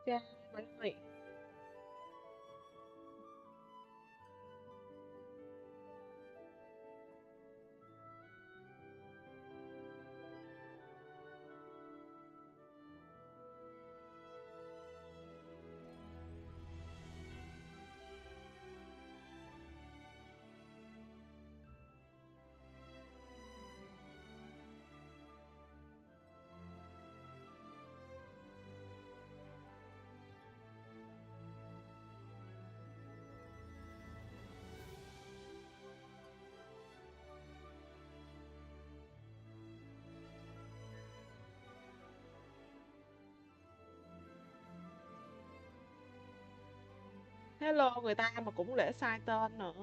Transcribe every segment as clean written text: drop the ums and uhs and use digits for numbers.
Cha ơi. Hello, người ta mà cũng để sai tên nữa.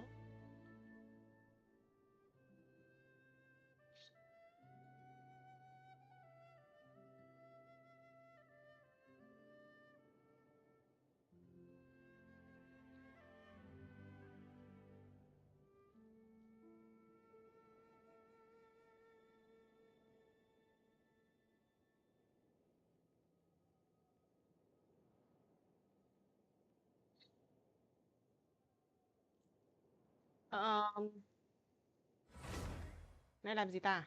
Ờ, Này làm gì ta?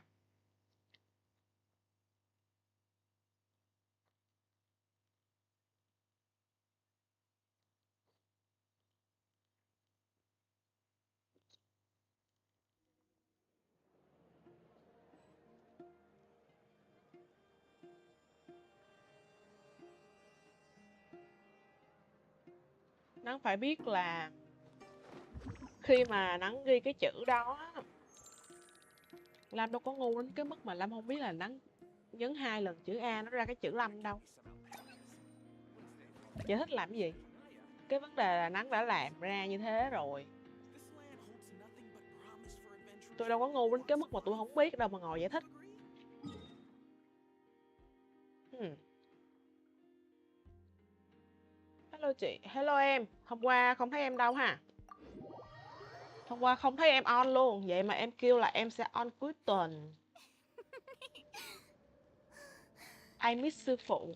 Nắng phải biết là khi mà Nắng ghi cái chữ đó á, Lam đâu có ngu đến cái mức mà Lam không biết là Nắng nhấn 2 lần chữ A nó ra cái chữ Lâm đâu. Giải thích làm cái gì? Cái vấn đề là Nắng đã làm ra như thế rồi. Tôi đâu có ngu đến cái mức mà tôi không biết đâu mà ngồi giải thích. Hello chị, hello em. Hôm qua không thấy em đâu ha? Hôm qua không thấy em on luôn. Vậy mà em kêu là em sẽ on cuối tuần. I miss sư phụ.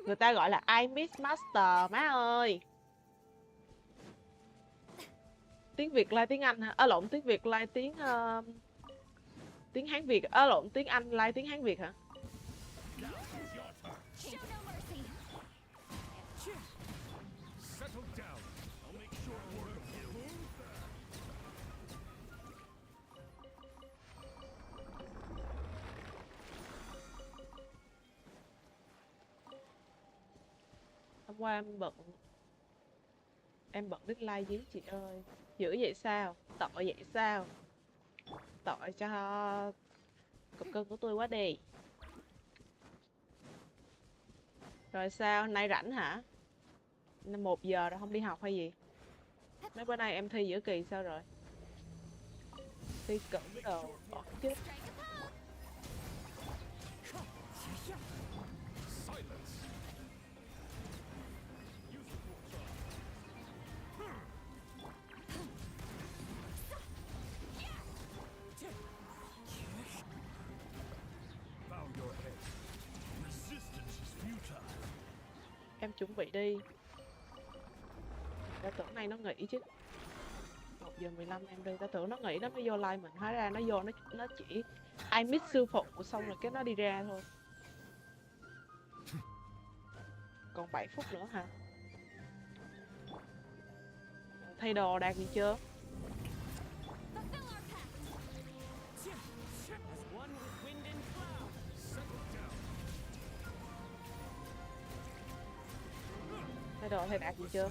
Người ta gọi là I miss master má ơi. Tiếng Việt lai tiếng Anh hả? Lộn, tiếng Việt lai tiếng Hán Việt. Lộn, tiếng Anh lai tiếng Hán Việt hả? Hôm qua em bận deadline dí chị ơi. Dữ vậy sao? Tội vậy sao? Tội cho cục cưng của tôi quá đi. Rồi sao? Nay rảnh hả? 1 giờ rồi không đi học hay gì? Mấy bữa nay em thi giữa kỳ sao rồi? Thi cử đồ bỏ chết. Em chuẩn bị đi. Ta tưởng nay nó nghỉ chứ. 1:15 em đi. Ta tưởng nó nghỉ nó mới vô like mình. Hóa ra nó vô nó chỉ I miss sư phụ xong rồi cái nó đi ra thôi. Còn 7 phút nữa hả? Thay đồ đạt gì chưa? Thay đồ thay đạt gì chưa?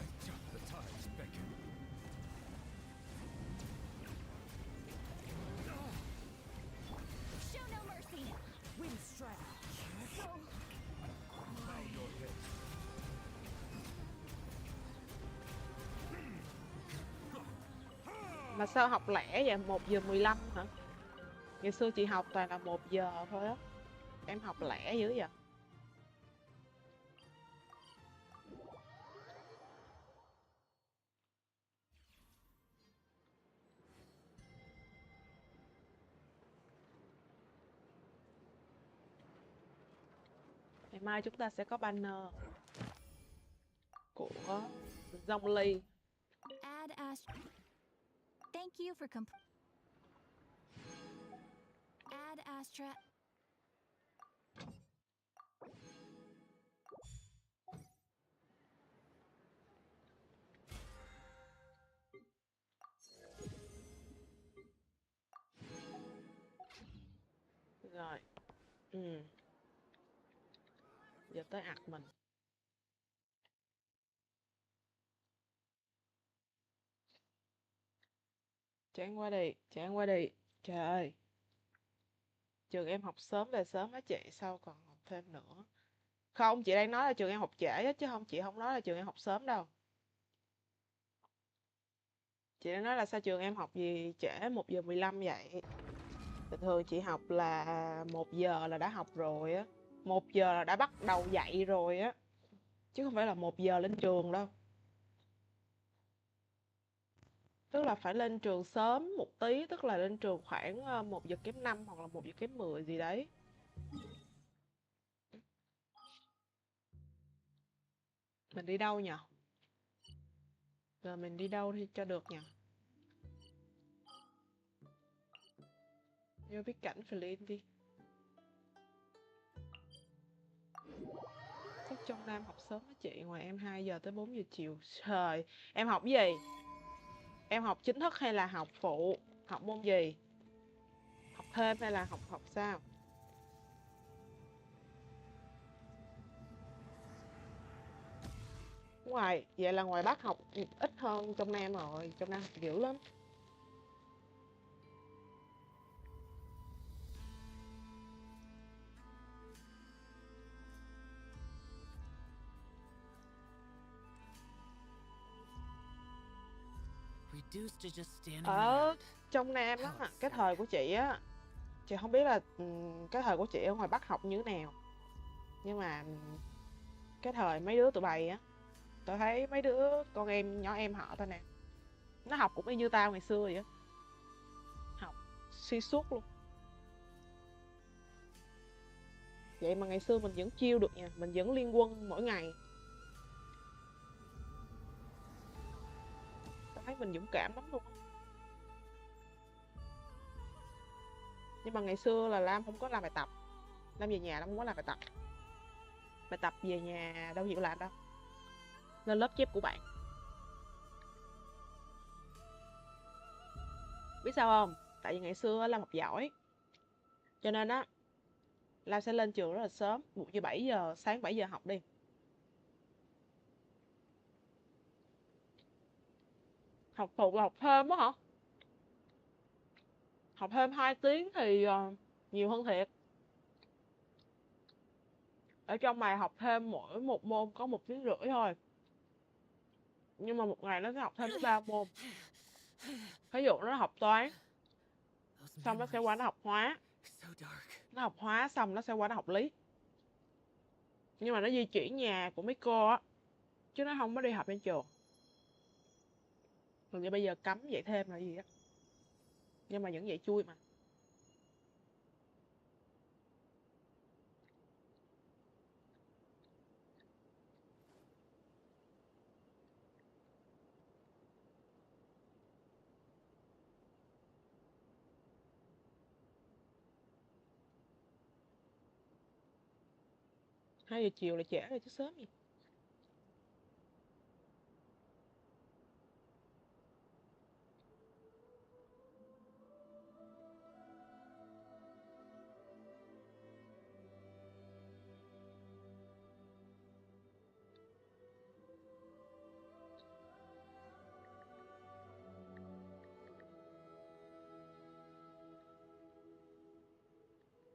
Mà sao học lẻ vậy? 1:15 hả? Ngày xưa chị học toàn là 1 giờ thôi á. Em học lẻ dữ vậy? Ngày mai chúng ta sẽ có banner. của Zhongli. Thank you for Add Astra. Rồi. Giờ tới ạc mình. Chán quá đi, chán quá đi. Trời ơi. Trường em học sớm về sớm á chị, sao còn học thêm nữa. Không, chị đang nói là trường em học trễ á, chứ không, chị không nói là trường em học sớm đâu. Chị đang nói là sao trường em học gì trễ 1:15 vậy. Bình thường chị học là 1 giờ là đã học rồi á. 1 giờ là đã bắt đầu dạy rồi á. Chứ không phải là 1 giờ lên trường đâu. Tức là phải lên trường sớm một tí, tức là lên trường khoảng 1:05 hoặc là 1:10 gì đấy. Mình đi đâu nhỉ? Giờ mình đi đâu thì cho được nhỉ? Vô biết cảnh Flynn đi. Chắc trong Nam học sớm á chị, ngoài em 2 giờ tới 4 giờ chiều. Trời, em học gì? Em học chính thức hay là học phụ? Học môn gì? Học thêm hay là học sao? Ngoài, vậy là ngoài Bắc học ít hơn trong Nam rồi, trong Nam học dữ lắm. Ở trong Nam á, cái thời của chị á, chị không biết là cái thời của chị ở ngoài Bắc học như thế nào. Nhưng mà cái thời mấy đứa tụi bay á, tao thấy mấy đứa con em, nhỏ em họ tao nè, nó học cũng y như tao ngày xưa vậy á. Học xuyên suốt luôn. Vậy mà ngày xưa mình vẫn chiêu được nha, mình vẫn liên quân mỗi ngày. Tao thấy mình dũng cảm lắm luôn á. Nhưng mà ngày xưa là Lam không có làm bài tập. Lam về nhà Lam không có làm bài tập. Bài tập về nhà đâu chịu làm đâu. Lên lớp chép của bạn. Biết sao không? Tại vì ngày xưa Lam học giỏi. Cho nên á, Lam sẽ lên trường rất là sớm. Buổi như 7 giờ, sáng 7 giờ học đi. Học phụ là học thêm á hả? Học thêm 2 tiếng thì nhiều hơn thiệt. Ở trong mày học thêm mỗi một môn có 1,5 tiếng thôi. Nhưng mà một ngày nó sẽ học thêm tới 3 môn. Ví dụ nó học toán, xong nó sẽ qua nó học hóa. Nó học hóa xong nó sẽ qua nó học lý. Nhưng mà nó di chuyển nhà của mấy cô á, chứ nó không có đi học trên trường. Rồi bây giờ cấm dạy thêm là gì á. Nhưng mà vẫn dạy chui mà. Hai giờ chiều là trễ rồi chứ sớm gì.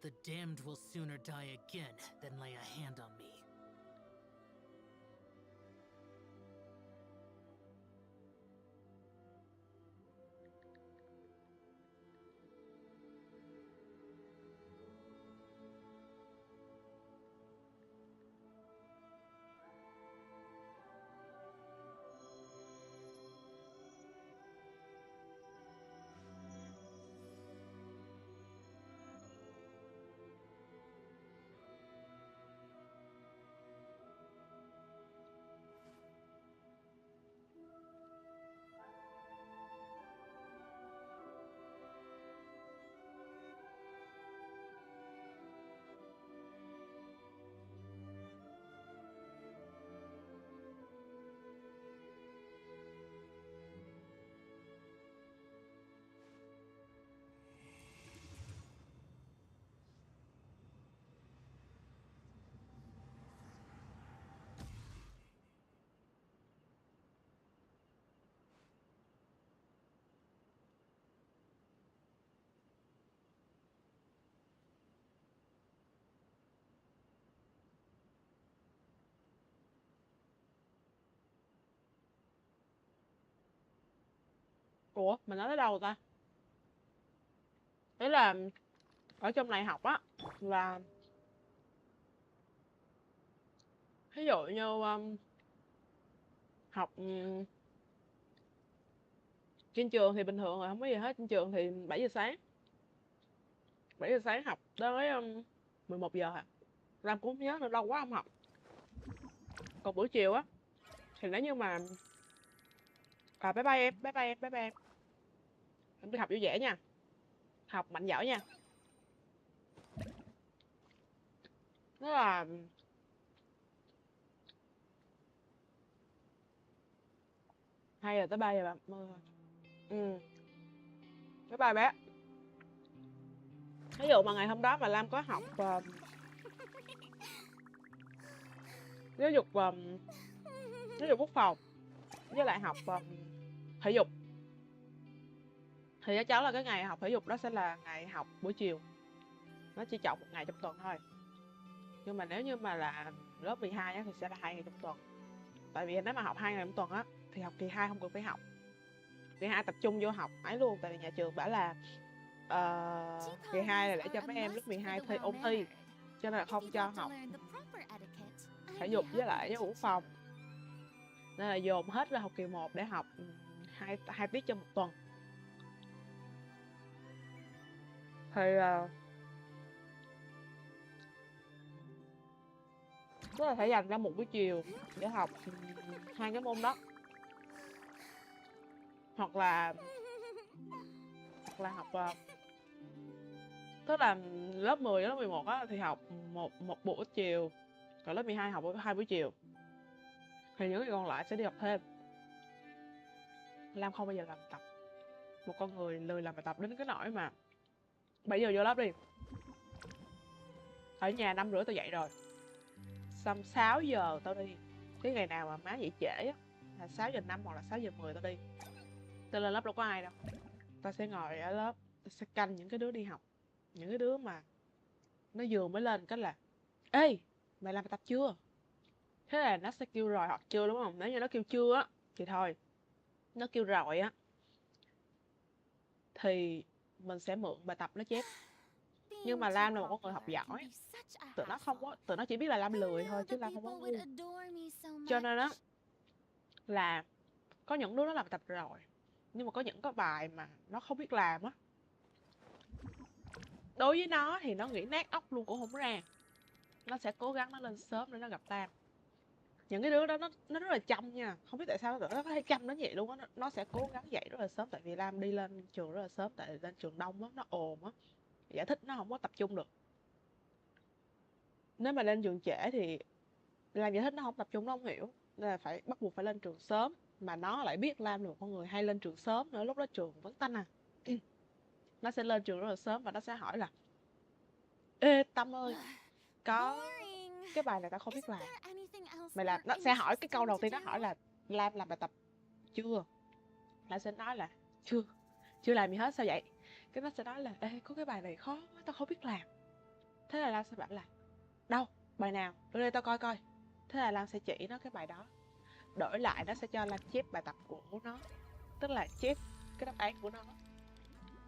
The damned will sooner die again than lay a hand on me. Ủa, mình nói tới đâu rồi ta? Đấy là ở trong này học á, là ví dụ như học trên trường thì bình thường rồi, không có gì hết. Trên trường thì 7 giờ sáng 7 giờ sáng học tới 11 giờ hả? Lam cũng không nhớ nữa, lâu quá không học. Còn buổi chiều á thì nếu như mà bye bye em, bye bye em, bye bye em. Em đi học vui vẻ nha, học mạnh giỏi nha. Đó là 2 giờ tới 3 giờ bạn. Ừ, bye bye bé. Ví dụ mà ngày hôm đó mà Lam có học giáo dục giáo dục quốc phòng với lại học thể dục, thì chắc chắn là cái ngày học thể dục đó sẽ là ngày học buổi chiều. Nó chỉ chọn một ngày trong tuần thôi. Nhưng mà nếu như mà là lớp 12 á, thì sẽ là 2 ngày trong tuần. Tại vì nếu mà học 2 ngày trong tuần á thì học kỳ 2 không cần phải học. Kỳ 2 tập trung vô học ấy luôn. Tại vì nhà trường bảo là kỳ 2 là để cho mấy em lớp 12 thi ôn thi, cho nên là không cho học thể dục với lại giáo dục quốc phòng. Nên là dồn hết ra học kỳ 1 để học hai tiết trong một tuần. Thì tức là phải dành ra một buổi chiều để học hai cái môn đó. Hoặc là học tức là lớp 10 lớp 11 á thì học một buổi chiều, còn lớp 12 học hai buổi chiều. Thì những cái còn lại sẽ đi học thêm. Lam không bao giờ làm tập. Một con người lười làm bài tập đến cái nỗi mà 7 giờ vô lớp đi, ở nhà 5 rưỡi tao dậy rồi, xong 6 giờ tao đi. Cái ngày nào mà má dậy trễ á là 6 giờ 5 hoặc là 6 giờ 10 tao đi. Tao lên lớp đâu có ai đâu. Tao sẽ ngồi ở lớp, tao sẽ canh những cái đứa đi học. Những cái đứa mà nó vừa mới lên cái là ê, mày làm bài tập chưa? Thế là nó sẽ kêu rồi hoặc chưa, đúng không? Nếu như nó kêu chưa á thì thôi. Nó kêu rồi á thì mình sẽ mượn bài tập nó chép. Nhưng mà Lam là một con người học giỏi, tụi nó chỉ biết là Lam lười thôi chứ Lam không có ngu. Cho nên á là có những đứa nó làm bài tập rồi, nhưng mà có những cái bài mà nó không biết làm á, đối với nó thì nó nghĩ nát óc luôn cũng không ra. Nó sẽ cố gắng nó lên sớm để nó gặp Lam. Những cái đứa đó nó rất là chăm nha, không biết tại sao tụi nó có thể chăm đến vậy luôn á. Nó sẽ cố gắng dậy rất là sớm, tại vì Lam đi lên trường rất là sớm, tại lên trường đông á, nó ồn á, giải thích nó không có tập trung được. Nếu mà lên trường trễ thì Lam giải thích nó không tập trung, nó không hiểu, nên là phải bắt buộc phải lên trường sớm. Mà nó lại biết Lam là một con người hay lên trường sớm nữa, lúc đó trường vẫn tanh à. Nó sẽ lên trường rất là sớm và nó sẽ hỏi là ê Tâm ơi, có cái bài này tao không biết làm, mày làm. Nó sẽ hỏi cái câu đầu tiên, nó hỏi là Lam làm bài tập chưa. Lam sẽ nói là chưa làm gì hết. Sao vậy? Cái nó sẽ nói là ê, có cái bài này khó quá, tao không biết làm. Thế là Lam sẽ bảo là đâu, bài nào, đưa đây tao coi coi. Thế là Lam sẽ chỉ nó cái bài đó. Đổi lại nó sẽ cho Lam chép bài tập của nó, tức là chép cái đáp án của nó.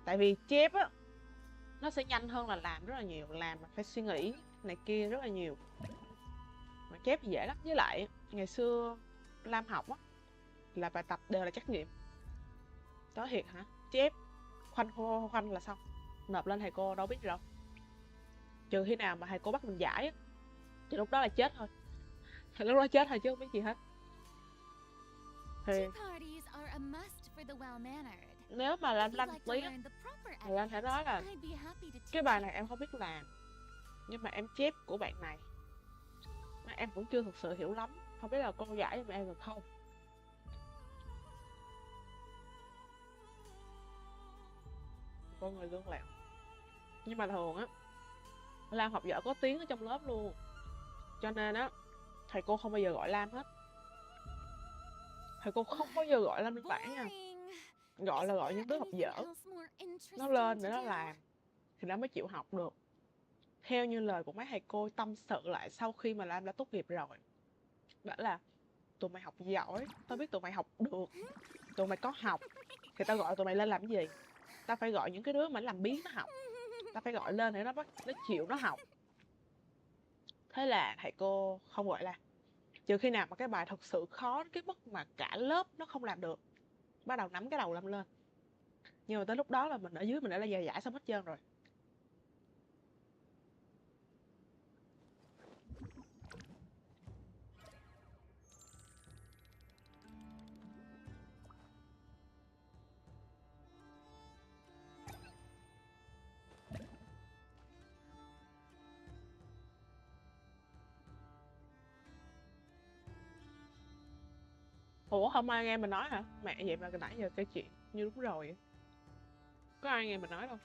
Tại vì chép á nó sẽ nhanh hơn là làm rất là nhiều. Làm mà phải suy nghĩ này kia rất là nhiều, mà chép thì dễ lắm. Với lại ngày xưa Lam học á là bài tập đều là trắc nghiệm. Nói thiệt hả? Chép khoanh là xong, nộp lên thầy cô đâu biết gì đâu. Trừ khi nào mà thầy cô bắt mình giải á thì lúc đó là chết thôi. Thì lúc đó chết thôi chứ không biết gì hết. Thì nếu mà làm lanh tí á thì anh sẽ nói là cái bài này em không biết làm, nhưng mà em chép của bạn này mà em cũng chưa thực sự hiểu lắm, không biết là cô giải cho em được không. Con người lương lẹo. Nhưng mà thường á Lam học giỏi có tiếng ở trong lớp luôn, cho nên á thầy cô không bao giờ gọi Lam hết. Thầy cô không bao giờ gọi Lam lên bảng nha, gọi những đứa học dở nó lên để nó làm thì nó mới chịu học được. Theo như lời của mấy thầy cô tâm sự lại sau khi mà Lam đã tốt nghiệp rồi, đó là tụi mày học giỏi, tao biết tụi mày học được, tụi mày có học, thì tao gọi tụi mày lên làm cái gì? Tao phải gọi những cái đứa mà nó làm biếng nó học. Tao phải gọi lên để nó chịu nó học. Thế là thầy cô không gọi Lam. Trừ khi nào mà cái bài thật sự khó đến cái mức mà cả lớp nó không làm được, bắt đầu nắm cái đầu Lam lên. Nhưng mà tới lúc đó là mình ở dưới mình đã là giải xong hết trơn rồi. Ủa không ai nghe mình nói hả? Mẹ vậy mà nãy giờ cái chuyện như đúng rồi vậy. Có ai nghe mình nói đâu.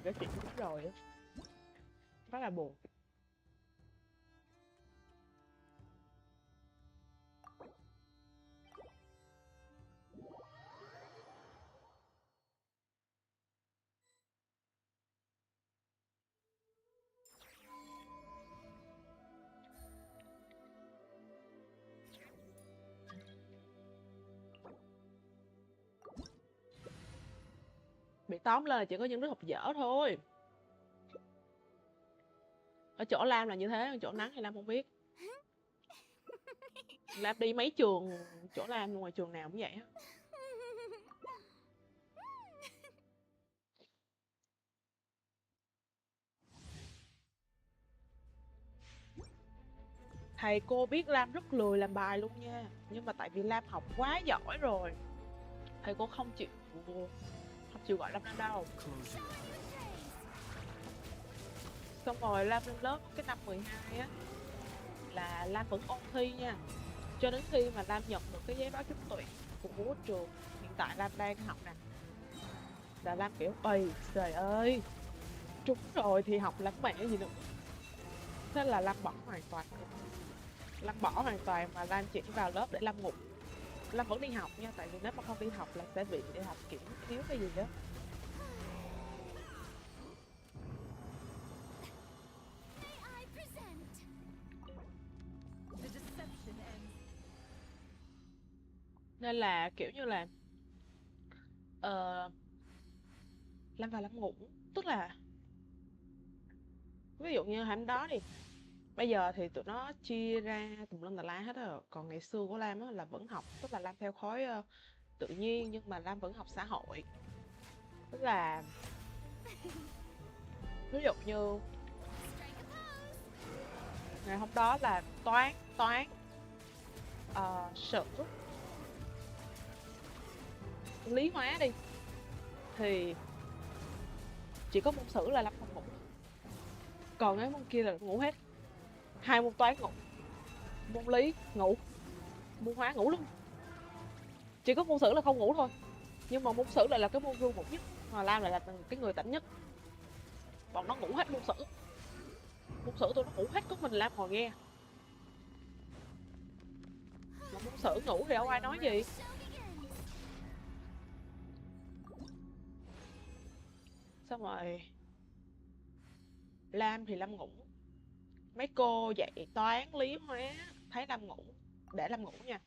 Cái chuyện đúng rồi á. Rất là buồn. Bị tóm lên là chỉ có những đứa học dở thôi. Ở chỗ Lam là như thế, ở chỗ Nắng thì Lam không biết. Lam đi mấy trường, chỗ Lam ngoài trường nào cũng vậy á. Thầy cô biết Lam rất lười làm bài luôn nha. Nhưng mà tại vì Lam học quá giỏi rồi, thầy cô không chịu gọi Lam lên đâu. Xong rồi Lam lên lớp cái năm 12 á, là Lam vẫn ôn thi nha. Cho đến khi mà Lam nhận được cái giấy báo trúng tuyển của trường hiện tại Lam đang học nè, là Lam kiểu ơi trời ơi, trúng rồi thì học làm mẹ gì nữa. Thế là Lam bỏ hoàn toàn. Lam bỏ hoàn toàn mà Lam chỉ vào lớp để Lam ngủ. Lam vẫn đi học nha, tại vì nếu mà không đi học là sẽ bị đi học kiểu thiếu cái gì đó. May I present? The deception ends. Nên là kiểu như là Lam vào Lam ngủ. Tức là ví dụ như hôm đó đi, bây giờ thì tụi nó chia ra tùm lum tà la hết rồi. Còn ngày xưa của Lam á là vẫn học, tức là Lam theo khối tự nhiên nhưng mà Lam vẫn học xã hội. Tức là ví dụ như Strike a pose. ngày hôm đó là toán sử lý hóa đi, thì chỉ có môn sử là Lam không ngủ, còn cái môn kia là ngủ hết. 2 môn toán ngủ, môn lý ngủ, môn hóa ngủ luôn. Chỉ có môn sử là không ngủ thôi. Nhưng mà môn sử lại là cái môn ru ngủ nhất, mà Lam lại là cái người tỉnh nhất. Bọn nó ngủ hết môn sử. Môn sử tụi nó ngủ hết, có mình Lam ngồi nghe. Mà môn sử ngủ thì đâu ai nói gì. Show begins. Xong rồi Lam thì Lam ngủ. Mấy cô dạy toán lý hóa thấy Lam ngủ, để Lam ngủ nha,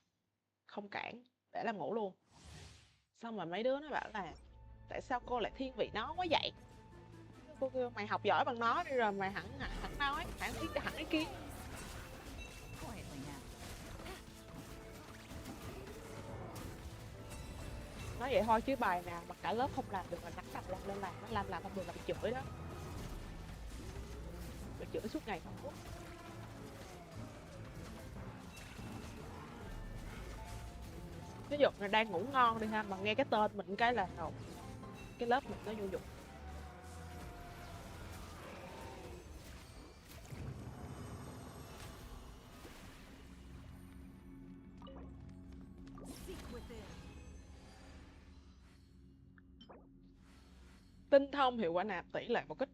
không cản, để Lam ngủ luôn. Xong rồi mấy đứa nó bảo là tại sao cô lại thiên vị nó quá vậy. Cô kêu mày học giỏi bằng nó đi rồi mày hẳn nói hẳn ý kiến. Quietly now. Nói vậy thôi chứ bài nào mà cả lớp không làm được mà Nắng đặt Lam lên làm, nó làm không được là bị chửi đó. Bị chửi suốt ngày không. Ví dụ là đang ngủ ngon đi ha, mà nghe cái tên mình cái là cái lớp mình nó vô dụng. Seek within. Tinh thông hiệu quả nạp tỷ lệ một kích.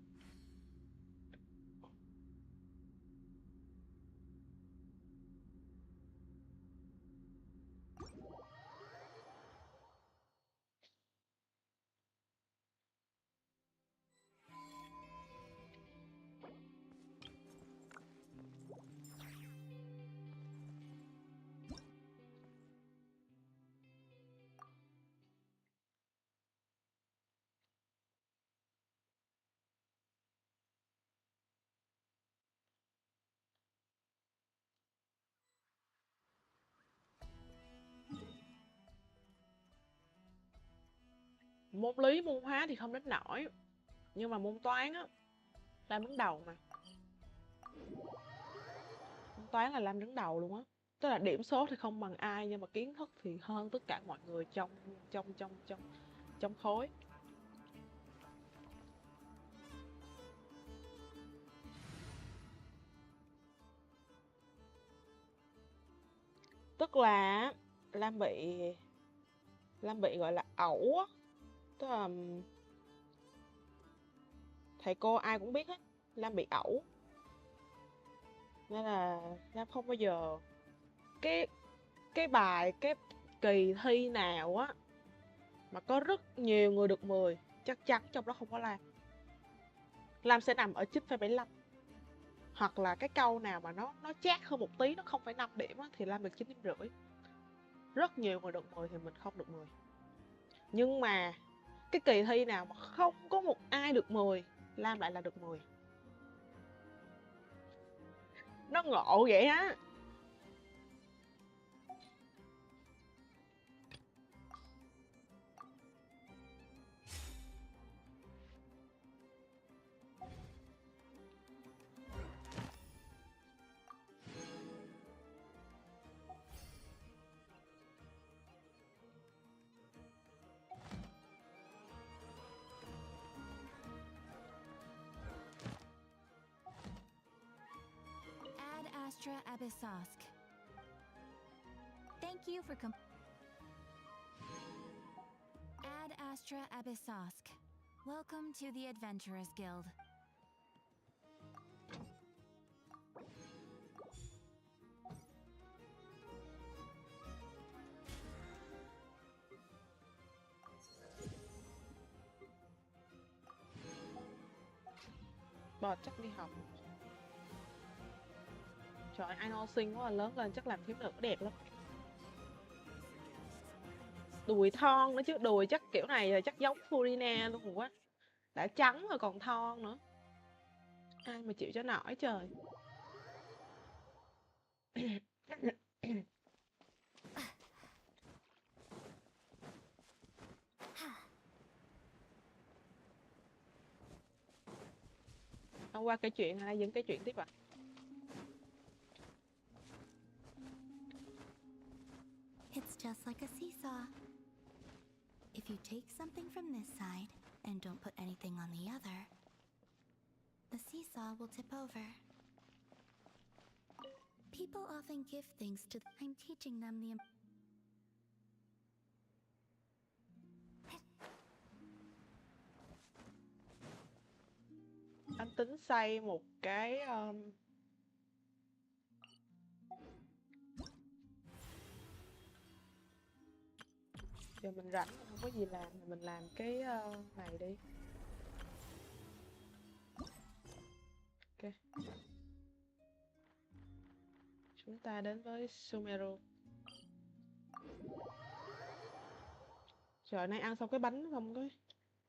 Môn lý, môn hóa thì không đến nổi. Nhưng mà môn toán á, Lam đứng đầu mà. Môn toán là Lam đứng đầu luôn á. Tức là điểm số thì không bằng ai, nhưng mà kiến thức thì hơn tất cả mọi người trong khối. Tức là Lam bị gọi là ẩu á. Tức là thầy cô ai cũng biết hết, Lam bị ẩu. Nên là Lam không bao giờ cái cái kỳ thi nào á mà có rất nhiều người được 10, chắc chắn trong đó không có Lam. Lam sẽ nằm ở 9,75. Hoặc là cái câu nào mà nó chát hơn một tí, nó 0,5 điểm á, thì Lam được 9,5 điểm. Rất nhiều người được 10 thì mình không được 10. Nhưng mà cái kỳ thi nào mà không có một ai được 10, Lam lại là được 10. Nó ngộ vậy á. Ad Astra Abyssosk. Thank you for Ad Astra Abyssosk. Welcome to the Adventurers Guild. Bọt chắc đi học. Trời ơi, Ano xinh quá, lớn lên chắc làm thiếu nữ đẹp lắm. Đùi thon nữa chứ, đùi chắc kiểu này là chắc giống Furina luôn rồi quá. Đã trắng rồi còn thon nữa. Ai mà chịu cho nổi trời. Hôm qua kể chuyện hay dẫn kể chuyện tiếp à? It's just like a seesaw. If you take something from this side and don't put anything on the other, the seesaw will tip over. People often give things to I'm teaching them the Anh tính xây một cái giờ mình rảnh không có gì làm thì mình làm cái này đi. Ok. Chúng ta đến với Sumeru. Trời, nay ăn xong cái bánh xong cái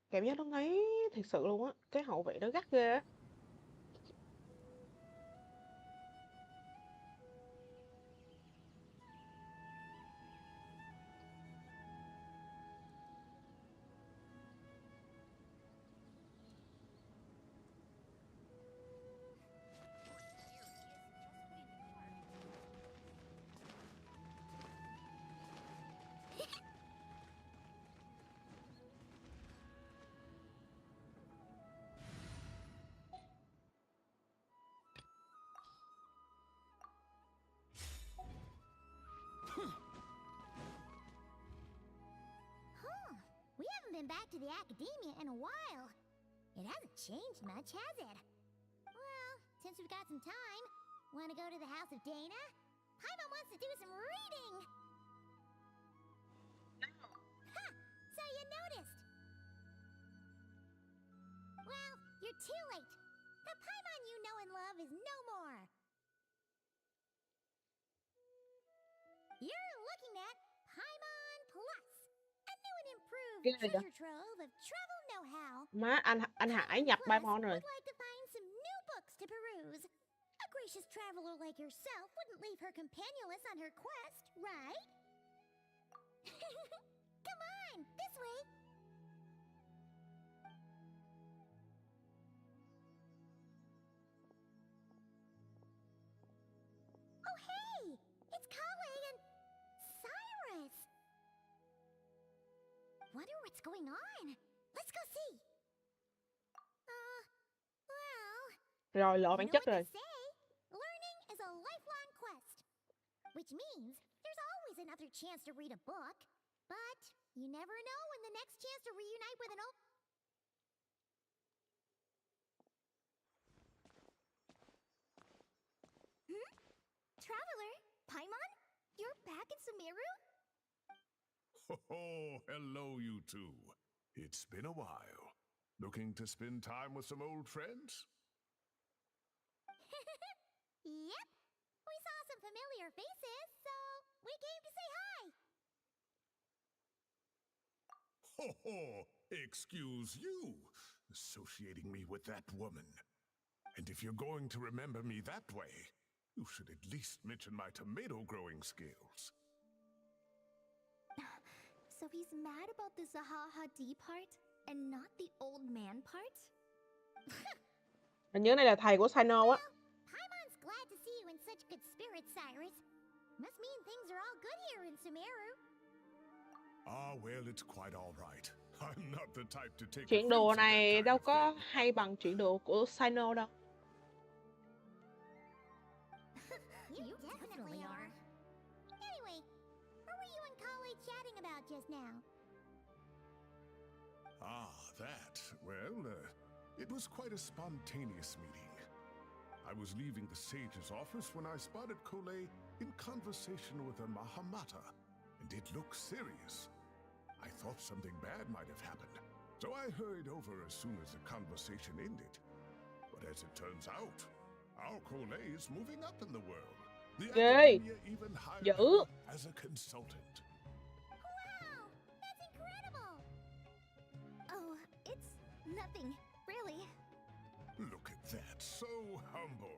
cảm giác nó ngấy thiệt sự luôn á, cái hậu vị nó gắt ghê á. We haven't been back to the academia in a while. It hasn't changed much, has it? Well, since we've got some time, want to go to the house of Dana? Paimon wants to do some reading! Ha! So you noticed! Well, you're too late. The Paimon you know and love is no more. You're looking at Paimon Plus, a new and improved Cái này đó. treasure trove of travel know-how. Má, anh Hải nhập Paimon rồi. Would like to find some new books to peruse. A gracious traveler like yourself wouldn't leave her companionless on her quest, right? Come on, this way. what's going on. Let's go see. Well, Rồi lộ you bản know chất what rồi. they say? Learning is a lifelong quest. Which means there's always another chance to read a book. But you never know when the next chance to reunite with an old... Traveler, Paimon? You're back in Sumeru? Oh, hello, you two. It's been a while. Looking to spend time with some old friends? Yep. We saw some familiar faces, so we came to say hi. Ho ho! Excuse you, associating me with that woman. And if you're going to remember me that way, you should at least mention my tomato growing skills. So he's mad about the Zaha D part and not the old man part? Hình như này là thầy của Sino á. Paimon's glad to see you in such good spirits, Cyrus. Must mean things are all good here in Sumeru. Ah, well, it's quite all right. I'm not the type to take Chuyện offense đùa at that này kind đâu of có thing. hay bằng chuyện đùa của Sino đâu. You definitely are. Anyway, what were you and Kale chatting about just now? Ah, that. Well, it was quite a spontaneous meeting. I was leaving the sage's office when I spotted Kole in conversation with a Mahamata, and it looked serious. I thought something bad might have happened, so I hurried over as soon as the conversation ended. But as it turns out, our Kole is moving up in the world. The Yay! academia even hired Dữ. her as a consultant. Wow, that's incredible! Oh, it's nothing, really. Look at that, so humble.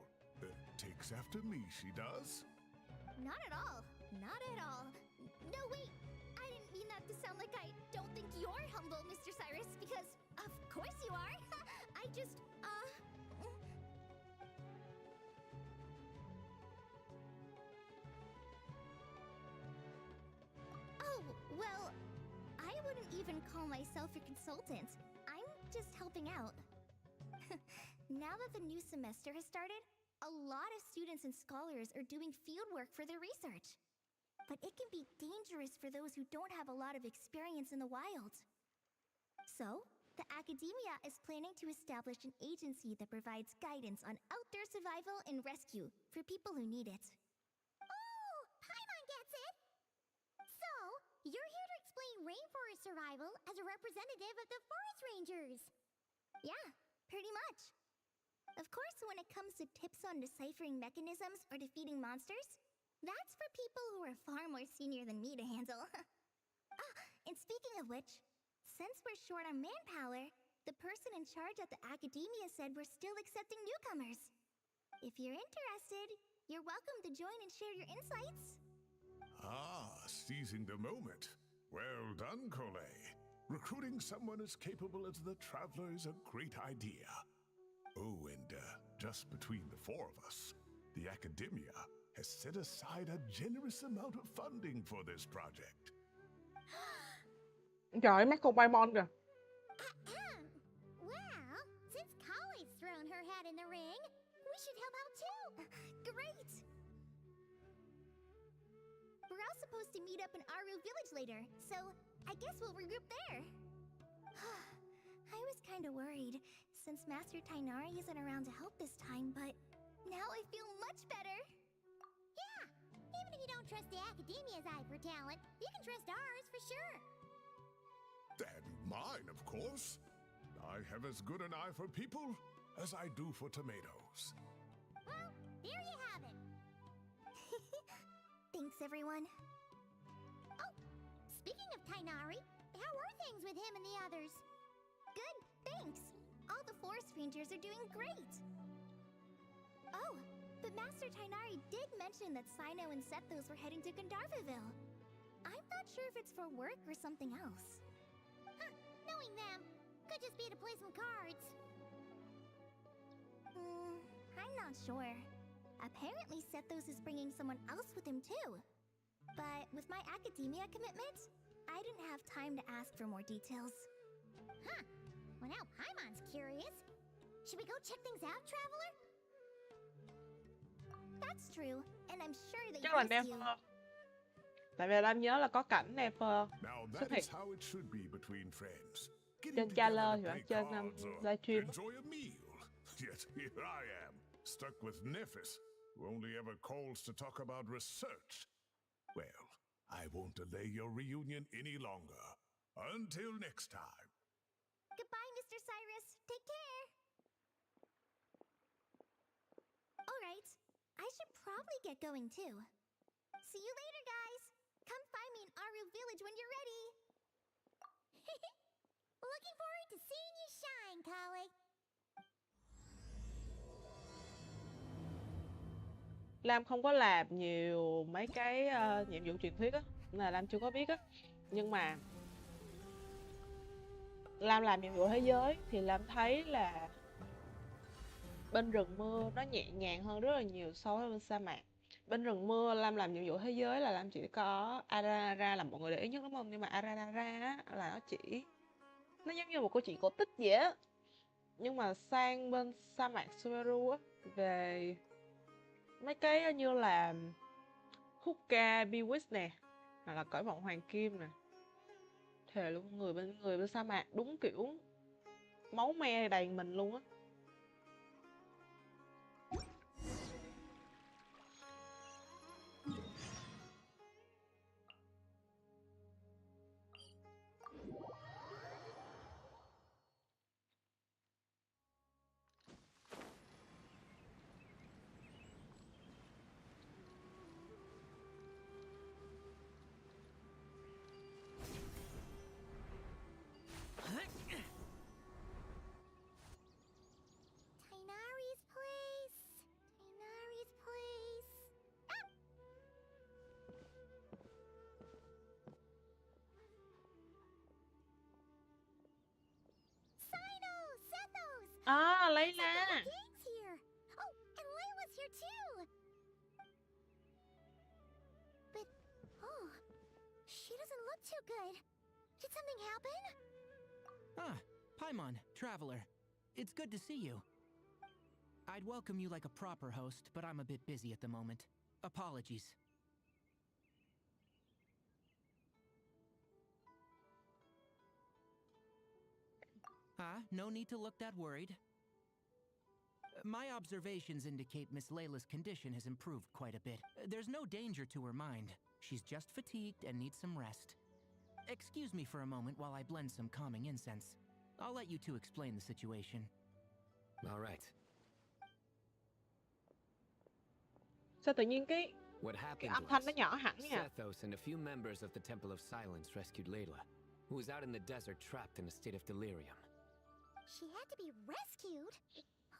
Takes after me, she does. Not at all. Not at all. No, wait. I didn't mean that to sound like I don't think you're humble, Mr. Cyrus, because of course you are. I just, Oh, well, I wouldn't even call myself a consultant. I'm just helping out. Now that the new semester has started, a lot of students and scholars are doing fieldwork for their research. But it can be dangerous for those who don't have a lot of experience in the wild. So, the academia is planning to establish an agency that provides guidance on outdoor survival and rescue for people who need it. Oh, Paimon gets it! So, you're here to explain rainforest survival as a representative of the forest rangers. Yeah, pretty much. Of course, when it comes to tips on deciphering mechanisms or defeating monsters, that's for people who are far more senior than me to handle. And speaking of which, since we're short on manpower, the person in charge at the academia said we're still accepting newcomers. If you're interested, you're welcome to join and share your insights. Ah, seizing the moment. Well done, Kole. Recruiting someone as capable as the Traveler is a great idea. Oh, and just between the four of us, the academia has set aside a generous amount of funding for this project. Trời ơi, mắt con Paimon kìa. Well, since Kale's thrown her hat in the ring, we should help out too. Great! We're all supposed to meet up in Aru Village later, so I guess we'll regroup there. I was kind of worried, since Master Tainari isn't around to help this time, but now I feel much better. Yeah, even if you don't trust the Academia's eye for talent, you can trust ours for sure. And mine, of course. I have as good an eye for people as I do for tomatoes. Well, there you have it. Thanks, everyone. Oh, speaking of Tainari, how are things with him and the others? Good, thanks. All the forest rangers are doing great. Oh, but Master Tainari did mention that Sino and Sethos were heading to Gandharvaville. I'm not sure if it's for work or something else. Huh, knowing them, could just be to play some cards. I'm not sure. Apparently Sethos is bringing someone else with him too. But with my academia commitment, I didn't have time to ask for more details. Huh. Well, now Paimon's curious. Should we go check things out, Traveler? That's true, and I'm sure they Chắc là trust you. Never. Tại vì Lam nhớ là có cảnh Never Now xuất that hiện is how it should be between friends. Getting trên together trailer to thì play phải trên cards or livestream. enjoy a meal. Yet here I am, stuck with Nephis, who only ever calls to talk about research. Well, I won't delay your reunion any longer. Until next time. Goodbye, Mr. Cyrus. Take care. Alright, I should probably get going too. See you later, guys. Come find me in Aru Village when you're ready. Looking forward to seeing you shine, colleague. Lam không có làm nhiều mấy cái nhiệm vụ truyền thuyết á, nên là Lam chưa có biết á. Nhưng mà Lam làm nhiệm vụ thế giới thì Lam thấy là bên rừng mưa nó nhẹ nhàng hơn rất là nhiều so với bên sa mạc. Bên rừng mưa Lam làm nhiệm vụ thế giới là Lam chỉ có Arara là mọi người để ý nhất đúng không? Nhưng mà Arara á, là nó giống như một câu chuyện cổ tích vậy á. Nhưng mà sang bên sa mạc Sumeru á, về mấy cái như là Hookah, Bewitch nè, hoặc là cõi vọng hoàng kim nè, thề luôn, người bên sa mạc đúng kiểu máu me đầy mình luôn á. Tainari's place. Tainari's place. Ah! Sino! Sethos! À, There's a Layla. double gang's here. Oh, and Layla's here too. But, oh, she doesn't look too good. Did something happen? Ah, Paimon, Traveler. It's good to see you. I'd welcome you like a proper host, but I'm a bit busy at the moment. Apologies. No need to look that worried. My observations indicate Miss Layla's condition has improved quite a bit. There's no danger to her mind. She's just fatigued and needs some rest. Excuse me for a moment while I blend some calming incense. I'll let you two explain the situation. All right. Sao tự nhiên cái What happened âm thanh nó was, nhỏ hẳn nha. Sethos and a few members of the Temple of Silence rescued Layla, who was out in the desert trapped in a state of delirium. She had to be rescued?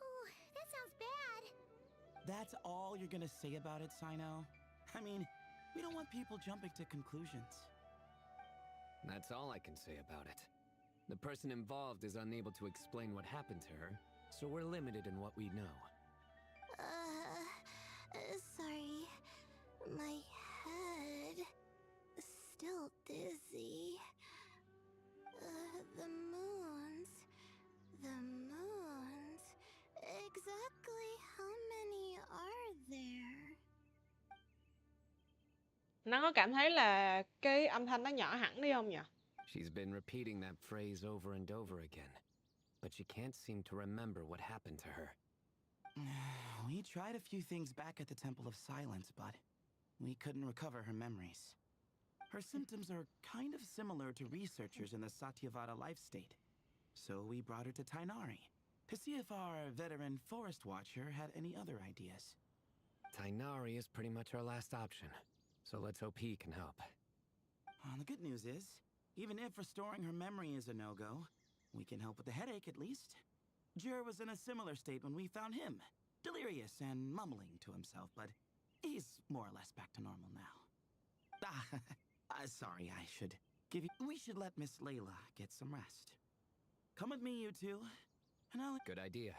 Oh, that sounds bad. That's all you're gonna say about it, Sino? I mean, we don't want people jumping to conclusions. That's all I can say about it. The person involved is unable to explain what happened to her, so we're limited in what we know. Sorry. My head. Still dizzy. The moons. Exactly how many are there? Nó có cảm thấy là cái âm thanh nó nhỏ hẳn đi không nhỉ? She's been repeating that phrase over and over again, but she can't seem to remember what happened to her. We tried a few things back at the Temple of Silence, but we couldn't recover her memories. Her symptoms are kind of similar to researchers in the Satyavada life state. So we brought her to Tainari to see if our veteran forest watcher had any other ideas. Tainari is pretty much our last option, so let's hope he can help. The good news is, even if restoring her memory is a no-go, we can help with the headache at least. Jur was in a similar state when we found him, delirious and mumbling to himself, but he's more or less back to normal now. Sorry, I should give you... We should let Miss Layla get some rest. Come with me, you two, and I'll... Good idea.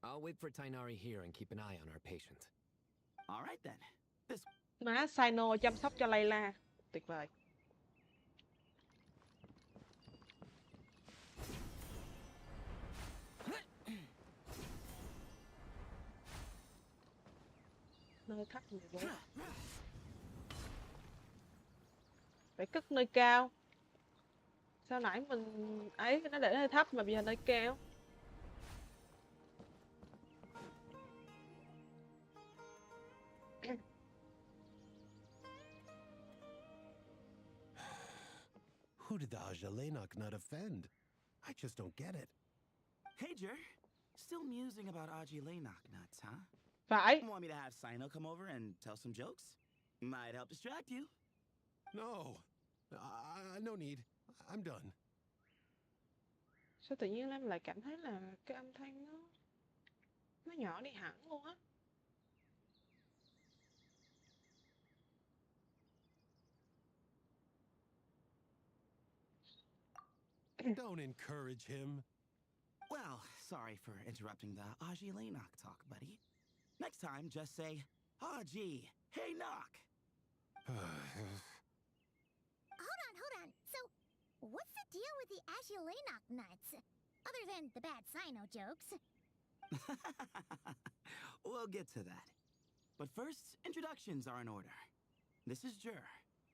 I'll wait for Tainari here and keep an eye on our patient. All right then. This... Má Sino chăm sóc cho Layla. Tuyệt vời. nơi thấp nhiều luôn. Phải cất nơi cao. Sao nãy mình ấy nó để nơi thấp mà bây giờ nơi cao? Who did the Ajalenok nut offend? I just don't get it. Hey, Jer. Still musing about Aji-Lenok nuts, huh? Phải. Want me to have Sino come over and tell some jokes? Might help distract you. No. No need. I'm done. Sao tự nhiên Lam lại cảm thấy là cái âm thanh nó nhỏ đi hẳn luôn á. Don't encourage him. Well, sorry for interrupting the Aji-Lenok talk, buddy. Next time, just say, Aji, hey, knock. Hold on. So, what's the deal with the Ashulenok nuts? Other than the bad Sino jokes. We'll get to that. But first, introductions are in order. This is Jer,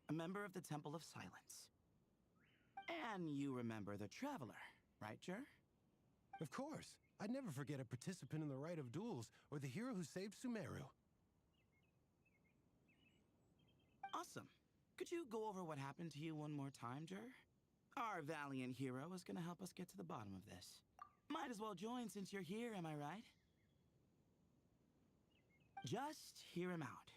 a member of the Temple of Silence. And you remember the Traveler, right, Jer? Of course. I'd never forget a participant in the Rite of Duels or the hero who saved Sumeru. Awesome. Could you go over what happened to you one more time, Jer? Our valiant hero is gonna help us get to the bottom of this. Might as well join since you're here, am I right? Just hear him out.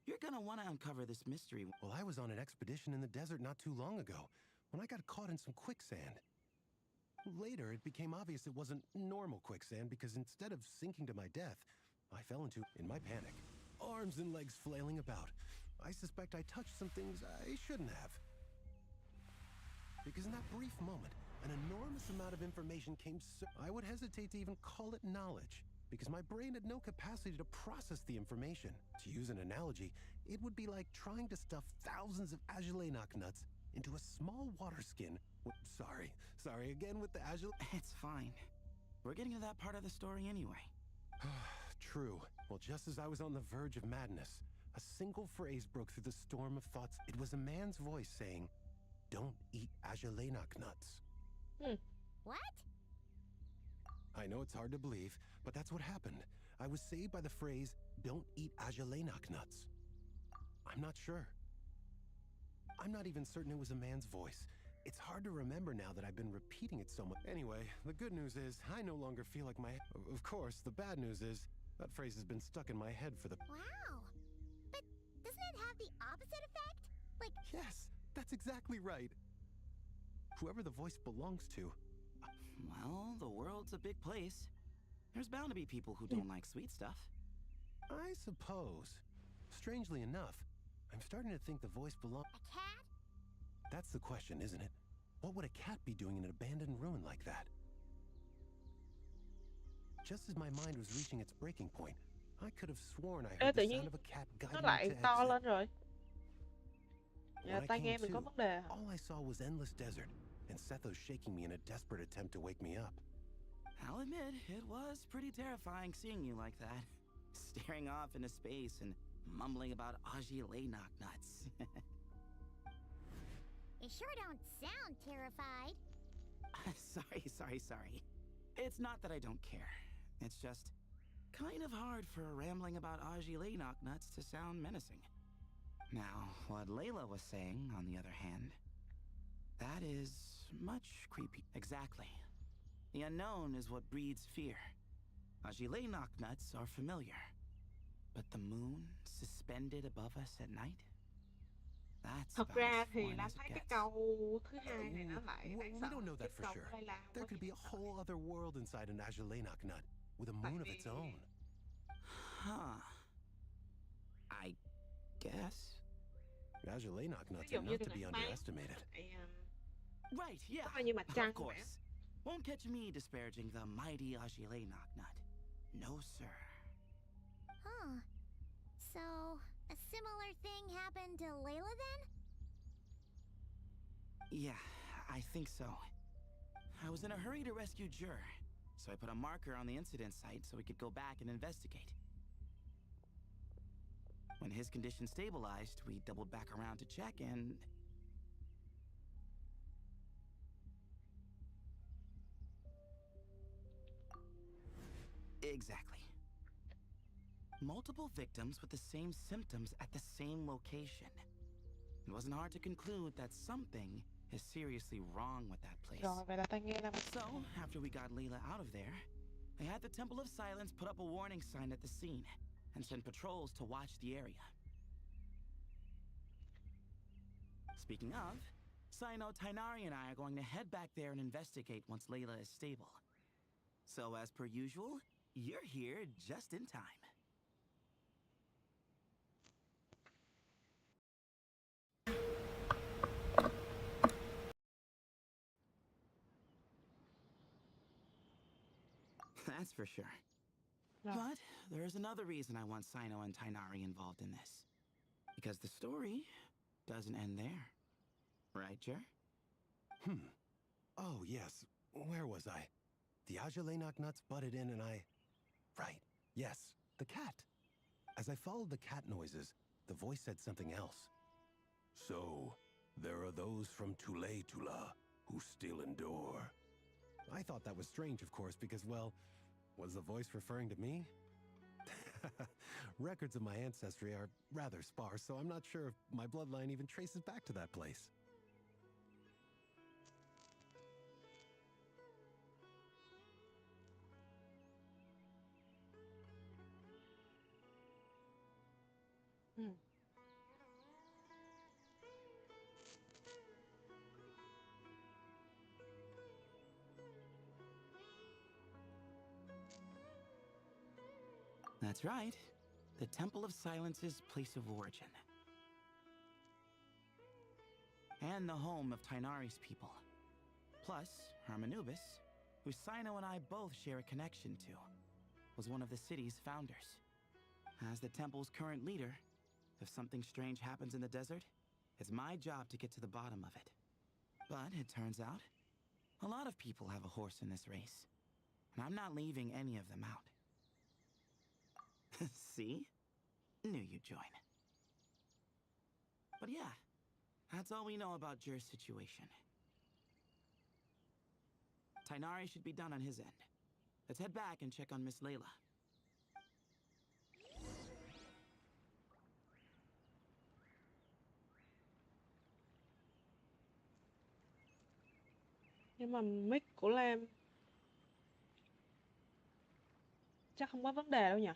You're gonna want to uncover this mystery. Well, I was on an expedition in the desert not too long ago when I got caught in some quicksand. Later, it became obvious it wasn't normal quicksand because instead of sinking to my death, I fell into, in my panic, arms and legs flailing about. I suspect I touched some things I shouldn't have. Because in that brief moment, an enormous amount of information came I would hesitate to even call it knowledge, because my brain had no capacity to process the information. To use an analogy, it would be like trying to stuff thousands of Ajalenok nuts into a small water skin. Sorry again with the It's fine. We're getting to that part of the story anyway. True. Well, just as I was on the verge of madness, a single phrase broke through the storm of thoughts. It was a man's voice saying, "Don't eat Ajalenok nuts." What? I know it's hard to believe, but that's what happened. I was saved by the phrase, "Don't eat Ajalenok nuts." I'm not sure. I'm not even certain it was a man's voice. It's hard to remember now that I've been repeating it so much. Anyway, the good news is I no longer feel like my... Of course, the bad news is that phrase has been stuck in my head for the... Wow. But doesn't it have the opposite effect? Like... Yes, that's exactly right. Whoever the voice belongs to... Well, the world's a big place. There's bound to be people who don't like sweet stuff. I suppose. Strangely enough, I'm starting to think the voice belongs... A cat? That's the question, isn't it? What would a cat be doing in an abandoned ruin like that? Just as my mind was reaching its breaking point, I could have sworn I heard the sound of a cat Nó guiding me lại to to exit. lên rồi. Dạ, When I tai nghe came mình có to, vấn đề. all I saw was endless desert, and Sethos shaking me in a desperate attempt to wake me up. I'll admit, it was pretty terrifying seeing you like that. Staring off into space and mumbling about Aji-Lenok nuts. You sure don't sound terrified. Sorry. It's not that I don't care. It's just kind of hard for rambling about Aji-Lenok nuts to sound menacing. Now, what Layla was saying, on the other hand, that is much creepy. Exactly. The unknown is what breeds fear. Aji-Lenok nuts are familiar. But the moon suspended above us at night? That's Thật about ra as thì foreign Lam as it thấy cái gets. câu thứ hai này nó lại Well, đáng we sợ don't know cái that for câu sure. Layla không There có could gì be a sợ. whole other world inside an Ajalenok nut, with a moon of its own. Huh. I guess. Ajalenok Ví nuts dụ are như not từ to be ngày sáng underestimated. lại, Right, yeah. có bao nhiêu mặt trăng Of mà. course. Won't catch me disparaging the mighty Aji-Lenok nut. No, sir. Huh. So, a similar thing happened to Layla then? Yeah, I think so. I was in a hurry to rescue Jer, so I put a marker on the incident site so we could go back and investigate. When his condition stabilized, we doubled back around to check and... Exactly. Multiple victims with the same symptoms at the same location. It wasn't hard to conclude that something is seriously wrong with that place. Rồi, vậy là ta nghe là So, after we got Layla out of there, I had the Temple of Silence put up a warning sign at the scene and send patrols to watch the area. Speaking of, Sino, Tainari, and I are going to head back there and investigate once Layla is stable. So, as per usual, you're here just in time. That's for sure. Rồi. But there's another reason I want Sino and Tainari involved in this. Because the story doesn't end there. Right, Jer? Oh, yes. Where was I? The Ajalenok nuts butted in and I... Right. Yes. The cat. As I followed the cat noises, the voice said something else. So, there are those from Tula who still endure. I thought that was strange, of course, because, well, was the voice referring to me? Records of my ancestry are rather sparse, so I'm not sure if my bloodline even traces back to that place. Ừ. That's right. The Temple of Silence's place of origin. And the home of Tainari's people. Plus, Hermanubis, who Sino and I both share a connection to, was one of the city's founders. As the temple's current leader, if something strange happens in the desert, it's my job to get to the bottom of it. But it turns out, a lot of people have a horse in this race, and I'm not leaving any of them out. See? Knew you'd join. But yeah, that's all we know about Jer's situation. Tainari should be done on his end. Let's head back and check on Miss Layla. Nhưng mà mic của Lam chắc không có vấn đề đâu nhỉ?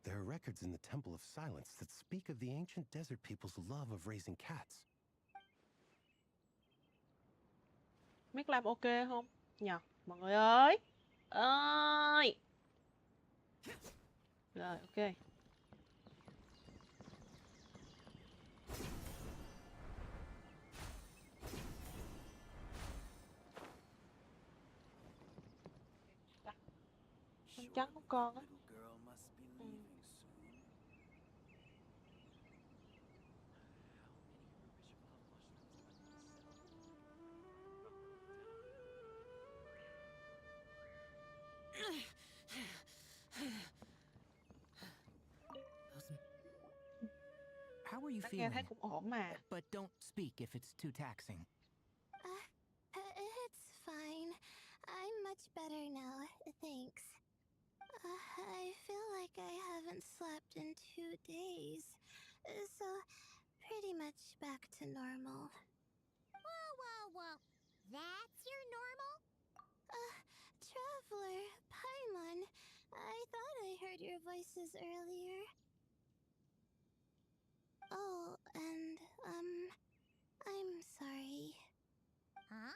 There are records in the Temple of Silence that speak of the ancient desert people's love of raising cats. Mic Lam ok không? Nhỉ? Mọi người ơi! Ơi! Rồi, ok. Con trắng của con á. Ừ. How are you Nó nghe feeling? thấy cũng ổn mà. But don't speak if it's too taxing. It's fine. I'm much better now, thanks. I feel like I haven't slept in 2 days, so pretty much back to normal. Whoa. That's your normal? Traveler, Paimon, I thought I heard your voices earlier. Oh, and, I'm sorry. Huh?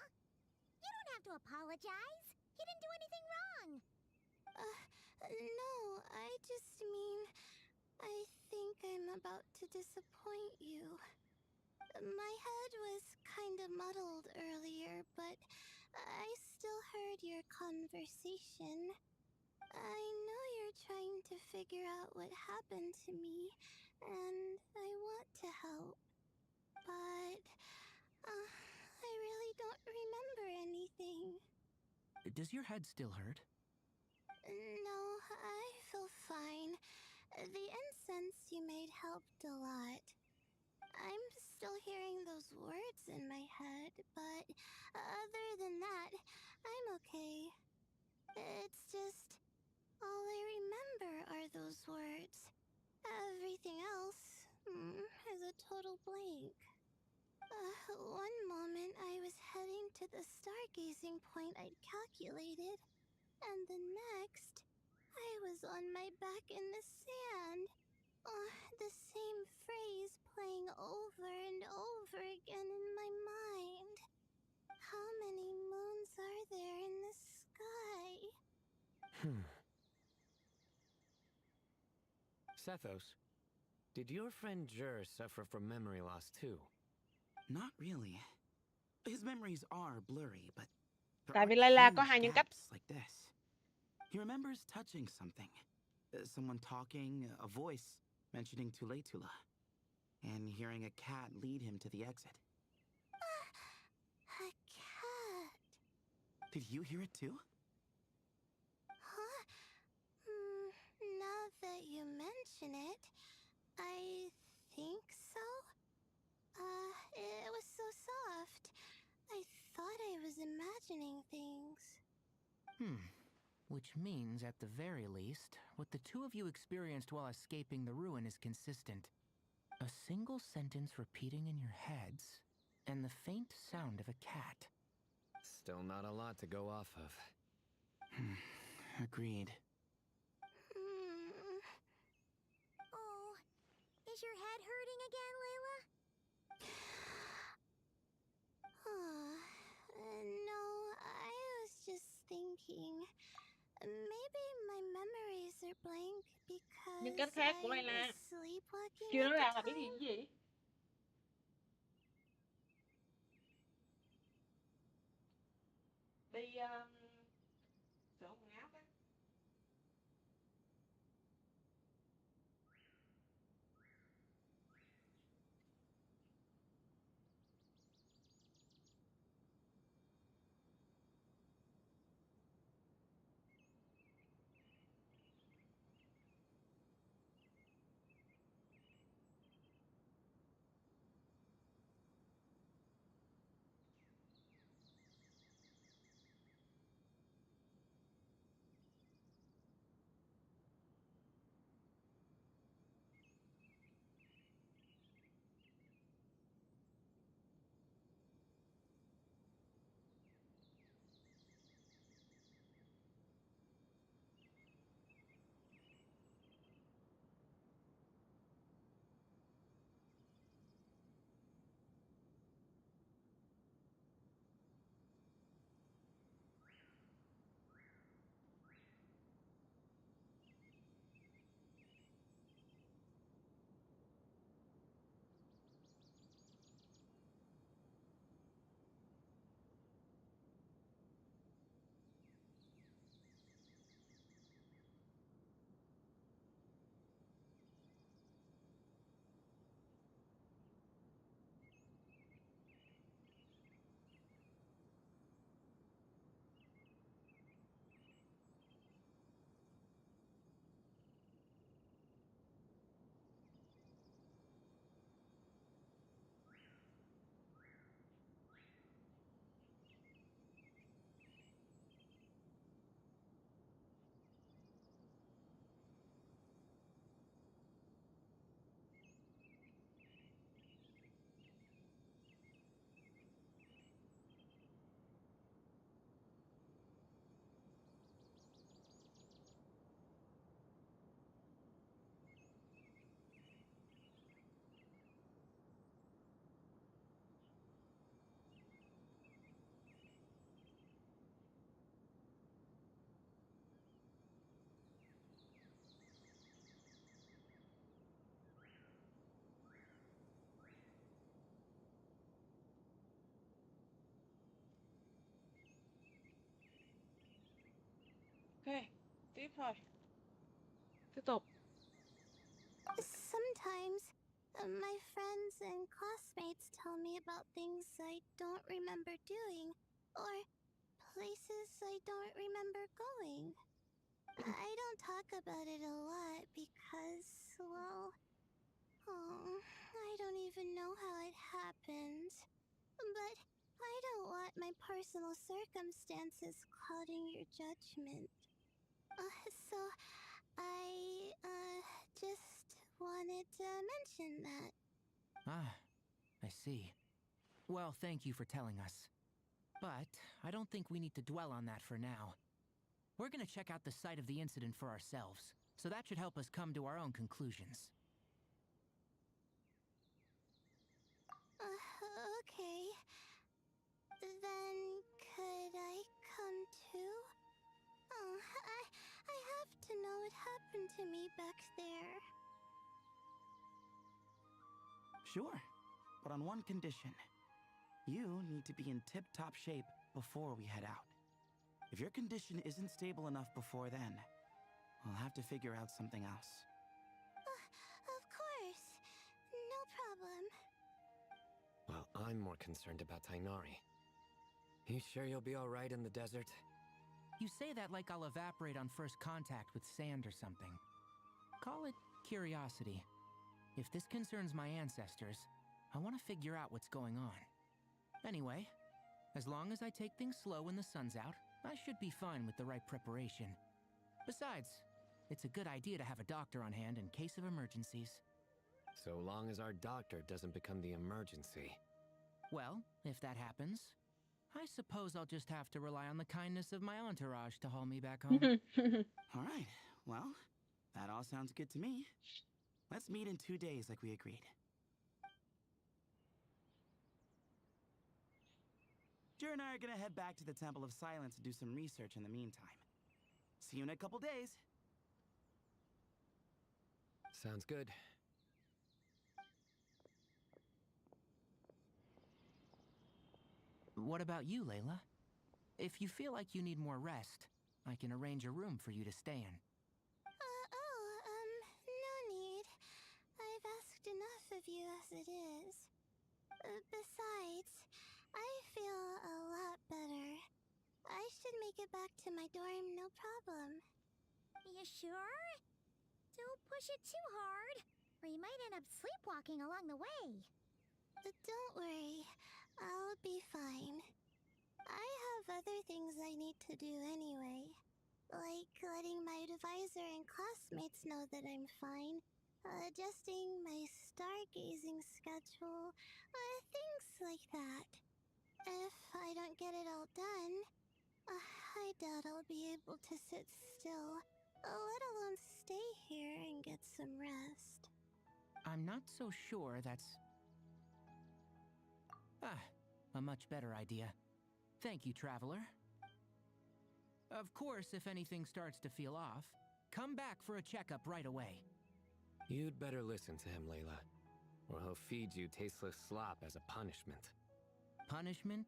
You don't have to apologize. You didn't do anything wrong. No, I just mean, I think I'm about to disappoint you. My head was kinda muddled earlier, but I still heard your conversation. I know you're trying to figure out what happened to me, and I want to help. But, I really don't remember anything. Does your head still hurt? No, I feel fine. The incense you made helped a lot. I'm still hearing those words in my head, but other than that, I'm okay. It's just all I remember are those words. Everything else is a total blank. One moment I was heading to the stargazing point I'd calculated, and the next, I was on my back in the sand. The same phrase playing over and over again in my mind. How many moons are there in the sky? Sethos, did your friend Jur suffer from memory loss too? Not really. His memories are blurry, but there Tại vì aren't Layla có huge hai nhân cách. gaps like this. He remembers touching something. Someone talking, a voice mentioning Tuletula, and hearing a cat lead him to the exit. A cat. Did you hear it too? Huh? Now that you mention it, I think so. It was so soft. I thought I was imagining things. Which means, at the very least, what the two of you experienced while escaping the ruin is consistent. A single sentence repeating in your heads, and the faint sound of a cat. Still not a lot to go off of. Agreed. Oh, is your head hurting again, Layla? No, I was just thinking. Maybe my memories are blank Nhân because cách khác của I Layla. was sleepwalking Chưa at nói the ra là biết time. gì gì. Đi sửa quần áo cái. Ok, tiếp thôi. Tiếp tục. Sometimes, my friends and classmates tell me about things I don't remember doing, or places I don't remember going. I don't talk about it a lot because, well, I don't even know how it happened. But I don't want my personal circumstances clouding your judgment. So I, just wanted to mention that. Ah, I see. Well, thank you for telling us. But I don't think we need to dwell on that for now. We're gonna check out the site of the incident for ourselves, so that should help us come to our own conclusions. Okay. Then could I come too? I have to know what happened to me back there. Sure, but on one condition. You need to be in tip-top shape before we head out. If your condition isn't stable enough before then, we'll have to figure out something else. Of course. No problem. Well, I'm more concerned about Tainari. You sure you'll be alright in the desert? You say that like I'll evaporate on first contact with sand or something. Call it curiosity. If this concerns my ancestors, I want to figure out what's going on. Anyway, as long as I take things slow when the sun's out, I should be fine with the right preparation. Besides, it's a good idea to have a doctor on hand in case of emergencies. So long as our doctor doesn't become the emergency. Well, if that happens, I suppose I'll just have to rely on the kindness of my entourage to haul me back home. All right, well, that all sounds good to me. Let's meet in 2 days like we agreed. Jer and I are gonna head back to the Temple of Silence to do some research in the meantime. See you in a couple days. Sounds good. What about you, Layla? If you feel like you need more rest, I can arrange a room for you to stay in. No need. I've asked enough of you as it is. Besides, I feel a lot better. I should make it back to my dorm, no problem. You sure? Don't push it too hard, or you might end up sleepwalking along the way. Don't worry. I'll be fine. I have other things I need to do anyway. Like letting my advisor and classmates know that I'm fine. Adjusting my stargazing schedule. Things like that. If I don't get it all done, I doubt I'll be able to sit still, let alone stay here and get some rest. I'm not so sure that's... a much better idea. Thank you, Traveler. Of course, if anything starts to feel off, come back for a checkup right away. You'd better listen to him, Layla, or he'll feed you tasteless slop as a punishment. Punishment?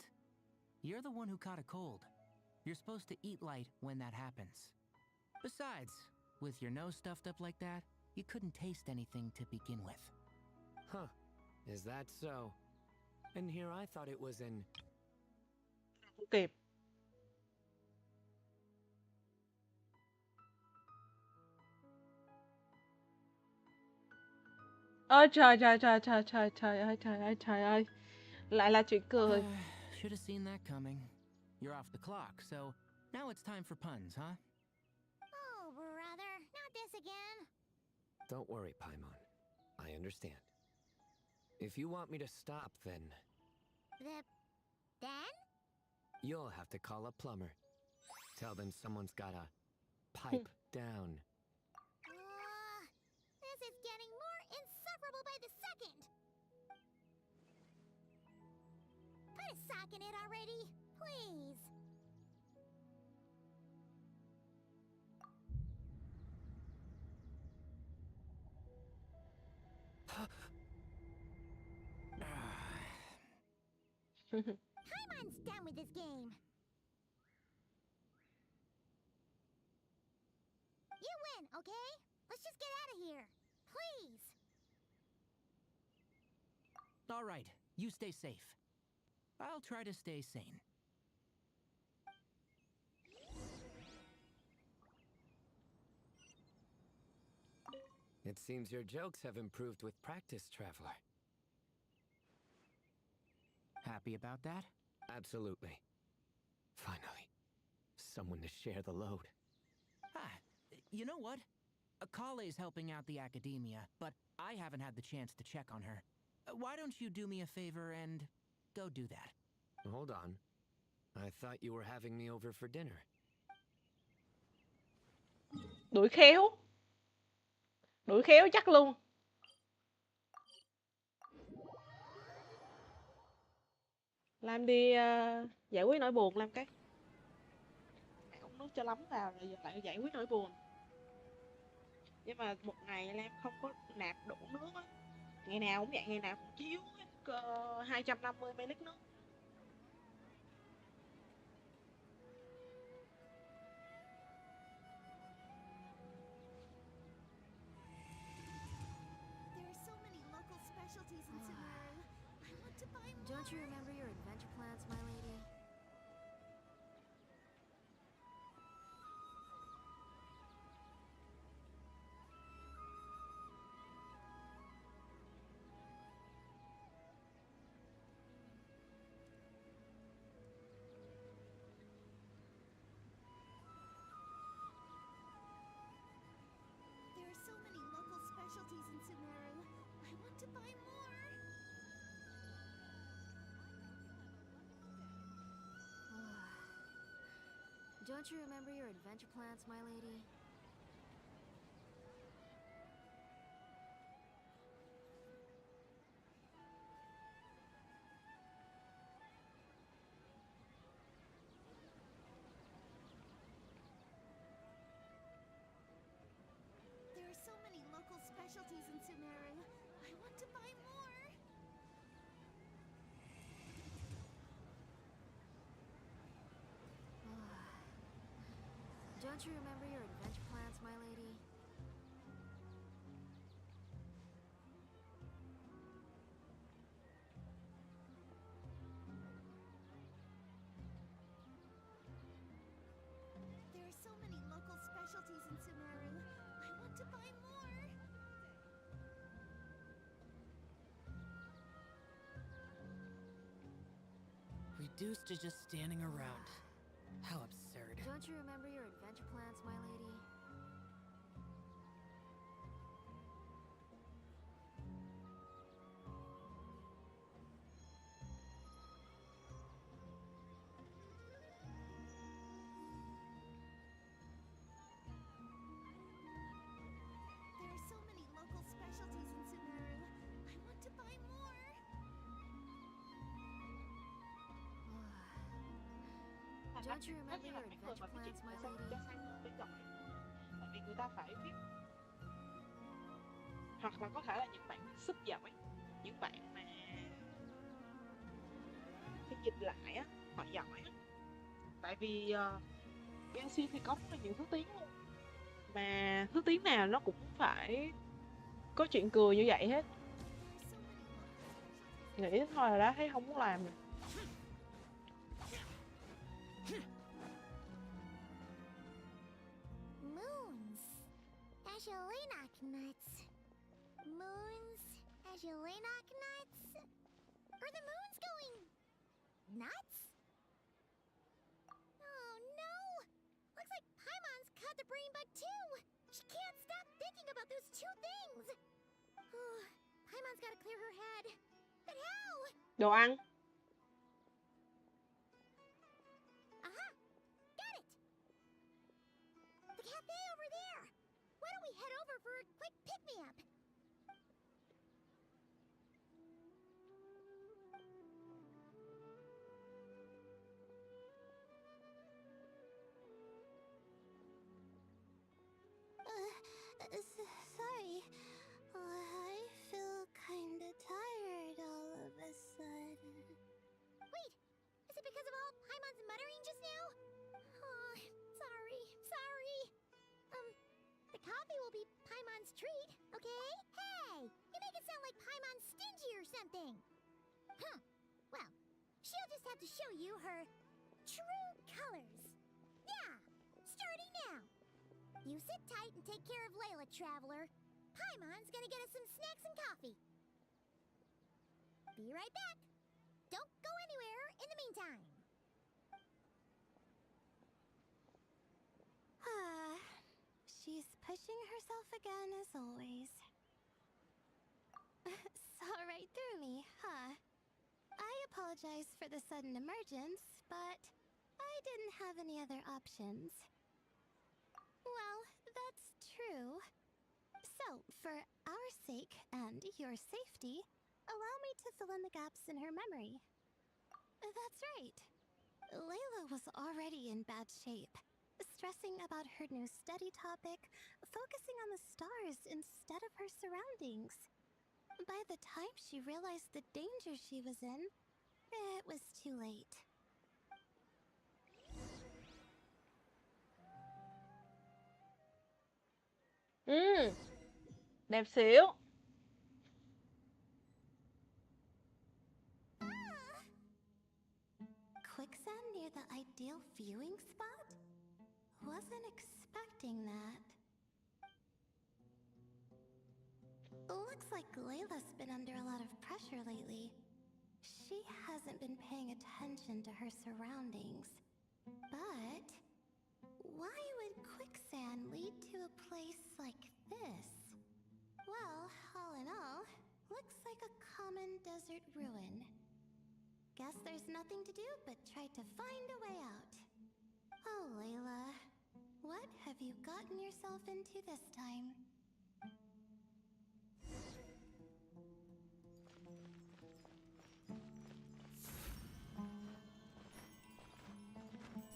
You're the one who caught a cold. You're supposed to eat light when that happens. Besides, with your nose stuffed up like that, you couldn't taste anything to begin with. Huh. Is that so? And here I thought it was in... Kịp. Ôi trời trời trời trời trời trời ơi trời ơi trời ơi. Lại là chuyện cười. Should have seen that coming. You're off the clock, so now it's time for puns, huh? Oh, brother, not this again. Don't worry, Paimon. I understand. If you want me to stop, then... Then? You'll have to call a plumber. Tell them someone's gotta pipe down. This is getting more insufferable by the second. Put a sock in it already, please. Paimon's done with this game. You win, okay? Let's just get out of here. Please. All right, you stay safe. I'll try to stay sane. It seems your jokes have improved with practice, Traveler. Happy about that? Absolutely. Finally, someone to share the load. Ah, you know what? Kale's helping out the academia, but I haven't had the chance to check on her. Why don't you do me a favor and go do that? Hold on. I thought you were having me over for dinner. Đuổi khéo. Đuổi khéo chắc luôn. Làm đi giải quyết nỗi buồn làm cái. Mẹ uống nước cho lắm vào rồi giờ lại giải quyết nỗi buồn. Nhưng mà một ngày Lam không có nạp đủ nước á. Ngày nào cũng vậy, ngày nào cũng chiếu 250 ml nước. Don't you remember your adventure plans, my lady? There are so many local specialties in Sumeru. I want to buy more. Don't you remember your adventure plans, my lady? There are so many local specialties in Sumeru. I want to buy more. Don't you remember your adventure plans, my lady? There are so many local specialties in Sumeru. I want to buy more. Reduced to just standing around. How absurd. Don't you remember your adventure plans, my lady? There are so many local specialties in Sumeru. I want to buy more. Don't you remember your adventure plans, my lady? Tại vì người ta phải viết. Hoặc là có thể là những bạn sub giỏi, những bạn mà cái dịch lại á, họ giỏi á. Tại vì GENSHIN thì có rất là nhiều thứ tiếng luôn. Mà thứ tiếng nào nó cũng phải có chuyện cười như vậy hết. Nghĩ thôi là đã thấy không muốn làm rồi. Moons. Azulenok nuts. Moons. Azulenok nuts. Are the moons going nuts? Oh no! Looks like Paimon's caught the brain bug too. She can't stop thinking about those two things. Oh, Paimon's gotta clear her head. But how? Đồ ăn. Aha! Got it! The cafe over there! Why don't we head over for a quick pick-me-up? Sorry. I feel kinda tired all of a sudden. Wait! Is it because of all Paimon's muttering just now? Oh, sorry. The coffee will be Paimon's treat, okay? Hey! You make it sound like Paimon's stingy or something! Huh. Well, she'll just have to show you her true colors. Yeah! Starting now! You sit tight and take care of Layla, Traveler. Paimon's gonna get us some snacks and coffee. Be right back. Don't go anywhere in the meantime. She's pushing herself again as always. Saw right through me, huh? I apologize for the sudden emergence, but I didn't have any other options. Well, that's true. So, for our sake and your safety, allow me to fill in the gaps in her memory. That's right. Layla was already in bad shape, stressing about her new study topic, focusing on the stars instead of her surroundings. By the time she realized the danger she was in, it was too late. Đẹp xíu. Quicksand near the ideal viewing spot? Wasn't expecting that. Looks like Layla's been under a lot of pressure lately. She hasn't been paying attention to her surroundings. But why would quicksand lead to a place like this? Well, all in all, looks like a common desert ruin. Guess there's nothing to do but try to find a way out. Oh, Layla, what have you gotten yourself into this time?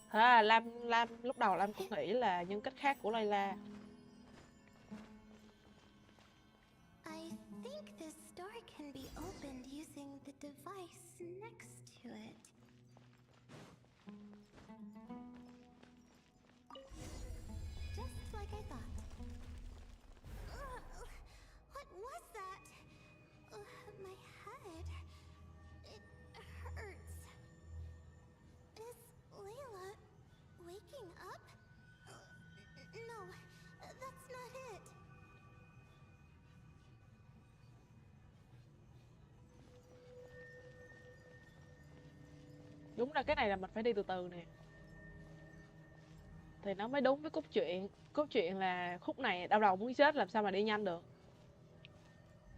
Thật ra là Lam lúc đầu Lam cũng nghĩ là nhân cách khác của Layla. I think this door can be opened using the device next to it. Just like I thought. What was that? My head. It hurts. Is Layla waking up? No, that's not it. Đúng ra cái này là mình phải đi từ từ nè, thì nó mới đúng với cốt truyện. Cốt truyện là khúc này đau đầu muốn chết, làm sao mà đi nhanh được.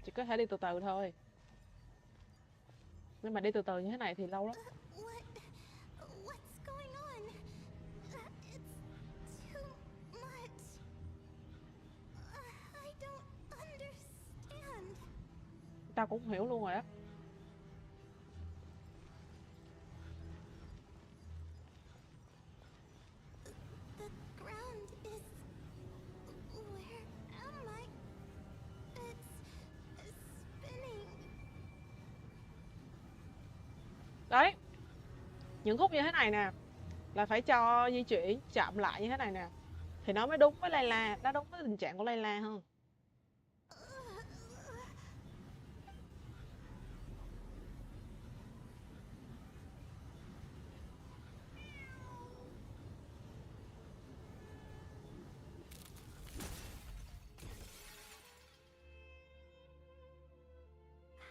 Chỉ có thể đi từ từ thôi. Nhưng mà đi từ từ như thế này thì lâu lắm. What's going on? It's too much. I don't understand. Tao cũng không hiểu luôn rồi á. The ground is... Where am I? It's spinning. Đấy, những khúc như thế này nè là phải cho di chuyển chậm lại như thế này nè, thì nó mới đúng với Layla, nó đúng với tình trạng của Layla hơn.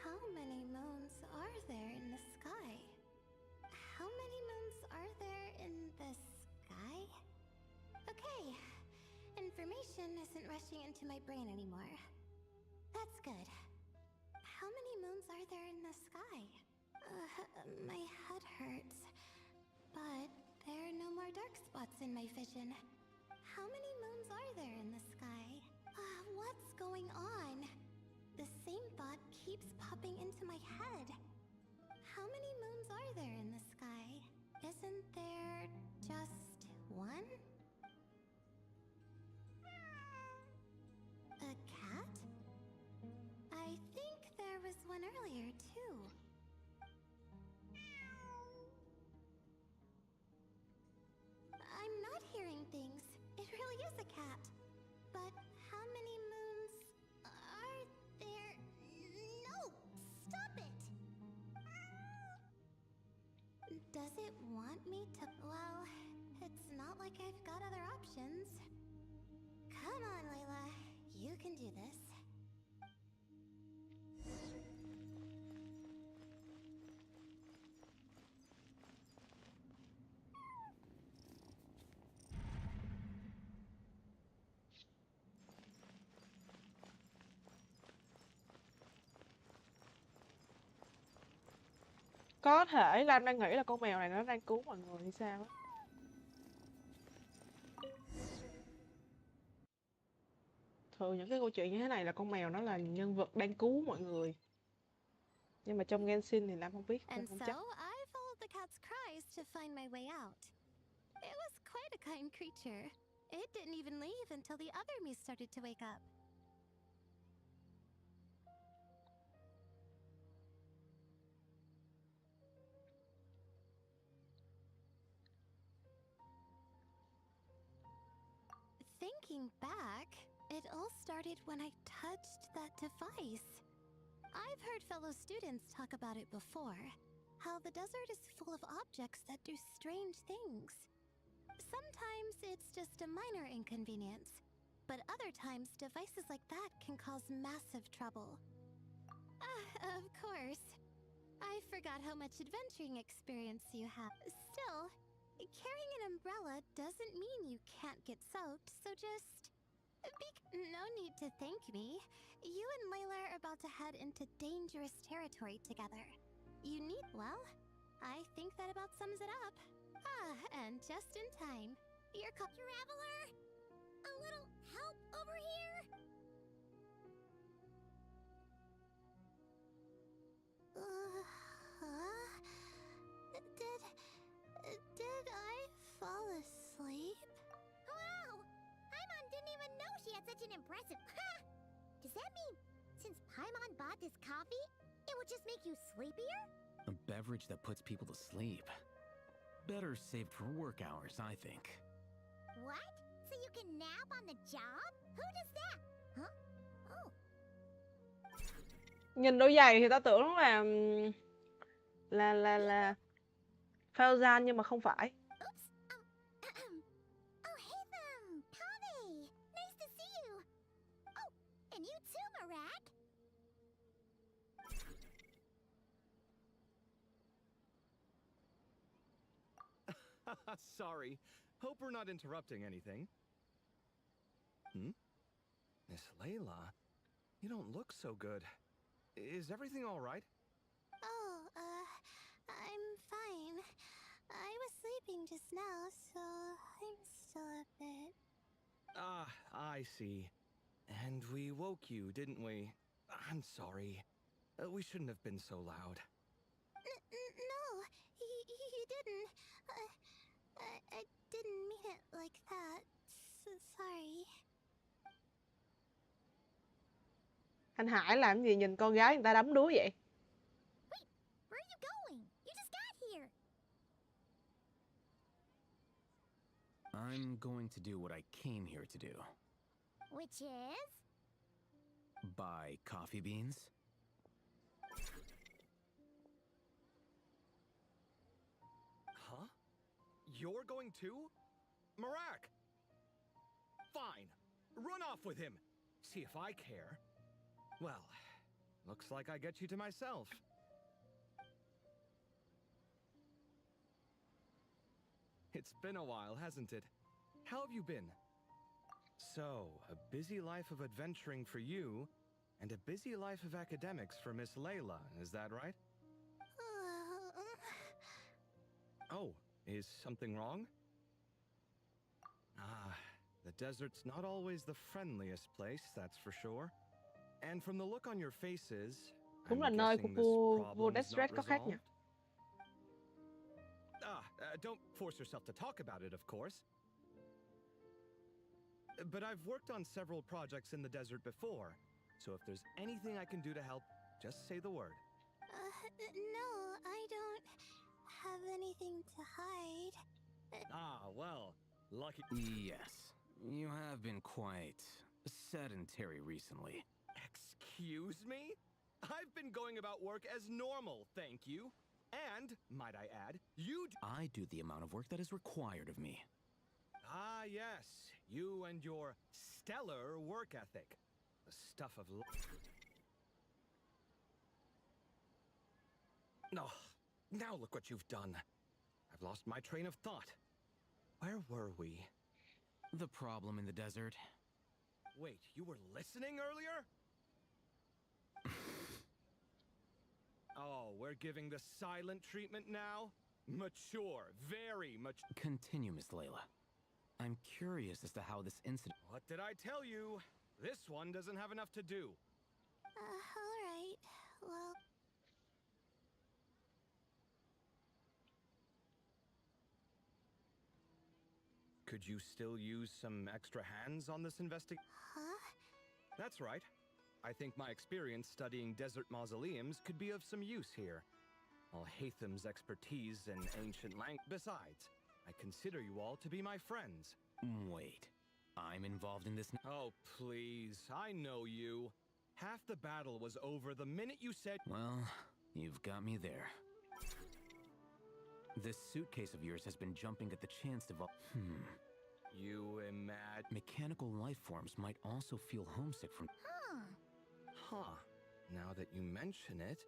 How many moons are there in the sky? How many moons are there in the sky? Okay, information isn't rushing into my brain anymore. That's good. How many moons are there in the sky? My head hurts. But there are no more dark spots in my vision. How many moons are there in the sky? What's going on? The same thought keeps popping into my head. How many moons are there in the sky? Isn't there just one? A cat? I think there was one earlier, too. I'm not hearing things. It really is a cat. But how many moons are there? No! Stop it! Does it want me to... Well, it's not like I've got other options. Come on, Layla. You can do this. Có thể Lam đang nghĩ là con mèo này nó đang cứu mọi người hay sao á. Thường những cái câu chuyện như thế này là con mèo nó là nhân vật đang cứu mọi người. Nhưng mà trong Genshin thì Lam không biết, Lam And không so, chắc. I followed the cat's cries to find my way out. It was quite a kind creature. It didn't even leave until the other me started to wake up. Thinking back, it all started when I touched that device. I've heard fellow students talk about it before. How the desert is full of objects that do strange things. Sometimes it's just a minor inconvenience, but other times devices like that can cause massive trouble. Of course. I forgot how much adventuring experience you have. Still, carrying an umbrella doesn't mean you can't get soaked, so just... no need to thank me. You and Layla are about to head into dangerous territory together. You need... well, I think that about sums it up. And just in time. Your Traveler! A little help over here? Did I fall asleep? Wow! Paimon didn't even know she had such an impressive... Does that mean since Paimon bought this coffee, it would just make you sleepier? A beverage that puts people to sleep. Better saved for work hours, I think. What? So you can nap on the job? Who does that? Huh? Oh. Nhìn đôi giày thì ta tưởng là phao gian nhưng mà không phải. Oops. Oh, hey them! Kame! Nice to see you! Oh, and you too, Marak! Sorry. Hope we're not interrupting anything. Miss Layla, you don't look so good. Is everything all right? Oh, I'm fine. I was sleeping just now, so I'm still a bit... Ah, I see. And we woke you, didn't we? I'm sorry. We shouldn't have been so loud. No, you didn't. I didn't mean it like that. Sorry. Anh Hải làm gì nhìn con gái người ta đấm đuối vậy? Wait, where are you going? You just got here. I'm going to do what I came here to do. Which is? Buy coffee beans. Huh? You're going too? Marak! Fine. Run off with him. See if I care. Well, looks like I get you to myself. It's been a while, hasn't it? How have you been? So, a busy life of adventuring for you, and a busy life of academics for Miss Layla, is that right? Oh, is something wrong? Ah, the desert's not always the friendliest place, that's for sure. And from the look on your faces, Cũng là I'm nơi của guessing vua this problem's Deseret not có khác nhỉ? resolved? Don't force yourself to talk about it, of course. But I've worked on several projects in the desert before, so if there's anything I can do to help, just say the word. No, I don't have anything to hide. Ah, well, lucky. Yes, you have been quite sedentary recently. Excuse me? I've been going about work as normal, thank you. And, might I add, I do the amount of work that is required of me. Ah, yes. You and your stellar work ethic. The stuff of... Oh, now look what you've done. I've lost my train of thought. Where were we? The problem in the desert. Wait, you were listening earlier? Oh, we're giving the silent treatment now? Mature, very mature. Continue, Miss Layla. I'm curious as to how this incident... What did I tell you? This one doesn't have enough to do. Alright. Well, could you still use some extra hands on this investigation? huh? That's right. I think my experience studying desert mausoleums could be of some use here. Al-Haytham's expertise in ancient language. Besides, I consider you all to be my friends. Wait, I'm involved in this now? Oh, please. I know you. Half the battle was over the minute you said... Well, you've got me there. This suitcase of yours has been jumping at the chance to... You imagine... Mechanical life forms might also feel homesick from... Huh. Now that you mention it,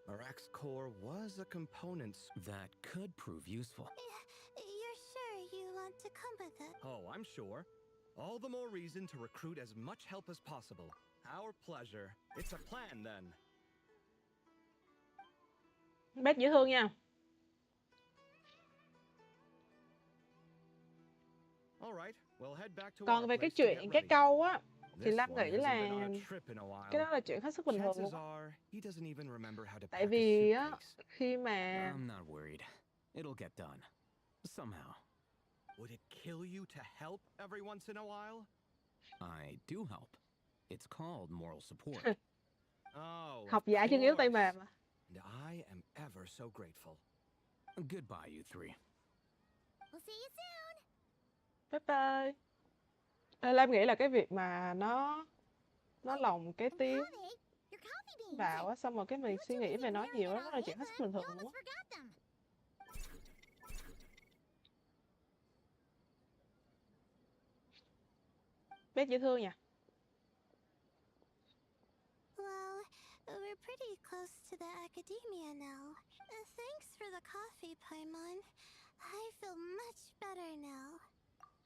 Marak's core was a component... That could prove useful. You're sure you want to come with us? Oh, I'm sure. All the more reason to recruit as much help as possible. Our pleasure. It's a plan, then. Bác dễ thương nha. All right, we'll head back to Còn our về cái place to get chuyện cái ready. câu á, thì This Lam one nghĩ hasn't là been on a trip in a cái đó while. là chuyện hết sức bình thường Chances luôn. are he doesn't even remember how to Tại pack a vì á, suitcase. khi mà I'm not worried. It'll get done. Somehow. Would it kill you to help every once in a while? I do help. It's called moral support. Oh, học of giả chân yếu tay course. mềm mà. And I am ever so grateful. Goodbye, you three. We'll see you soon. Bye bye. Lam nghĩ là cái việc mà nó lồng cái tiếng Your coffee beans. vào á, xong rồi cái mình suy nghĩ về nó nhiều đó là chuyện hết sức bình thường luôn á. Forgot them. Bác dễ thương nha. Well, we're pretty close to the academia now. Thanks for the coffee, Paimon. I feel much better now.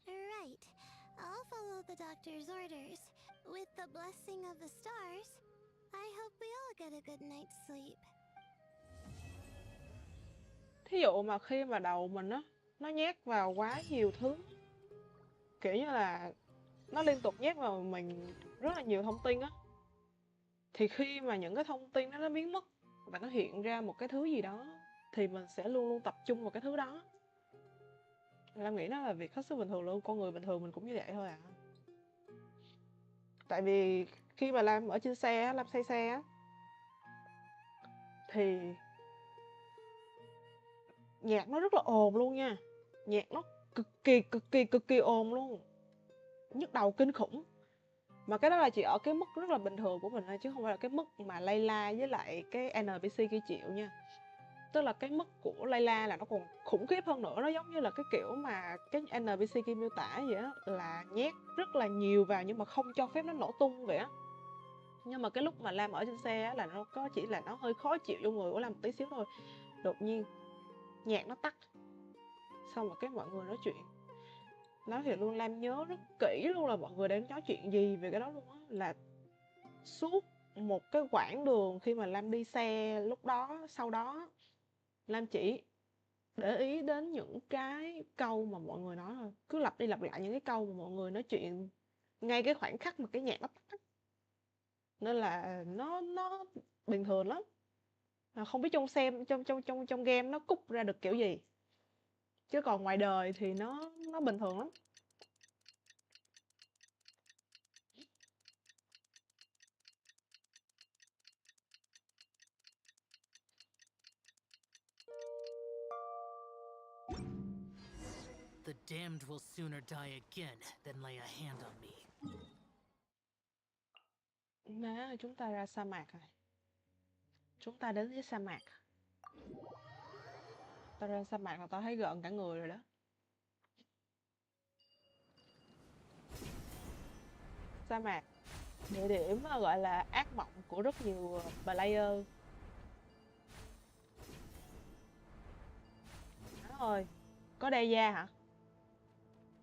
Right. I'll follow the doctor's orders. With the blessing of the stars, I hope we all get a good night's sleep. Thí dụ mà khi mà đầu mình á, nó nhét vào quá nhiều thứ, kiểu như là nó liên tục nhét vào mình rất là nhiều thông tin á, thì khi mà những cái thông tin đó nó biến mất và nó hiện ra một cái thứ gì đó, thì mình sẽ luôn luôn tập trung vào cái thứ đó. Lam nghĩ đó là việc hết sức bình thường luôn. Con người bình thường mình cũng như vậy thôi à. Tại vì khi mà Lam ở trên xe, Lam say xe á, thì nhạc nó rất là ồn luôn nha. Nhạc nó cực kỳ ồn luôn, nhức đầu kinh khủng. Mà cái đó là chỉ ở cái mức rất là bình thường của mình thôi, chứ không phải là cái mức mà Layla với lại cái NPC kia chịu nha. Tức là cái mức của Layla là nó còn khủng khiếp hơn nữa. Nó giống như là cái kiểu mà cái NPC kia miêu tả vậy á, là nhét rất là nhiều vào nhưng mà không cho phép nó nổ tung vậy á. Nhưng mà cái lúc mà Lam ở trên xe á, là nó có chỉ là nó hơi khó chịu trong người của Lam một tí xíu thôi. Đột nhiên nhạc nó tắt, xong rồi cái mọi người nói chuyện. Nói thì luôn Lam nhớ rất kỹ luôn là mọi người đang nói chuyện gì về cái đó luôn á. Là suốt một cái quãng đường khi mà Lam đi xe lúc đó, sau đó Lam chỉ để ý đến những cái câu mà mọi người nói thôi. Cứ lặp đi lặp lại những cái câu mà mọi người nói chuyện ngay cái khoảnh khắc mà cái nhạc nó tắt. Nên là nó bình thường lắm. Không biết trong game nó cúc ra được kiểu gì, chứ còn ngoài đời thì nó bình thường lắm. The damned will sooner die again than lay a hand on me. Má, chúng ta ra sa mạc rồi. Chúng ta đến với sa mạc. Tao ra sa mạc là tao thấy gợn cả người rồi đó. Sa mạc, địa điểm gọi là ác mộng của rất nhiều player. Má ơi, có đe da hả?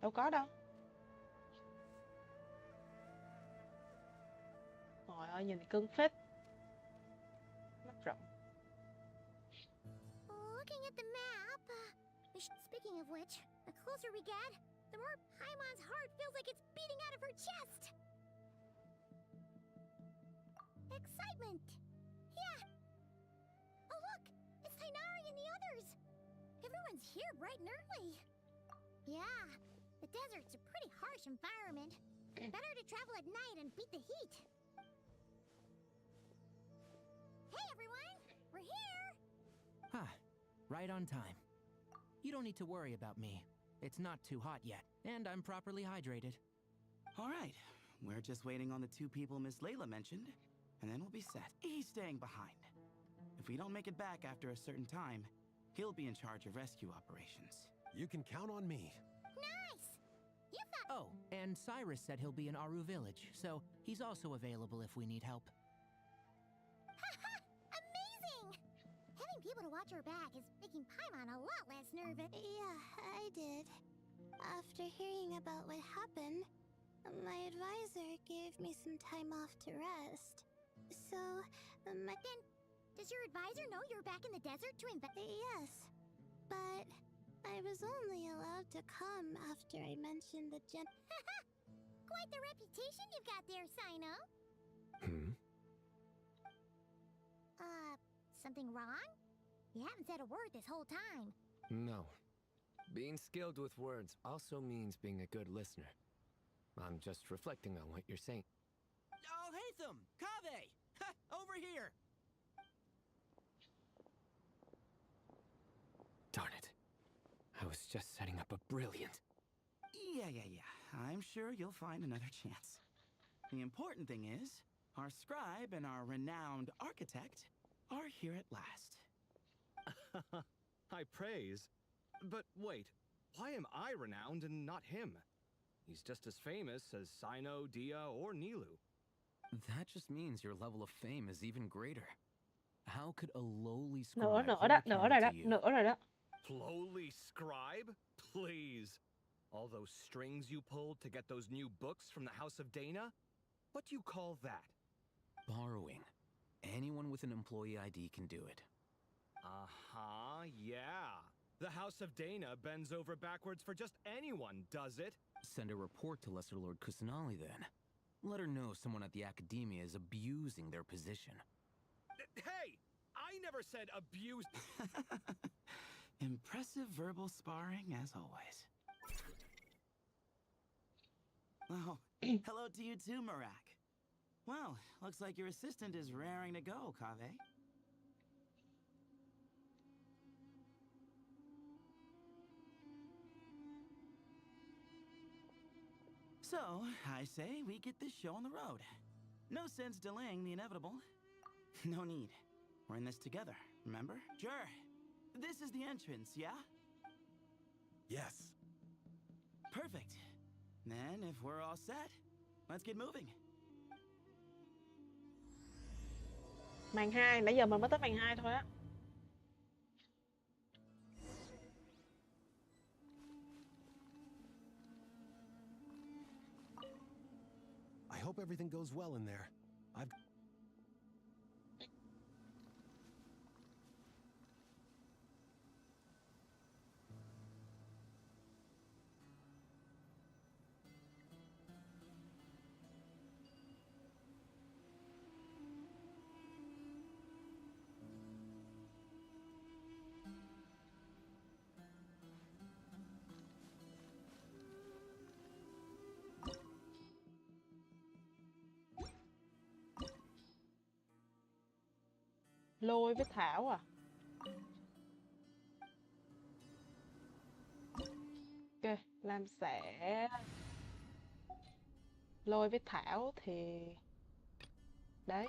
Đâu có đâu. Trời ơi, nhìn cưng phết. Mắt rộng. Speaking of which, the closer we get, the more Paimon's heart feels like it's beating out of her chest. Excitement! Yeah! Oh look! It's Tainari and the others! Everyone's here bright and early. Yeah, the desert's a pretty harsh environment. Better to travel at night and beat the heat. Hey everyone! We're here! Ah, right on time. You don't need to worry about me. It's not too hot yet, and I'm properly hydrated. All right, we're just waiting on the 2 people Miss Layla mentioned, and then we'll be set. He's staying behind. If we don't make it back after a certain time, he'll be in charge of rescue operations. You can count on me. Nice! You found— Oh, and Cyrus said he'll be in Aru Village, so he's also available if we need help. Haha! Amazing! Having people to watch her back is making Paimon a lot less nervous. Yeah, I did. After hearing about what happened, my advisor gave me some time off to rest. So, Then, does your advisor know you're back in the desert to yes, but I was only allowed to come after I mentioned the Quite the reputation you've got there, Sino. Something wrong? You haven't said a word this whole time. No. Being skilled with words also means being a good listener. I'm just reflecting on what you're saying. Oh, Hatham! Kaveh! Over here! Darn it. I was just setting up a brilliant... Yeah. I'm sure you'll find another chance. The important thing is, our scribe and our renowned architect are here at last. High praise. But wait, why am I renowned and not him? He's just as famous as Sino, Dia, or Nilu. That just means your level of fame is even greater. How could a lowly Nữa scribe nữa hold đó, a nữa rồi candle đó, to you? nữa rồi đó. Lowly scribe? Please. All those strings you pulled to get those new books from the House of Dana? What do you call that? Borrowing. Anyone with an employee ID can do it. Uh-huh, yeah. The House of Dana bends over backwards for just anyone, does it? Send a report to Lesser Lord Kusanali then. Let her know someone at the Academia is abusing their position. Hey! I never said abuse. Impressive verbal sparring, as always. Oh, hello to you too, Marak. Well, looks like your assistant is raring to go, Kaveh. So, I say we get this show on the road. No sense delaying the inevitable. No need. We're in this together, remember? Sure. This is the entrance, yeah? Yes. Perfect. Then, if we're all set, let's get moving. Màn 2, nãy giờ mình mới tới màn 2 thôi á. I hope everything goes well in there. I've... Lôi với Thảo à? Ok, Lam sẽ Lôi với Thảo thì đấy.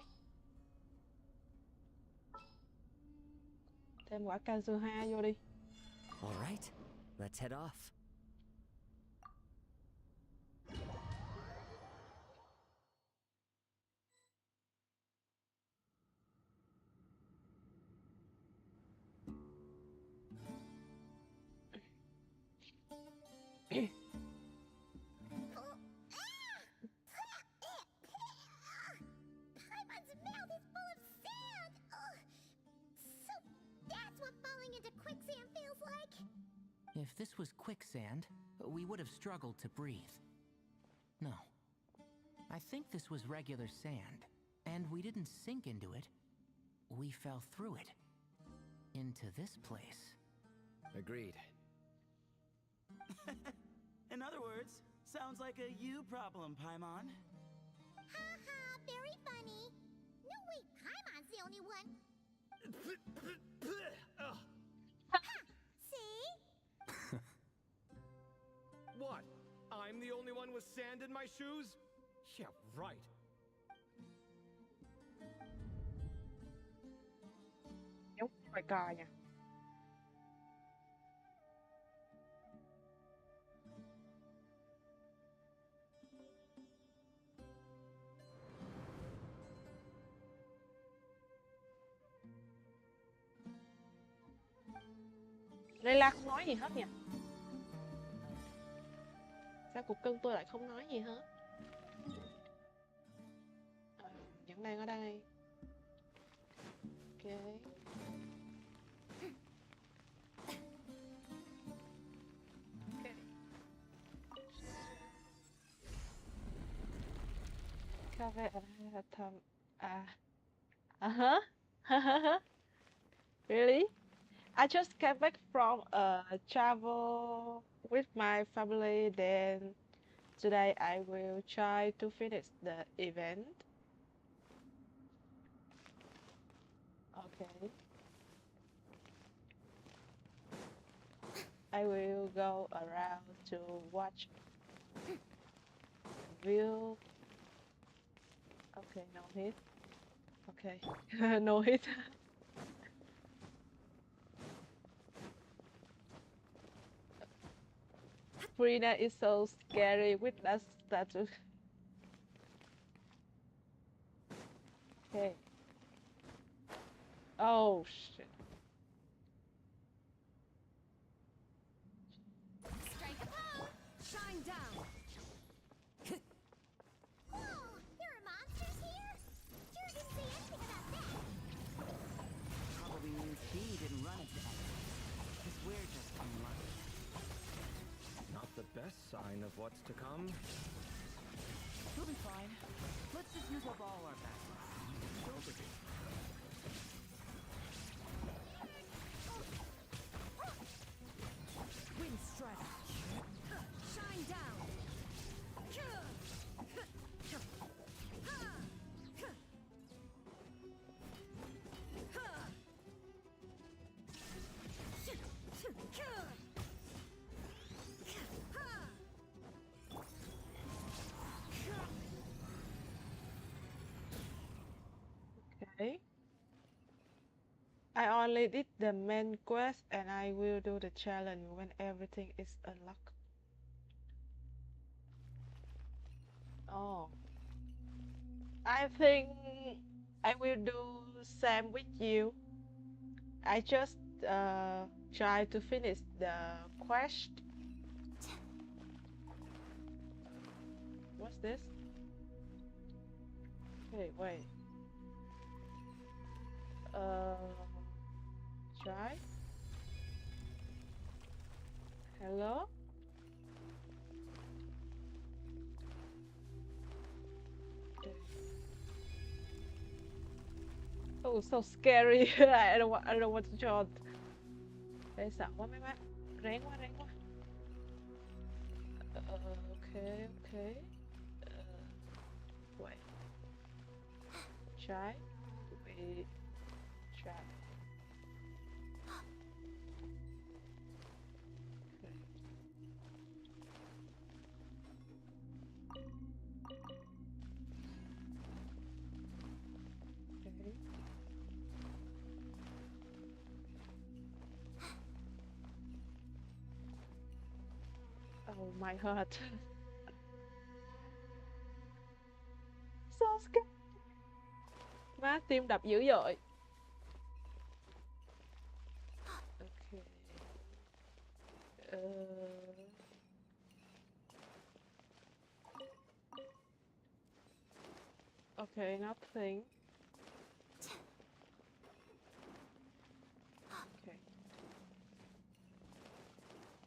Thêm quả Kazuha vô đi. All right, let's head off. Paimon's mouth is full of sand! Ugh. So that's what falling into quicksand feels like? If this was quicksand, we would have struggled to breathe. No. I think this was regular sand, and we didn't sink into it. We fell through it. Into this place. Agreed. In other words, sounds like a you problem, Paimon. Ha, very funny. No way, Paimon's the only one. Ha! See? What? I'm the only one with sand in my shoes? Yeah, right. Giống ngoài cò nha. Layla không nói gì hết nha. Sao cục cưng tôi lại không nói gì hết? Vẫn đang ở đây. Ok. Ok. Really? I just came back from travel with my family, then today I will try to finish the event. Okay. I will go around to watch view. Okay, no hit. Okay, no hit. Frina is so scary with that statue. Okay. Oh shit. Strike a pose! Shine down! Whoa! There are monsters here? Sure didn't say anything about that. Probably means he didn't run into that. Because we're just unlucky. Not the best sign of what's to come. We'll be fine. Let's just use up all our backup. Wind strike. Shine down. Okay. I only did the main quest and I will do the challenge when everything is unlocked. Oh. I think I will do same with you. I just try to finish the quest. What's this? Okay, wait. Try. Hello? Oh, so scary. I don't want to chọn. Ê, sợ quá mấy bác. Rén quá. Okay. Wait. Try. We try. Okay. Oh my heart. So scared. Má tim đập dữ dội. Okay. Okay, nothing. Okay.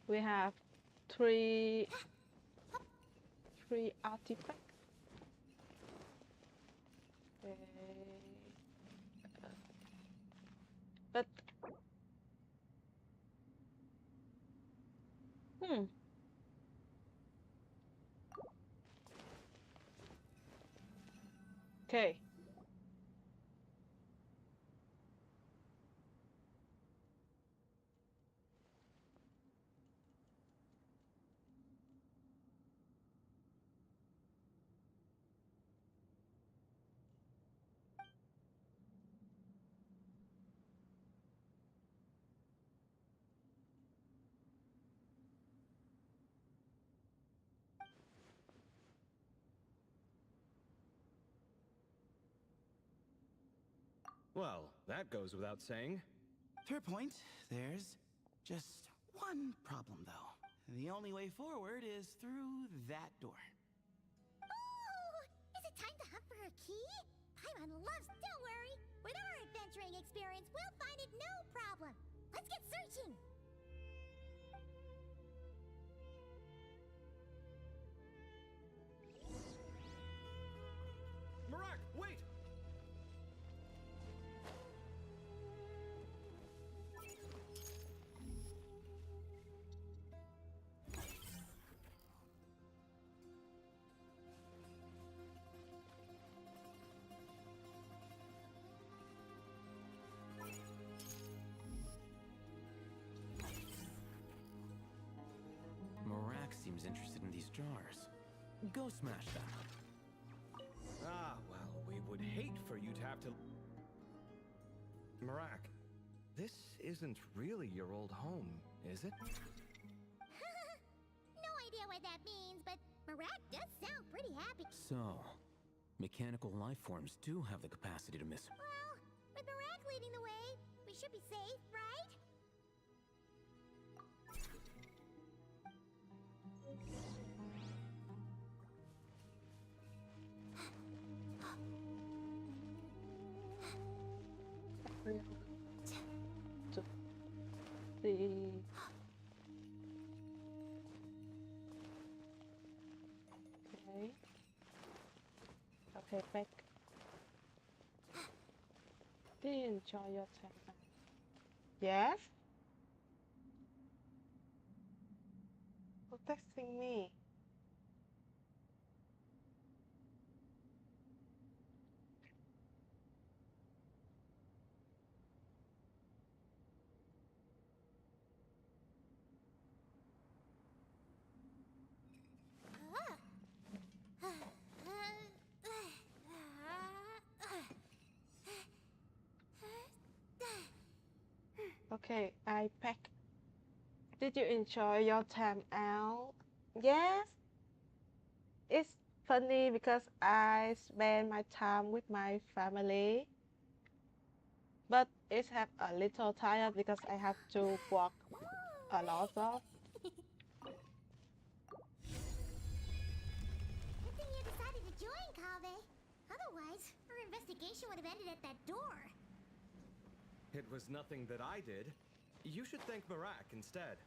We have three artifacts. Okay. But Okay. Well, that goes without saying. Fair point. There's just one problem, though. The only way forward is through that door. Oh! Is it time to hunt for a key? Paimon loves... Don't worry! With our adventuring experience, we'll find it no problem! Let's get searching! Marak, wait! Marak seems interested in these jars. Go smash them. Ah, well, we would hate for you to have to... Marak, this isn't really your old home, is it? No idea what that means, but Marat does sound pretty happy. So, mechanical life forms do have the capacity to miss. Well, with Marat leading the way, we should be safe, right? To see. Okay. Okay, back. Do you enjoy your time? Yes. Protecting me. Okay, I pack. Did you enjoy your time out? Yes. It's funny because I spend my time with my family. But it's have a little tired because I have to walk a lot of. Good thing you decided to join, Kave. Otherwise, our investigation would have ended at that door. It was nothing that I did. You should thank Marak instead.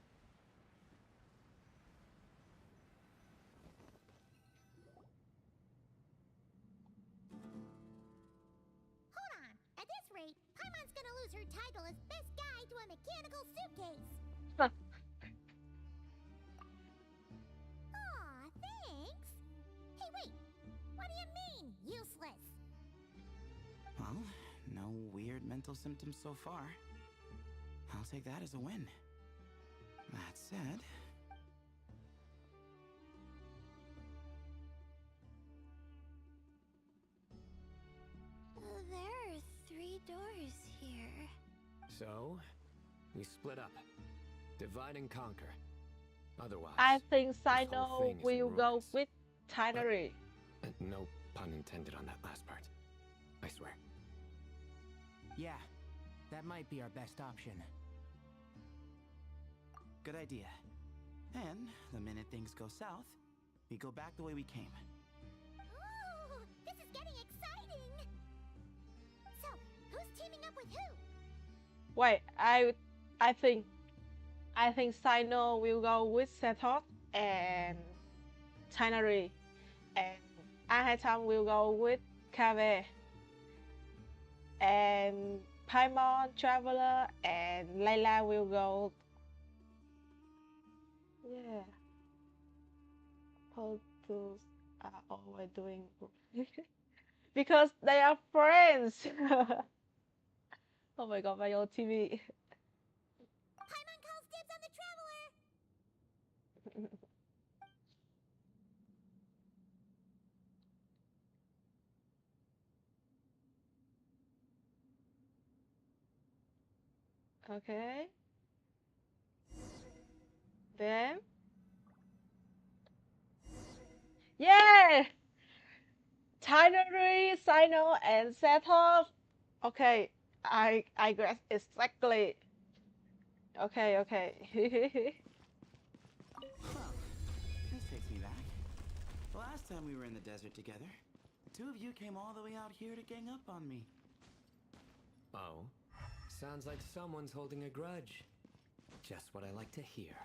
Hold on. At this rate, Paimon's gonna lose her title as best guide to a mechanical suitcase. Aw, thanks. Hey, wait. What do you mean, useless? Well, no weird mental symptoms so far. I'll take that as a win. That said... There are 3 doors here. So, we split up. Divide and conquer. Otherwise, I think this whole Sino thing is in will go ruins. with Tinery. No pun intended on that last part. I swear. Yeah, that might be our best option. Good idea. And the minute things go south, we go back the way we came. Ooh, this is getting exciting! So, who's teaming up with who? Wait, I think I think Sino will go with Sethos and Tinary, and Ahatam will go with Kave, and Paimon, Traveler, and Layla will go. Yeah. Potus are always doing because they are friends. Oh my god, my old TV. Paimon calls dibs on the traveler! Okay. Then. Yeah! Tinary, Sino, and Sethov. Okay, I guess exactly. Okay, okay. Well, this takes me back. The last time we were in the desert together, the two of you came all the way out here to gang up on me. Oh? Sounds like someone's holding a grudge. Just what I like to hear.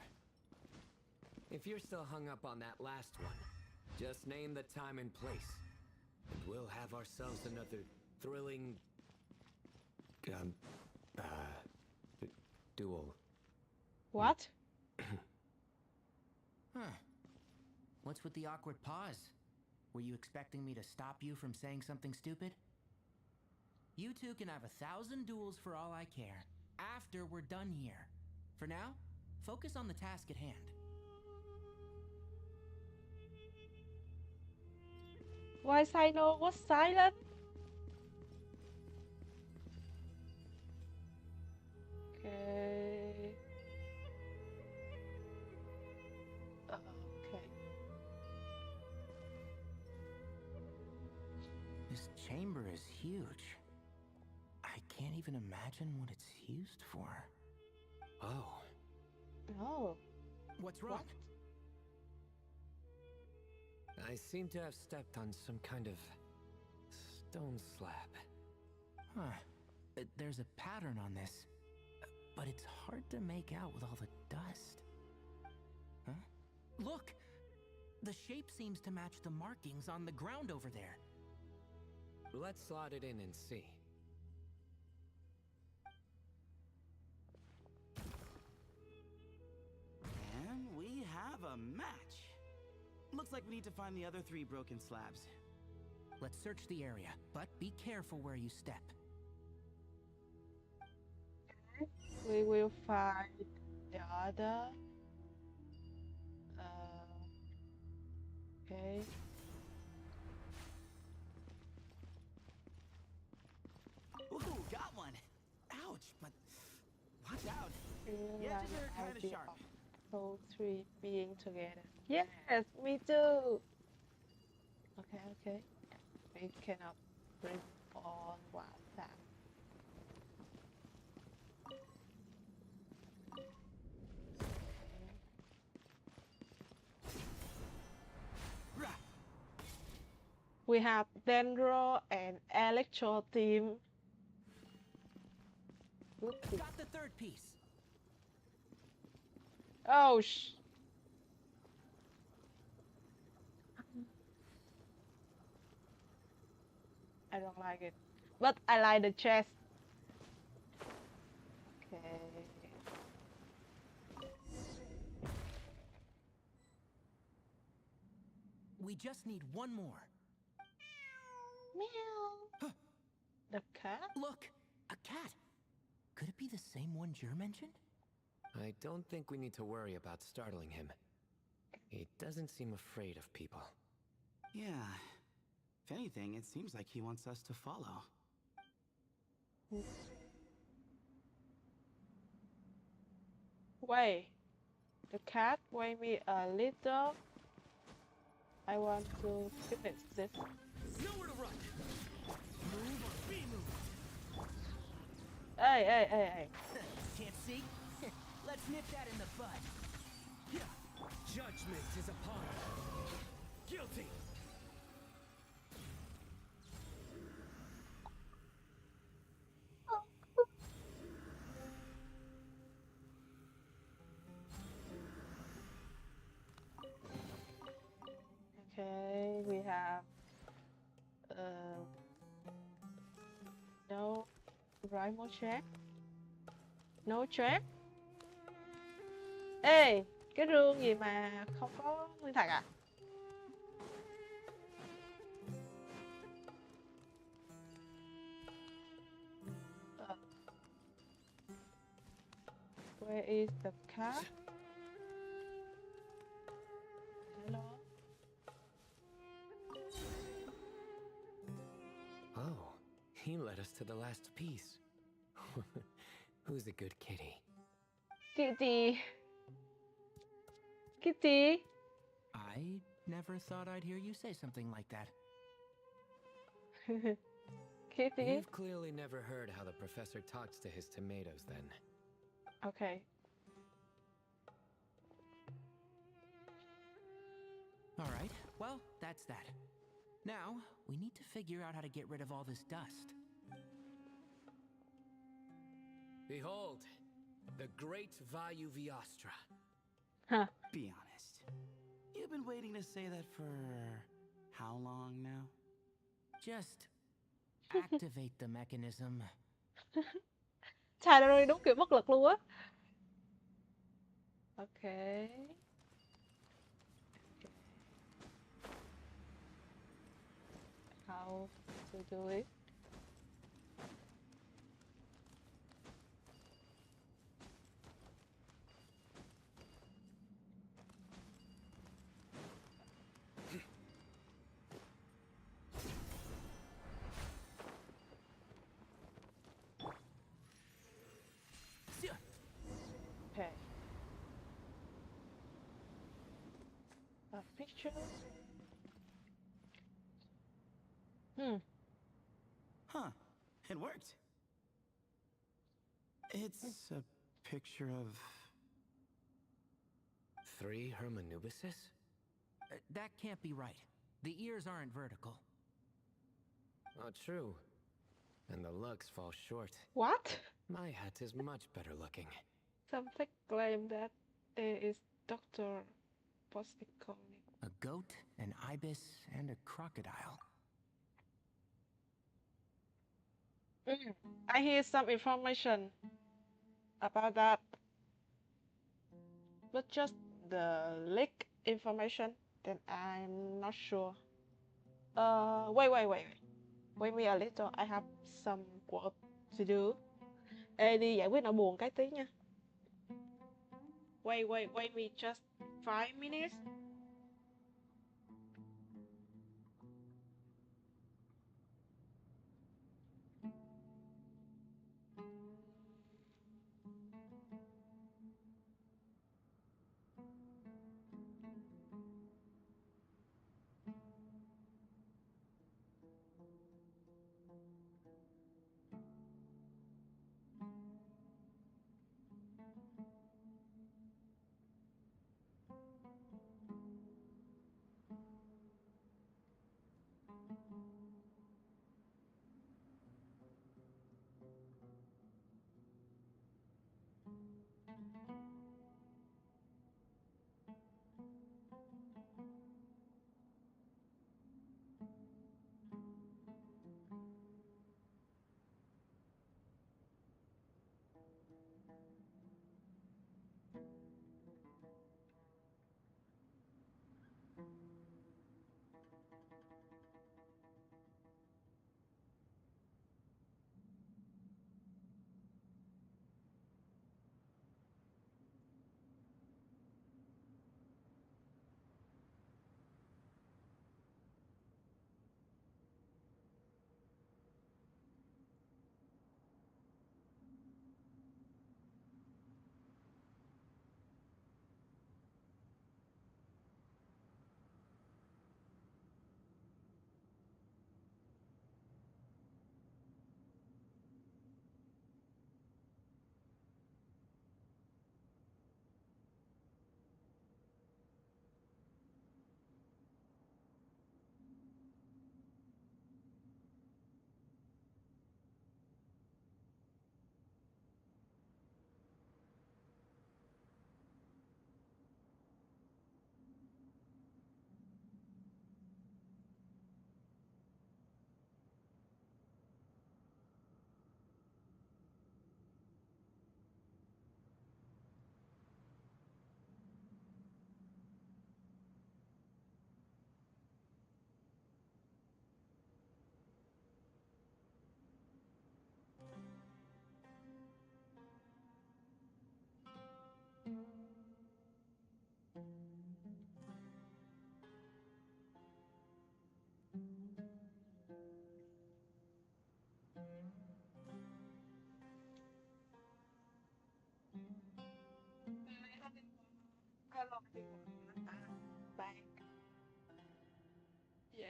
If you're still hung up on that last one, just name the time and place. And we'll have ourselves another thrilling... duel. What? Huh. What's with the awkward pause? Were you expecting me to stop you from saying something stupid? You two can have 1,000 duels for all I care, after we're done here. For now, focus on the task at hand. Why Sino was silent? Okay. Okay. This chamber is huge. I can't even imagine what it's used for. Oh. Oh. What's wrong? I seem to have stepped on some kind of stone slab. Huh. There's a pattern on this, but it's hard to make out with all the dust. Huh? Look! The shape seems to match the markings on the ground over there. Let's slot it in and see. And we have a match. Looks like we need to find the other 3 broken slabs. Let's search the area, but be careful where you step. We will find the other. Okay. Ooh, got one. Ouch, but watch out. The edges are kind of sharp. So 3 being together. Yes, me too. Okay, okay. We cannot bring on one time. We have Dendro and Electro team. Got the 3rd piece. Oh I don't like it, but I like the chest. Okay. We just need one more. Meow. The cat? Look, a cat. Could it be the same one Jer mentioned? I don't think we need to worry about startling him. He doesn't seem afraid of people. Yeah. If anything, it seems like he wants us to follow. Wait. The cat weigh me a little. I want to finish this. Nowhere to run. Move or be moved. Hey, hey, hey, hey. Can't see? Let's nip that in the bud. Judgment is upon you. Guilty. we have no rival check. No check. Ê, cái rương gì mà không có nguyên thạch à? Where is the cat? Hello? Oh, he led us to the last piece. Who's a good kitty? Kitty. Kitty. I never thought I'd hear you say something like that. Kitty. You've clearly never heard how the professor talks to his tomatoes, then. Okay. All right, well, that's that. Now, we need to figure out how to get rid of all this dust. Behold, the great Vayu Viastra. Huh. Be honest. You've been waiting to say that for how long now? Just activate the mechanism. Chai ra đúng kiểu bất lực luôn á. Okay. How to do it? Okay. A picture. Huh. It worked. It's a picture of... 3 Hermanubises? That can't be right. The ears aren't vertical. Oh, true. And the lugs fall short. What? My hat is much better looking. Some fake claim that there is Dr. Posticoni. A goat, an ibis, and a crocodile. I hear some information about that. But just the leak information, then I'm not sure. Wait. Wait me a little. I have some work to do. Ê, đi giải quyết nỗi buồn cái tí nha. Wait me just 5 minutes.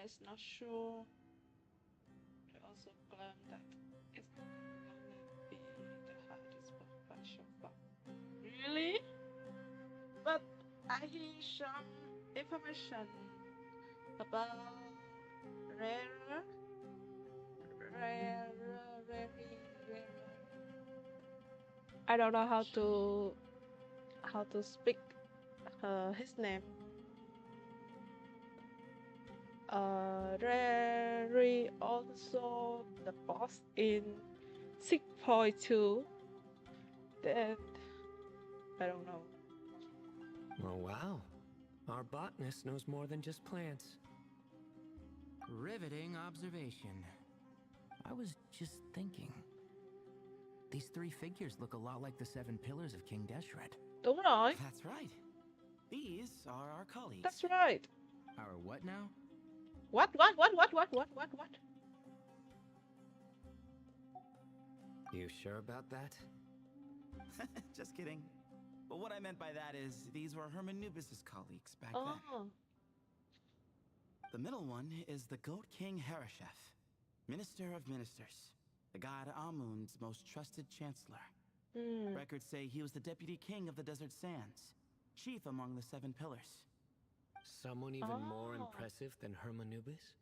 is not sure. They also claim that it's gonna be the hardest boss fight so far. Really? But I hear some information about rare, rare, very rare. I don't know how to speak his name. Rary also the boss in 6.2. That I don't know. Oh, wow. Our botanist knows more than just plants. Riveting observation. I was just thinking. These three figures look a lot like the 7 pillars of King Deshret. Đúng rồi. That's right. These are our colleagues. That's right. Our what now? What? You sure about that? Just kidding. But what I meant by that is these were Hermanubis' colleagues back then. Oh. The middle one is the Goat King Hereshef, Minister of Ministers, the god Amun's most trusted chancellor. Records say he was the deputy king of the Desert Sands, chief among the 7 pillars. Someone even more impressive than Hermanubis?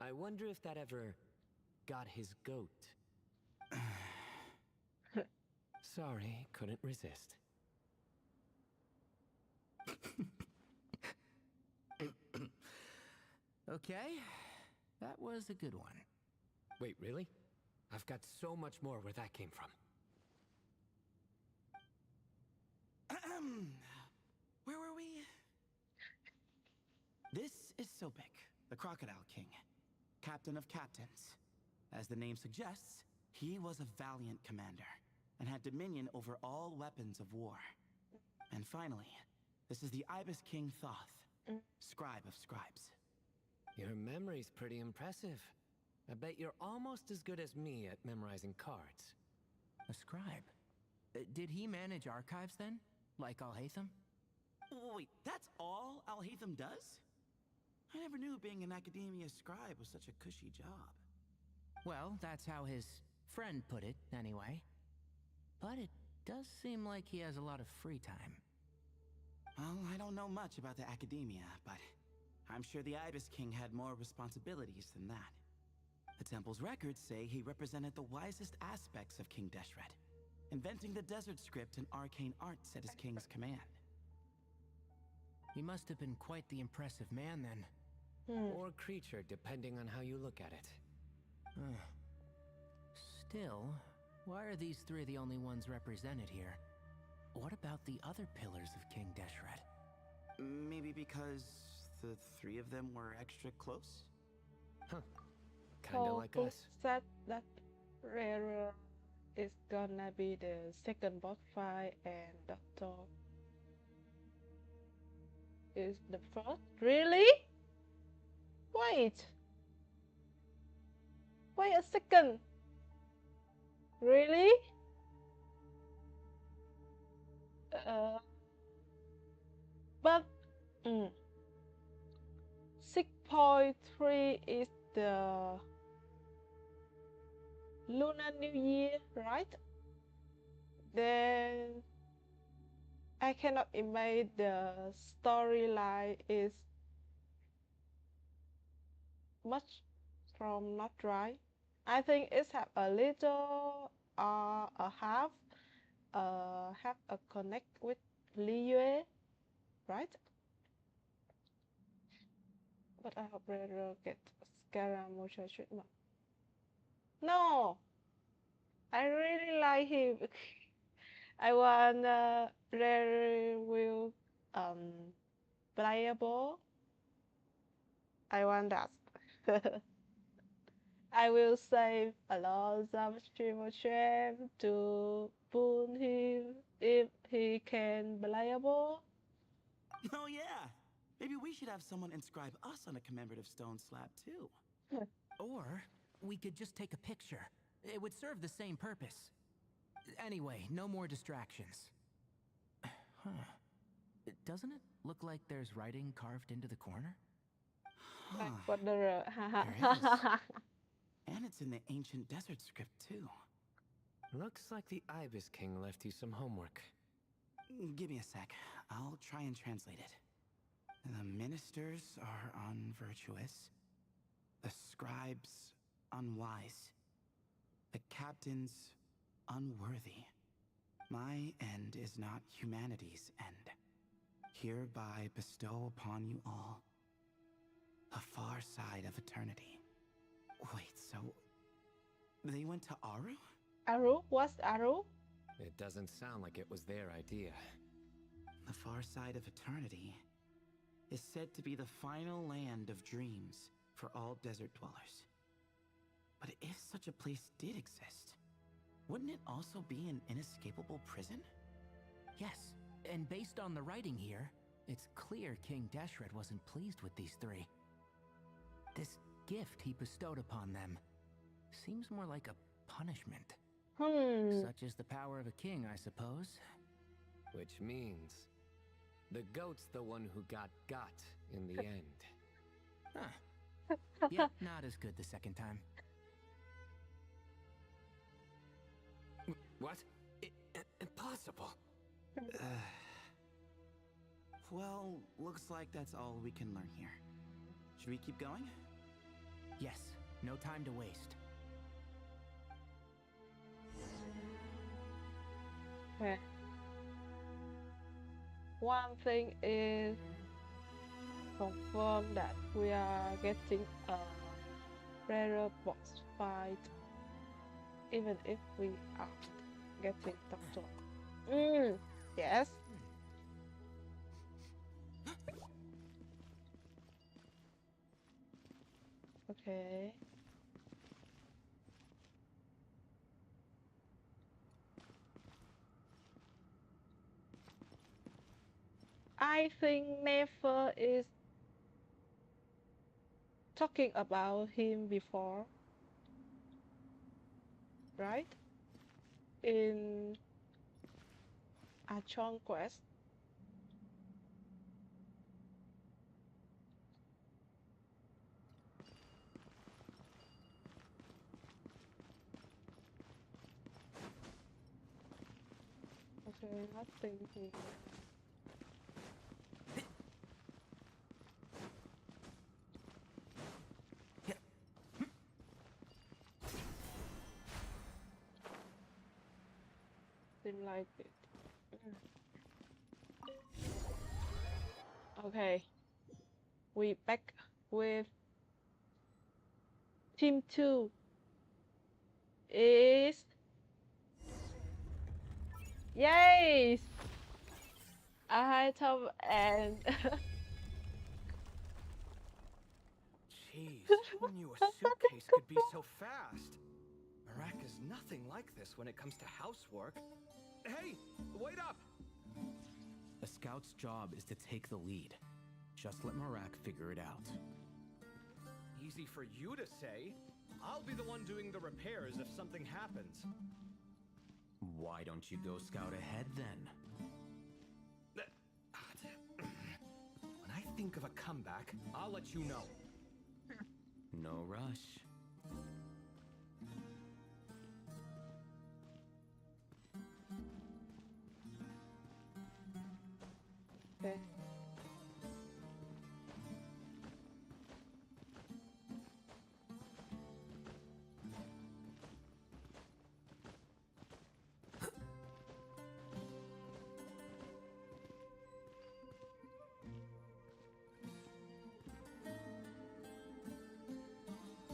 I wonder if that ever got his goat. Sorry, couldn't resist. Okay, that was a good one. Wait, really? I've got so much more where that came from. Where were we? This is Sobek, the Crocodile King, captain of captains. As the name suggests, he was a valiant commander and had dominion over all weapons of war. And finally, this is the Ibis King Thoth, scribe of scribes. Your memory's pretty impressive. I bet you're almost as good as me at memorizing cards. A scribe? Did he manage archives then? Like Alhaitham? Wait, that's all Alhaitham does? I never knew being an academia scribe was such a cushy job. Well, that's how his friend put it, anyway. But it does seem like he has a lot of free time. Well, I don't know much about the academia, but I'm sure the Ibis King had more responsibilities than that. The temple's records say he represented the wisest aspects of King Deshret, inventing the desert script and arcane arts at his king's command. He must have been quite the impressive man then. Or creature, depending on how you look at it. Still, why are these three the only ones represented here? What about the other pillars of King Deshret? Maybe because the 3 of them were extra close? Huh. Kinda like us. Said that Rare is gonna be the second boss fight and Doctor is the first? Really? Wait a second. Really? But 6.3 is the Lunar New Year, right? Then I cannot imagine the storyline is much from not right. I think it's have a little a half a connect with Li Yue, right? But I hope Rero get Scaramouche treatment. No, I really like him. I want Rero will playable. I want that. I will save a lot of streamer shame to put him if he can playable. Oh yeah! Maybe we should have someone inscribe us on a commemorative stone slab too. Or we could just take a picture. It would serve the same purpose. Anyway, no more distractions. Doesn't it look like there's writing carved into the corner? Black Wanderer. There is. And it's in the ancient desert script, too. Looks like the Ibis King left you some homework. Give me a sec. I'll try and translate it. The ministers are unvirtuous. The scribes unwise. The captains unworthy. My end is not humanity's end. Hereby bestow upon you all a far side of eternity. Wait, so they went to Aru? Aru? What's Aru? It doesn't sound like it was their idea. The far side of eternity is said to be the final land of dreams for all desert dwellers. But if such a place did exist, wouldn't it also be an inescapable prison? Yes, and based on the writing here, it's clear King Deshret wasn't pleased with these three. This gift he bestowed upon them seems more like a punishment. Such is the power of a king, I suppose. Which means the goat's the one who got in the end. Huh. Yep, not as good the second time. What? Impossible. Well, looks like that's all we can learn here. Should we keep going? Yes, no time to waste. Okay. One thing is confirm that we are getting a rarer boss fight, even if we aren't getting Doctor. Yes. Okay. I think Nefer is talking about him before, right? In Achon Quest. Okay, nothing here. Seem like it. Okay. We back with team 2 is yes! Tom and Jeez, who knew a suitcase could be so fast? Marak is nothing like this when it comes to housework. Hey, wait up! A scout's job is to take the lead. Just let Marak figure it out. Easy for you to say. I'll be the one doing the repairs if something happens. Why don't you go scout ahead then? When I think of a comeback, I'll let you know. No rush. okay.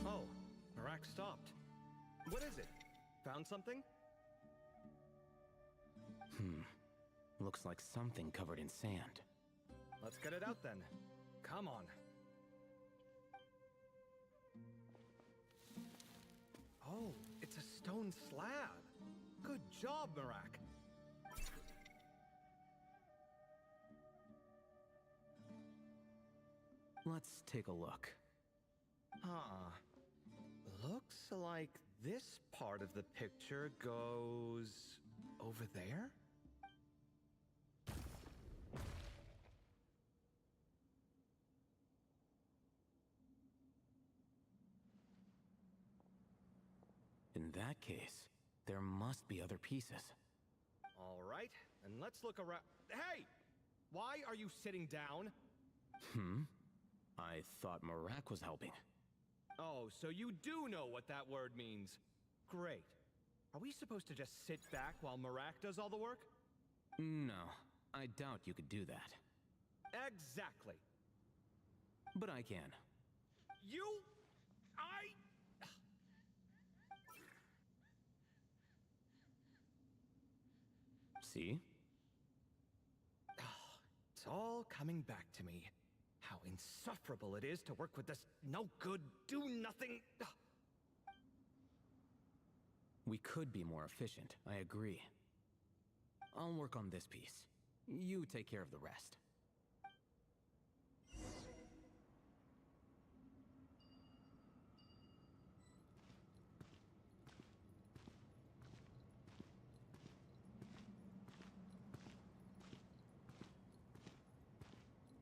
Oh, Marak stopped. What is it? Found something? Looks like something covered in sand. Let's get it out then. Come on. Oh, it's a stone slab. Good job, Marak. Let's take a look. Looks like this part of the picture goes over there? that case, there must be other pieces. All right, and let's look around. Hey! Why are you sitting down? I thought Marak was helping. Oh, so you do know what that word means. Great. Are we supposed to just sit back while Marak does all the work? No, I doubt you could do that. Exactly. But I can. See? It's all coming back to me. How insufferable it is to work with this no-good, do-nothing... We could be more efficient, I agree. I'll work on this piece. You take care of the rest.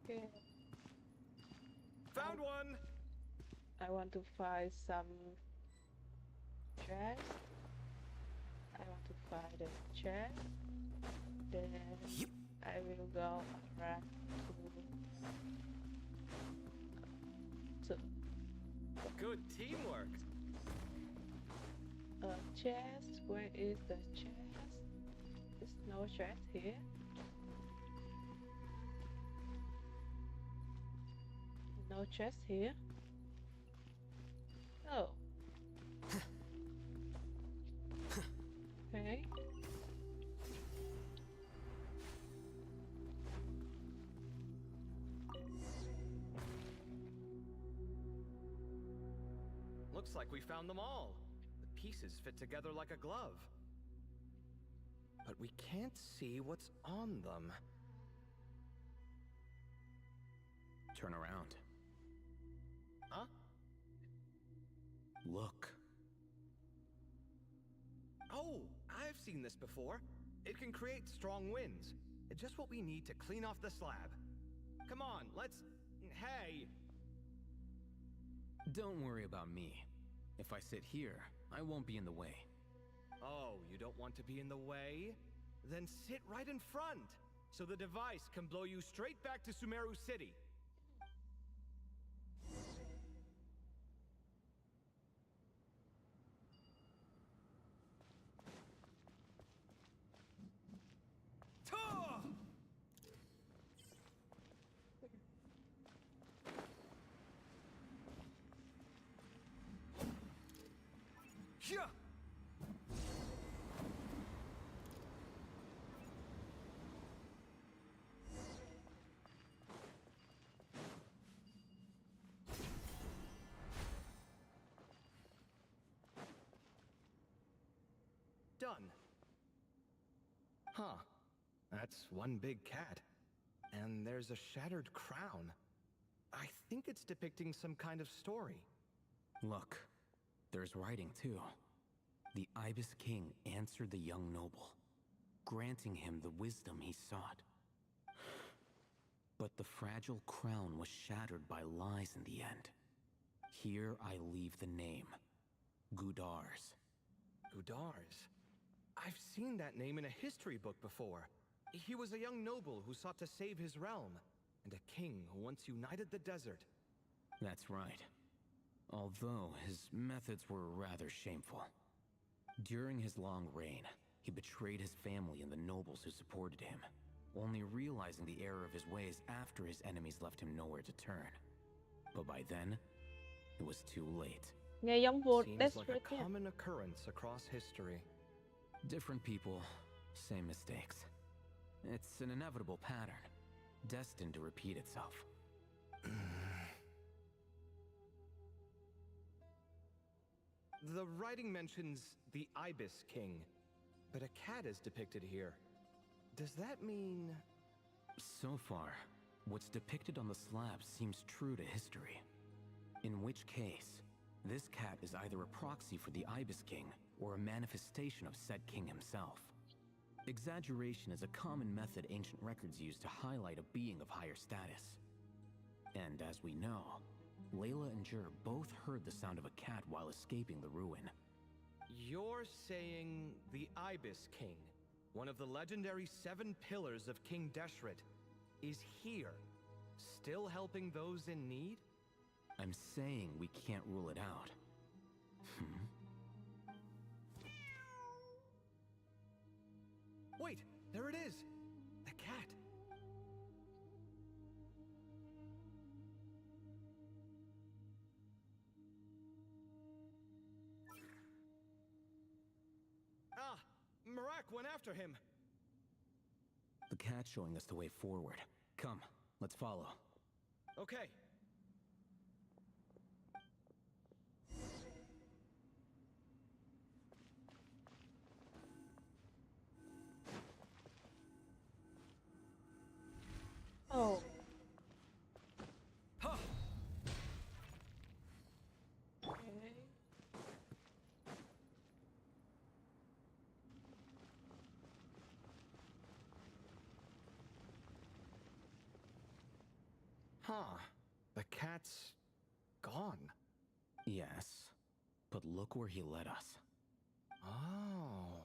Okay. Found one! I want to find some chest. I want to find a chest. Then I will go around to Good teamwork. a chest. Where is the chest? There's no chest here. No chest here. Oh. Okay. Looks like we found them all. The pieces fit together like a glove. But we can't see what's on them. Turn around. Huh? Look. Oh, I've seen this before. It can create strong winds. It's just what we need to clean off the slab. Come on, let's... Hey! Don't worry about me. If I sit here, I won't be in the way. Oh, you don't want to be in the way? Then sit right in front, so the device can blow you straight back to Sumeru City. Yeah. Done. Huh. That's one big cat. And there's a shattered crown. I think it's depicting some kind of story. Look, there's writing too. The Ibis King answered the young noble, granting him the wisdom he sought. But the fragile crown was shattered by lies in the end. Here I leave the name, Gudars. Gudars? I've seen that name in a history book before. He was a young noble who sought to save his realm, and a king who once united the desert. That's right. Although his methods were rather shameful. During his long reign, he betrayed his family and the nobles who supported him, only realizing the error of his ways after his enemies left him nowhere to turn. But by then, it was too late. Nghe giống vua Seems like a Desperate. common occurrence across history. Different people, same mistakes. It's an inevitable pattern, destined to repeat itself. The writing mentions the Ibis King, but a cat is depicted here. Does that mean... So far, what's depicted on the slab seems true to history. In which case, this cat is either a proxy for the Ibis King or a manifestation of said king himself. Exaggeration is a common method ancient records use to highlight a being of higher status. And as we know, Layla and Jur both heard the sound of a cat while escaping the ruin. You're saying the Ibis King, one of the legendary 7 pillars of King Deshret, is here, still helping those in need? I'm saying we can't rule it out. Wait, there it is! The cat! Ah! Marak went after him! The cat's showing us the way forward. Come, let's follow. Okay. Ồ. Huh. Okay. Huh. The cat's gone. Yes, but look where he led us. Oh.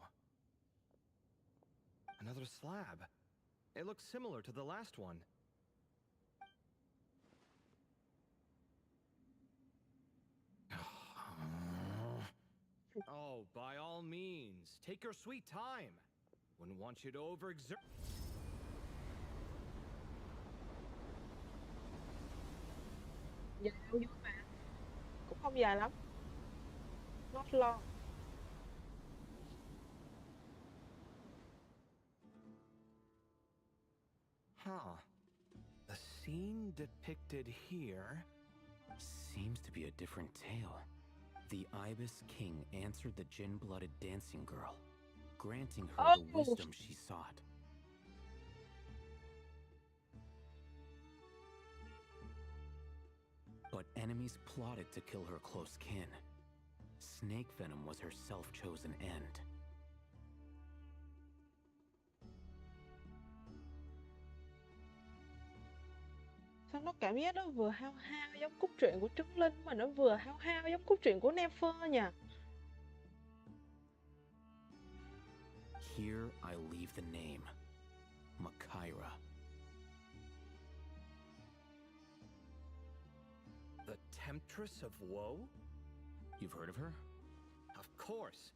Another slab. It looks similar to the last one. Oh, by all means, take your sweet time. Wouldn't want you to overexert. Dài lâu vui mà. Cũng không dài lắm. Not long. Huh. The scene depicted here seems to be a different tale. The Ibis King answered the gin-blooded dancing girl, granting her the wisdom she sought. But enemies plotted to kill her close kin. Snake venom was her self-chosen end. Sao nó cảm giác nó vừa hao hao giống cốt truyện của Trứng Linh mà nó vừa hao hao giống cốt truyện của Nefer nhỉ? Here I leave the name, Makaira. The Temptress of Woe? You've heard of her? Of course.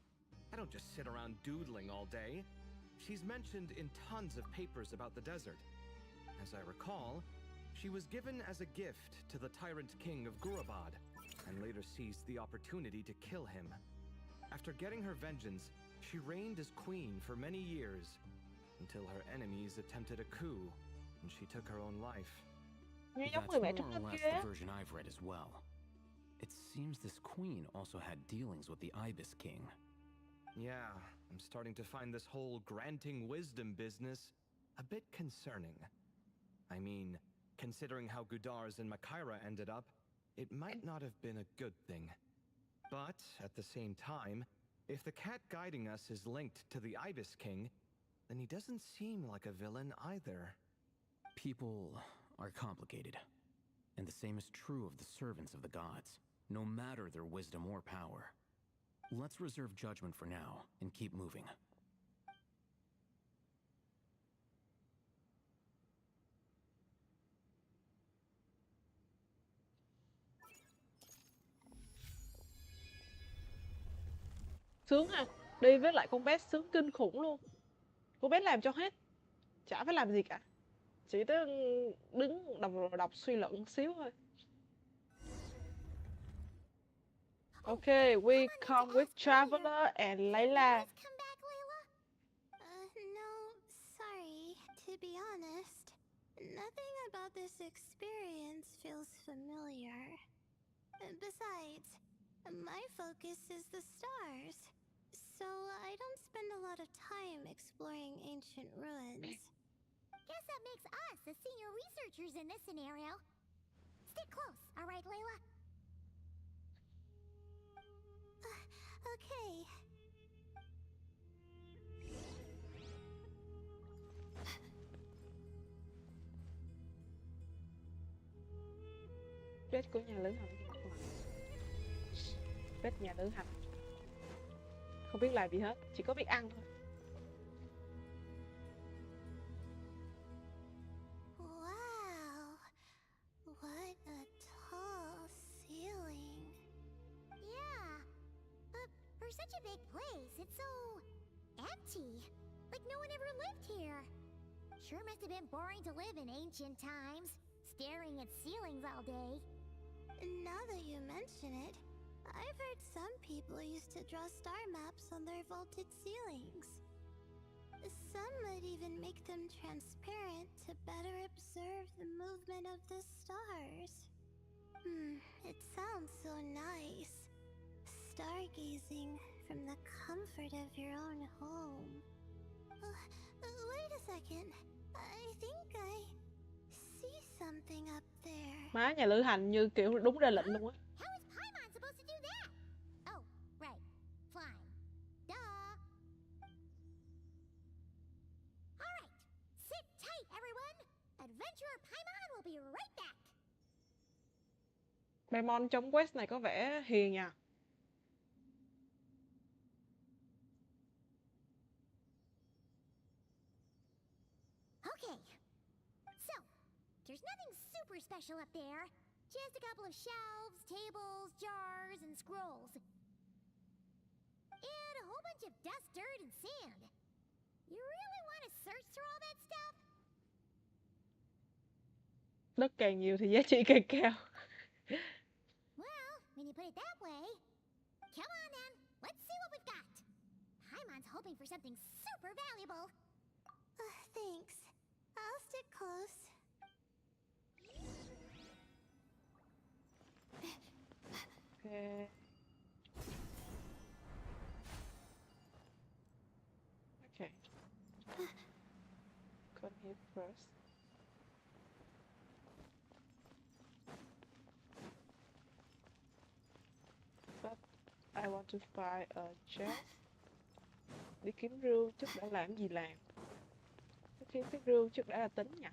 I don't just sit around doodling all day. She's mentioned in tons of papers about the desert. As I recall, she was given as a gift to the tyrant king of Gurabad, and later seized the opportunity to kill him. After getting her vengeance, she reigned as queen for many years, until her enemies attempted a coup, and she took her own life. That's more or less the version I've read as well. It seems this queen also had dealings with the Ibis King. Yeah, I'm starting to find this whole granting wisdom business a bit concerning. I mean, considering how Gudars and Makaira ended up, it might not have been a good thing. But, at the same time, if the cat guiding us is linked to the Ibis King, then he doesn't seem like a villain either. People are complicated, and the same is true of the servants of the gods, no matter their wisdom or power. Let's reserve judgment for now, and keep moving. Sướng à, đi với lại con bé sướng kinh khủng luôn. Cô bé làm cho hết, chả phải làm gì cả, chỉ tới đứng đọc suy luận xíu thôi. Okay, we come with Traveler and Layla. No, sorry. To be honest, nothing about this experience feels familiar. Besides, my focus is the stars, so I don't spend a lot of time exploring ancient ruins. Guess that makes us the senior researchers in this scenario. Stick close, all right, Layla? Okay. Bếp của nhà lữ hành. Bếp nhà lữ hành. Không biết làm gì hết, chỉ có biết ăn thôi. Wow. What a tall ceiling. Yeah. But for such a big place, it's so empty. Like no one ever lived here. Sure must have been boring to live in ancient times, staring at ceilings all day. Now that you mention it, I've heard some people used to draw star maps on their vaulted ceilings. Some might even make them transparent to better observe the movement of the stars. It sounds so nice. Stargazing from the comfort of your own home. Wait a second. I think I see something up there. Má, nhà lữ hành như kiểu đúng ra lệnh luôn á. How is Paimon supposed to do that? Oh, right. Flying. Duh. Alright. Sit tight, everyone. Adventurer Paimon will be right back. Paimon trong quest này có vẻ hiền nha. Okay. So, there's nothing super special up there. Just a couple of shelves, tables, jars, and scrolls. And a whole bunch of dust, dirt, and sand. You really want to search through all that stuff? Đất càng nhiều thì giá trị càng cao. Well, when you put it that way. Come on then, let's see what we've got. Paimon's hoping for something super valuable. Thanks. I'll stick close. Okay. Okay. Come here first. But I want to find a chest. Đi kiếm rương trước đã làm gì làm. Kiếm cái rương trước đã là tính nhỉ.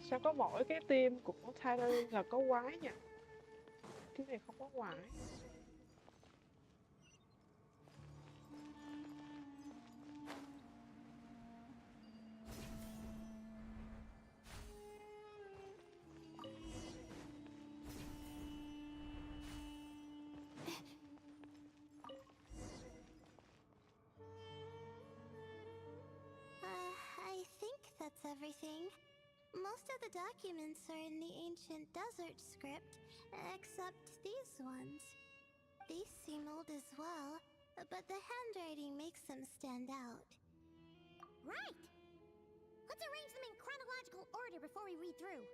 Sao có mỗi cái team của Tyler là có quái nha. Cái này không có quái. I think that's everything. Most of the documents are in the ancient desert script, except these ones. These seem old as well, but the handwriting makes them stand out. Right! Let's arrange them in chronological order before we read through.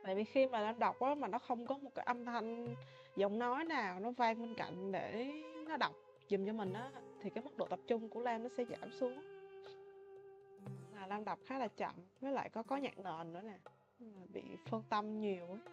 Tại vì khi mà Lam đọc á, mà nó không có một cái âm thanh giọng nói nào nó vang bên cạnh để nó đọc giùm cho mình á, thì cái mức độ tập trung của Lam nó sẽ giảm xuống. Lam đọc khá là chậm, với lại có nhạc nền nữa nè, bị phân tâm nhiều á.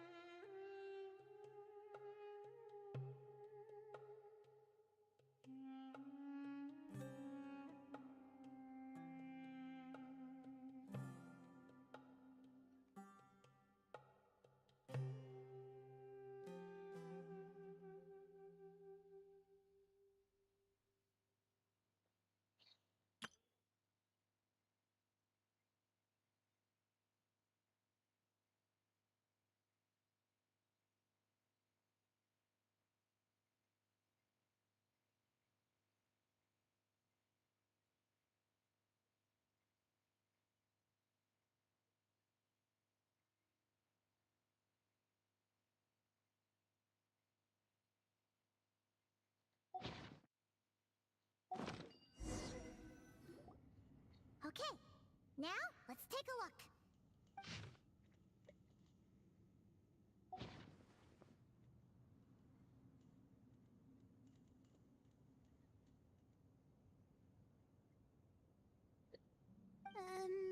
Okay, now let's take a look.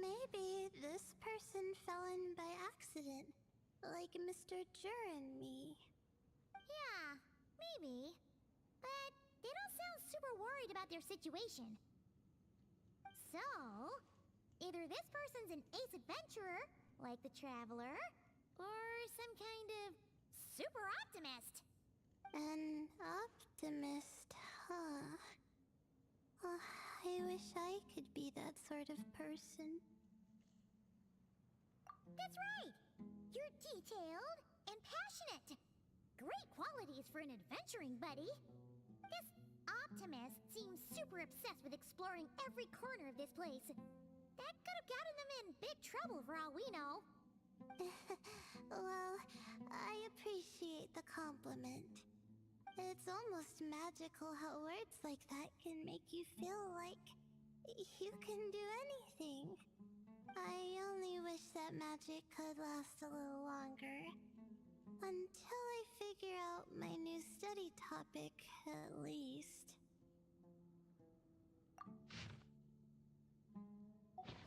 Maybe this person fell in by accident, like Mr. Jur and me. Yeah, maybe. But they don't sound super worried about their situation. So, either this person's an ace adventurer, like the Traveler, or some kind of super optimist. An optimist, huh? I wish I could be that sort of person. That's right! You're detailed and passionate. Great qualities for an adventuring buddy. This optimist seems super obsessed with exploring every corner of this place. That could have gotten them in big trouble for all we know. Well, I appreciate the compliment. It's almost magical how words like that can make you feel like you can do anything. I only wish that magic could last a little longer. Until I figure out my new study topic, at least.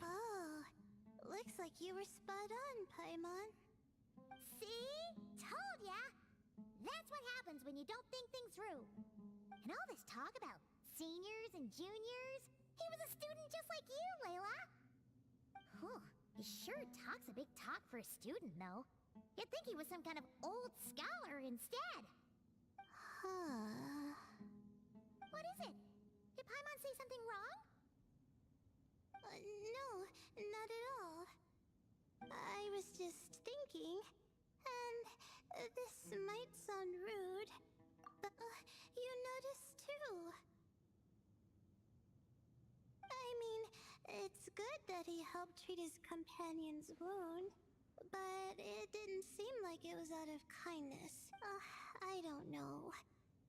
Oh, looks like you were spot on, Paimon. See? Told ya! That's what happens when you don't think things through. And all this talk about seniors and juniors, he was a student just like you, Layla. Whew, he sure talks a big talk for a student, though. You'd think he was some kind of old scholar instead. Huh. What is it? Did Paimon say something wrong? No, not at all. I was just thinking, and this might sound rude, but you noticed too. I mean, it's good that he helped treat his companion's wound, but it didn't seem like it was out of kindness. I don't know.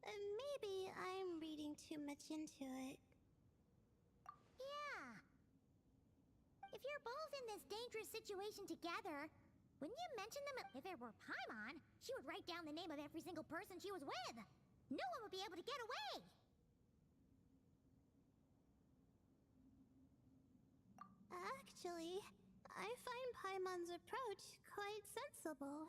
Maybe I'm reading too much into it. Yeah. If you're both in this dangerous situation together, wouldn't you mention them if it were Paimon? She would write down the name of every single person she was with. No one would be able to get away. Actually, I find Paimon's approach quite sensible.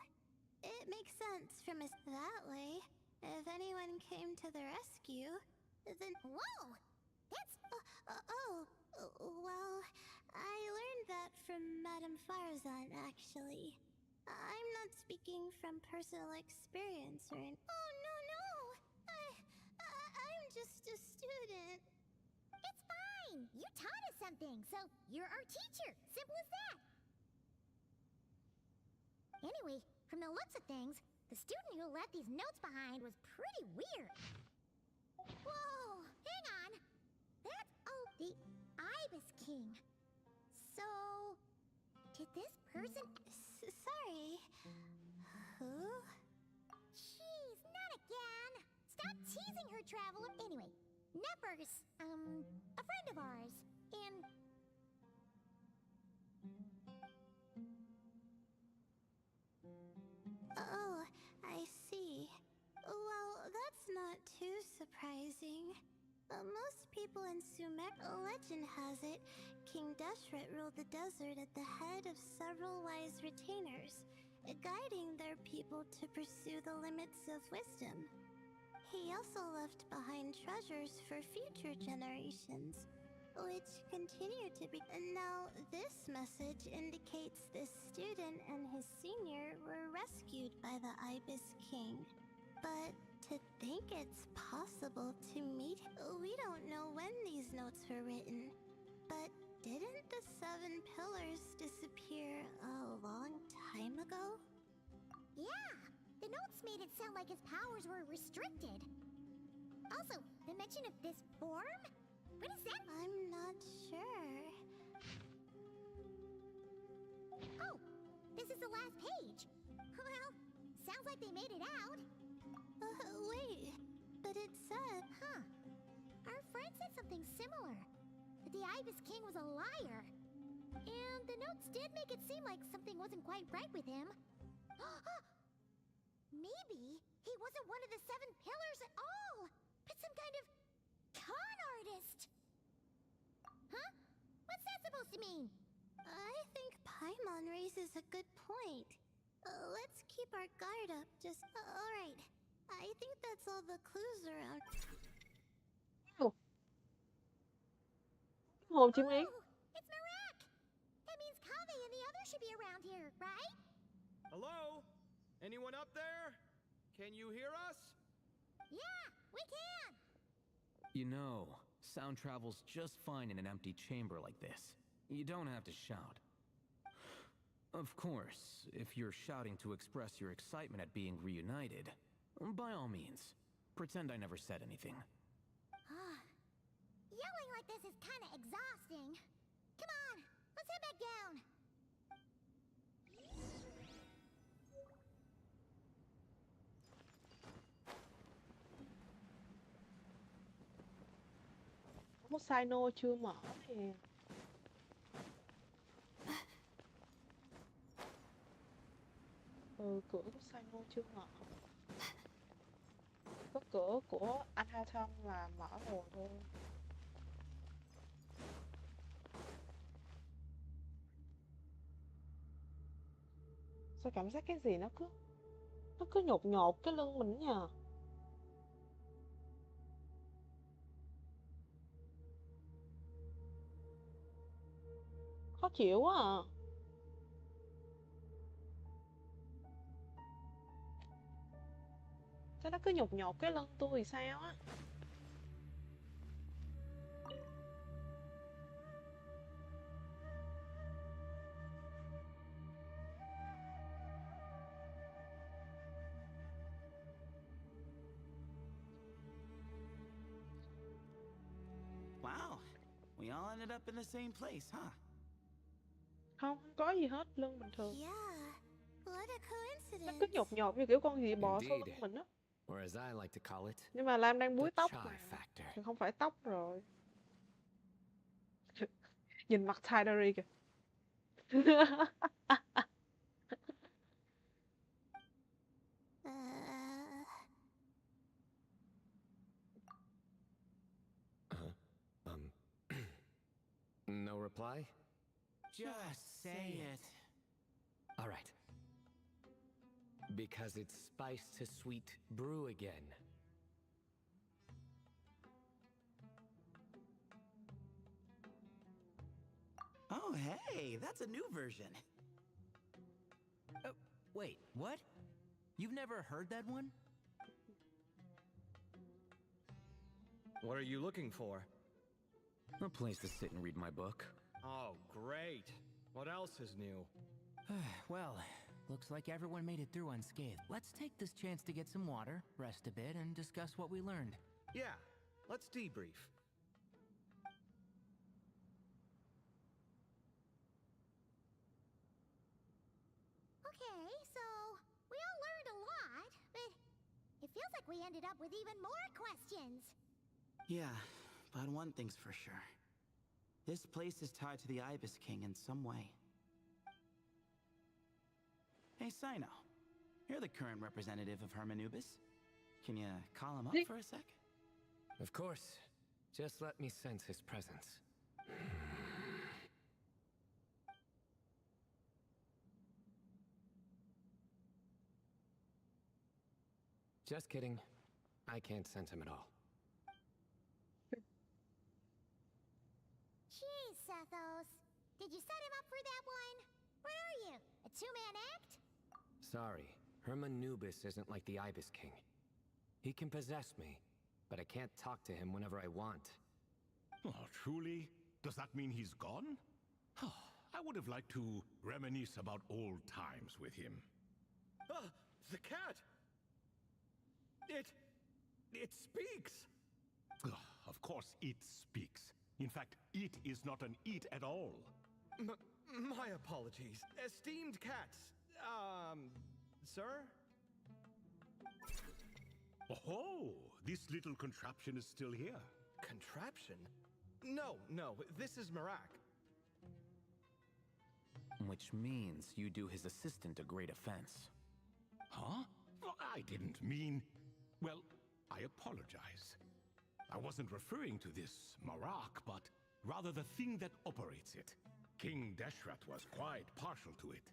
It makes sense from that way. If anyone came to the rescue, then... Whoa! That's... Well, I learned that from Madame Farazan, actually. I'm not speaking from personal experience or... Oh, no! I'm just a student. It's fine! You taught us something, so you're our teacher. Simple as that. Anyway, from the looks of things, the student who left these notes behind was pretty weird. Whoa! Hang on! That's... Oh, the Ibis King. So... Did this person... Sorry. Who? Jeez, not again! Stop teasing her, Traveler! Anyway, Nepper's, a friend of ours, and... surprising. Most people in Sumer, legend has it, King Deshret ruled the desert at the head of several wise retainers, guiding their people to pursue the limits of wisdom. He also left behind treasures for future generations, which continue to be. And now, this message indicates this student and his senior were rescued by the Ibis King. But to think it's possible to meet. We don't know when these notes were written, but didn't the 7 pillars disappear a long time ago? Yeah, the notes made it sound like his powers were restricted. Also, the mention of this form? What is that? I'm not sure. Oh, this is the last page. Well, sounds like they made it out. Wait, but it said... Huh. Our friend said something similar. That the Ibis King was a liar. And the notes did make it seem like something wasn't quite right with him. Maybe he wasn't one of the 7 pillars at all, but some kind of con artist. Huh? What's that supposed to mean? I think Paimon raises a good point. Let's keep our guard up, just... Alright. I think that's all the clues around. Hồ Chí Minh. It's Marak! That means Kave and the others should be around here, right? Hello? Anyone up there? Can you hear us? Yeah, we can! You know, sound travels just fine in an empty chamber like this. You don't have to shout. Of course, if you're shouting to express your excitement at being reunited, by all means, pretend I never said anything. Yelling like this is kinda exhausting. Come on, let's head back down. Có Sino chưa mở thì cửa của Sino chưa mở. Có cửa của anh Ha Thông là mở rồi thôi. Sao cảm giác cái gì nó cứ nhột nhột cái lưng mình nhờ. Khó chịu quá à. Sao nó cứ nhột nhột cái lưng tôi thì sao á. Wow, we all ended up in the same place, huh? Không có gì hết, lưng bình thường. Yeah, what a Nó coincidence. cứ nhột nhột như kiểu con gì bò sau lưng mình á. Or as I like to call it, Nhưng mà Lam đang búi the tóc chai mà. factor. Không phải tóc rồi. Nhìn mặt Tidary kìa. No reply? Just say it. All right. Because it's spice to sweet brew again. Oh, hey, that's a new version. Wait, what? You've never heard that one? What are you looking for? A place to sit and read my book. Oh, great. What else is new? Well, looks like everyone made it through unscathed. Let's take this chance to get some water, rest a bit, and discuss what we learned. Yeah, let's debrief. Okay, so we all learned a lot, but it feels like we ended up with even more questions. Yeah, but one thing's for sure. This place is tied to the Ibis King in some way. Hey, Sino. You're the current representative of Hermanubis. Can you call him up for a sec? Of course. Just let me sense his presence. Just kidding. I can't sense him at all. Jeez, Sethos. Did you set him up for that one? What are you, a two-man act? Sorry, Herman Nubis isn't like the Ibis King. He can possess me, but I can't talk to him whenever I want. Oh, truly? Does that mean he's gone? I would have liked to reminisce about old times with him. Ah, the cat! It speaks! Of course it speaks. In fact, it is not an it at all. My apologies. Esteemed cats. Sir? Oh, this little contraption is still here. Contraption? No, this is Marak. Which means you do his assistant a great offense. Huh? Well, I didn't mean... Well, I apologize. I wasn't referring to this Marak, but rather the thing that operates it. King Deshret was quite partial to it.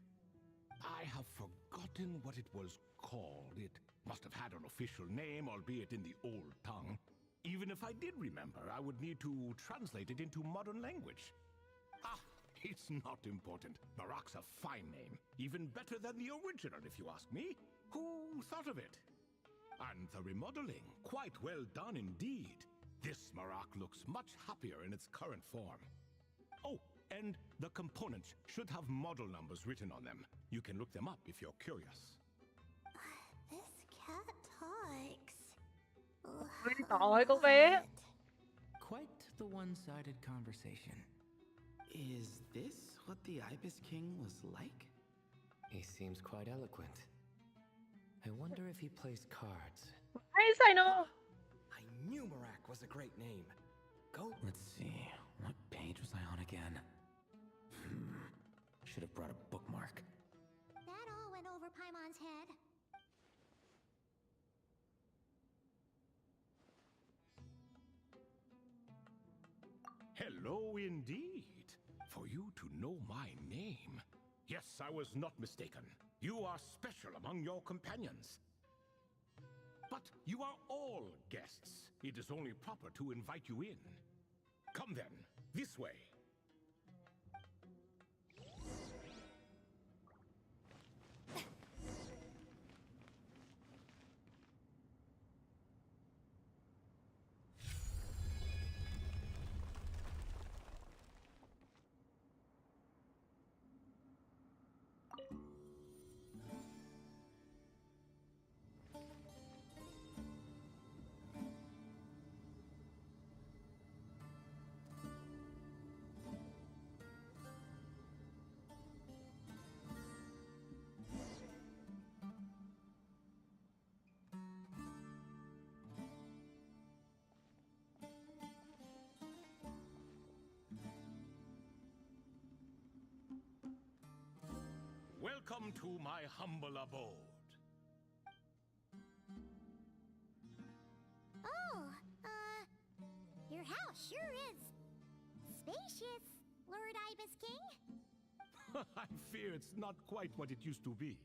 I have forgotten what it was called. It must have had an official name, albeit in the old tongue. Even if I did remember, I would need to translate it into modern language. It's not important. Marak's a fine name. Even better than the original, if you ask me. Who thought of it? And the remodeling, quite well done indeed. This Marak looks much happier in its current form. Oh, and the components should have model numbers written on them. You can look them up if you're curious. This cat talks. Tội con bé. Quite the one-sided conversation. Is this what the Ibis King was like? He seems quite eloquent. I wonder if he plays cards. Hay sao nữa? I knew Marak was a great name. Go. Let's see, what page was I on again? Should have brought a bookmark. That all went over Paimon's head. Hello indeed. For you to know my name. Yes, I was not mistaken. You are special among your companions. But you are all guests. It is only proper to invite you in. Come then, this way. Welcome to my humble abode. Oh, your house sure is spacious, Lord Ibis King. I fear it's not quite what it used to be.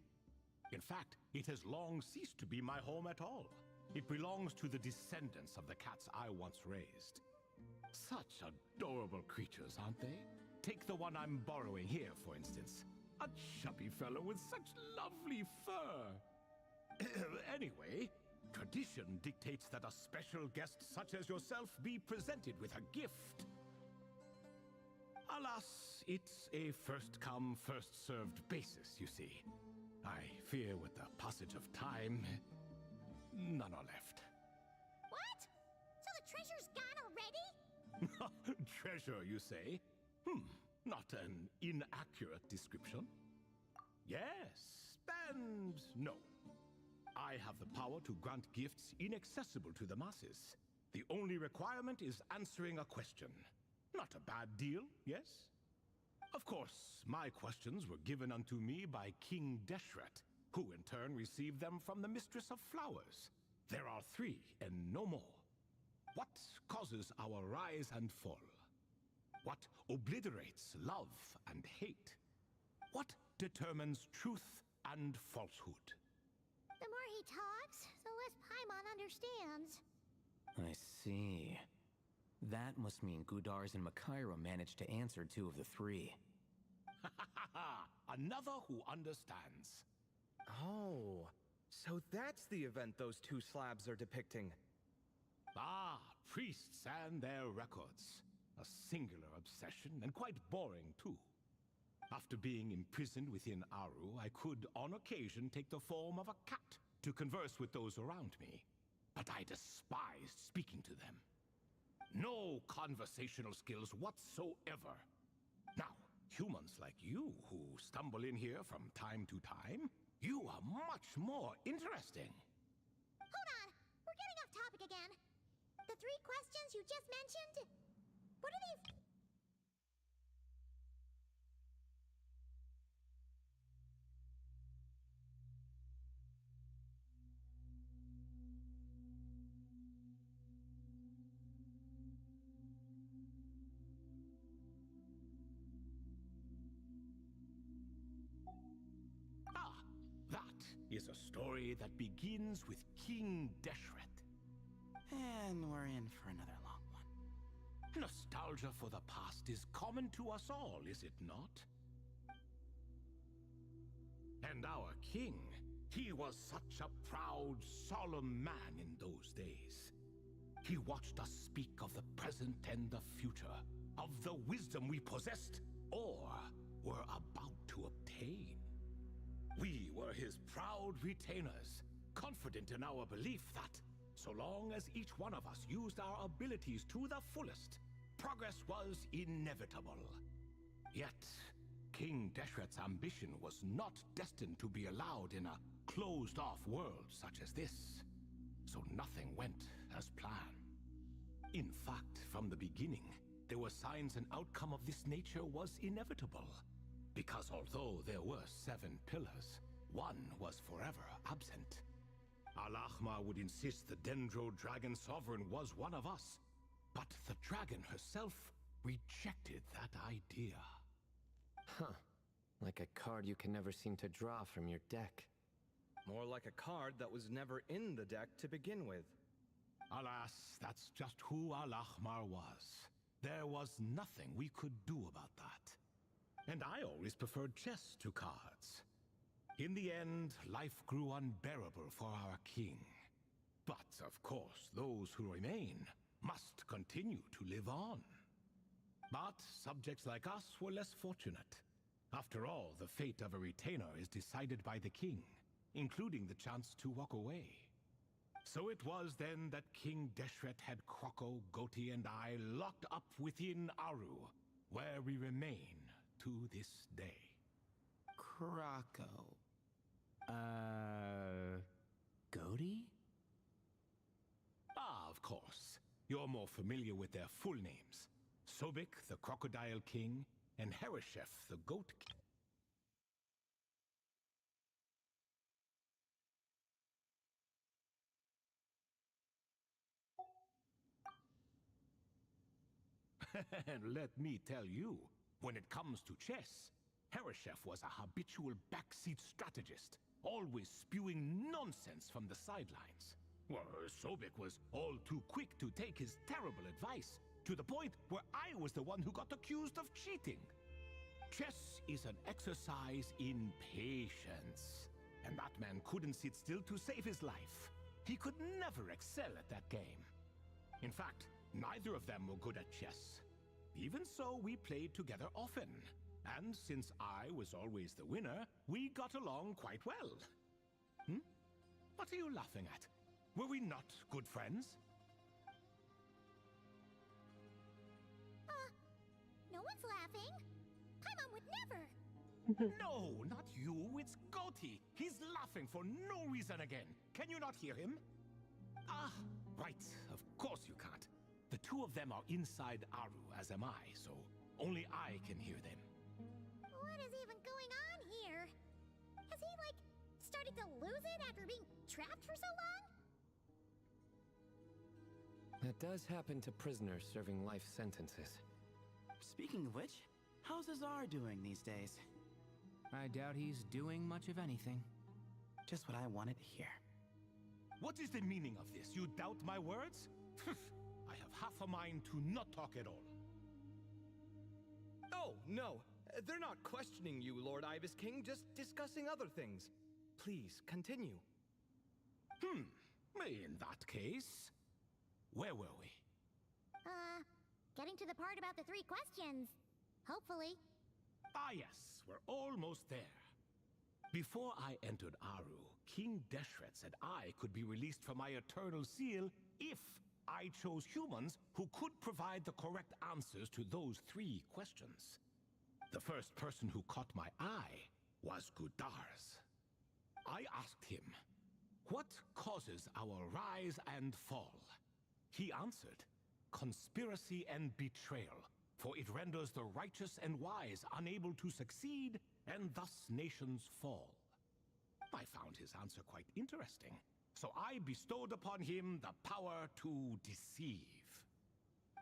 In fact, it has long ceased to be my home at all. It belongs to the descendants of the cats I once raised. Such adorable creatures, aren't they? Take the one I'm borrowing here, for instance. A chubby fellow with such lovely fur. Anyway, tradition dictates that a special guest such as yourself be presented with a gift. Alas, it's a first-come, first-served basis, you see. I fear with the passage of time, none are left. What? So the treasure's gone already? Treasure, you say? Not an inaccurate description. Yes, and no. I have the power to grant gifts inaccessible to the masses. The only requirement is answering a question. Not a bad deal, yes? Of course, my questions were given unto me by King Deshret, who in turn received them from the Mistress of Flowers. There are 3, and no more. What causes our rise and fall? What obliterates love and hate? What determines truth and falsehood? The more he talks, the less Paimon understands. I see. That must mean Gudars and Makaira managed to answer 2 of the 3. Another who understands. Oh, so that's the event those 2 slabs are depicting. Ah, priests and their records. A singular obsession, and quite boring too. After being imprisoned within Aru, I could, on occasion, take the form of a cat to converse with those around me. But I despised speaking to them. No conversational skills whatsoever. Now, humans like you who stumble in here from time to time, you are much more interesting. Hold on! We're getting off topic again. The 3 questions you just mentioned? What are these? Ah, that is a story that begins with King Deshret. And we're in for another long one. Nostalgia for the past is common to us all, is it not? And our king, he was such a proud, solemn man in those days. He watched us speak of the present and the future, of the wisdom we possessed or were about to obtain. We were his proud retainers, confident in our belief that, so long as each one of us used our abilities to the fullest, progress was inevitable. Yet, King Deshret's ambition was not destined to be allowed in a closed-off world such as this. So nothing went as planned. In fact, from the beginning, there were signs an outcome of this nature was inevitable. Because although there were 7 pillars, one was forever absent. Al-Ahmar would insist the Dendro Dragon Sovereign was one of us, but the dragon herself rejected that idea. Huh. Like a card you can never seem to draw from your deck. More like a card that was never in the deck to begin with. Alas, that's just who Al-Ahmar was. There was nothing we could do about that. And I always preferred chess to cards. In the end, life grew unbearable for our king. But of course, those who remain must continue to live on. But subjects like us were less fortunate. After all, the fate of a retainer is decided by the king, including the chance to walk away. So it was then that King Deshret had Kroko, Goti, and I locked up within Aru, where we remain to this day. Krako. Goti? Ah, of course. You're more familiar with their full names. Sobek, the Crocodile King, and Hereshef, the Goat King. And let me tell you, when it comes to chess, Hereshef was a habitual backseat strategist, always spewing nonsense from the sidelines. Well, Sobek was all too quick to take his terrible advice, to the point where I was the one who got accused of cheating. Chess is an exercise in patience, and that man couldn't sit still to save his life. He could never excel at that game. In fact, neither of them were good at chess. Even so, we played together often. And since I was always the winner, we got along quite well. What are you laughing at? Were we not good friends? No one's laughing. Paimon would never. No, not you. It's Goti. He's laughing for no reason again. Can you not hear him? Ah, right. Of course you can't. The 2 of them are inside Aru, as am I, so only I can hear them. What is even going on here? Has he, started to lose it after being trapped for so long? That does happen to prisoners serving life sentences. Speaking of which, how's Azar doing these days? I doubt he's doing much of anything. Just what I wanted to hear. What is the meaning of this? You doubt my words? I have half a mind to not talk at all. Oh, no. They're not questioning you, Lord Ibis King, just discussing other things. Please, continue. In that case, where were we? Getting to the part about the 3 questions. Hopefully. Ah yes, we're almost there. Before I entered Aru, King Deshret said I could be released from my eternal seal if I chose humans who could provide the correct answers to those 3 questions. The first person who caught my eye was Gudars. I asked him, what causes our rise and fall? He answered, conspiracy and betrayal, for it renders the righteous and wise unable to succeed, and thus nations fall. I found his answer quite interesting, so I bestowed upon him the power to deceive.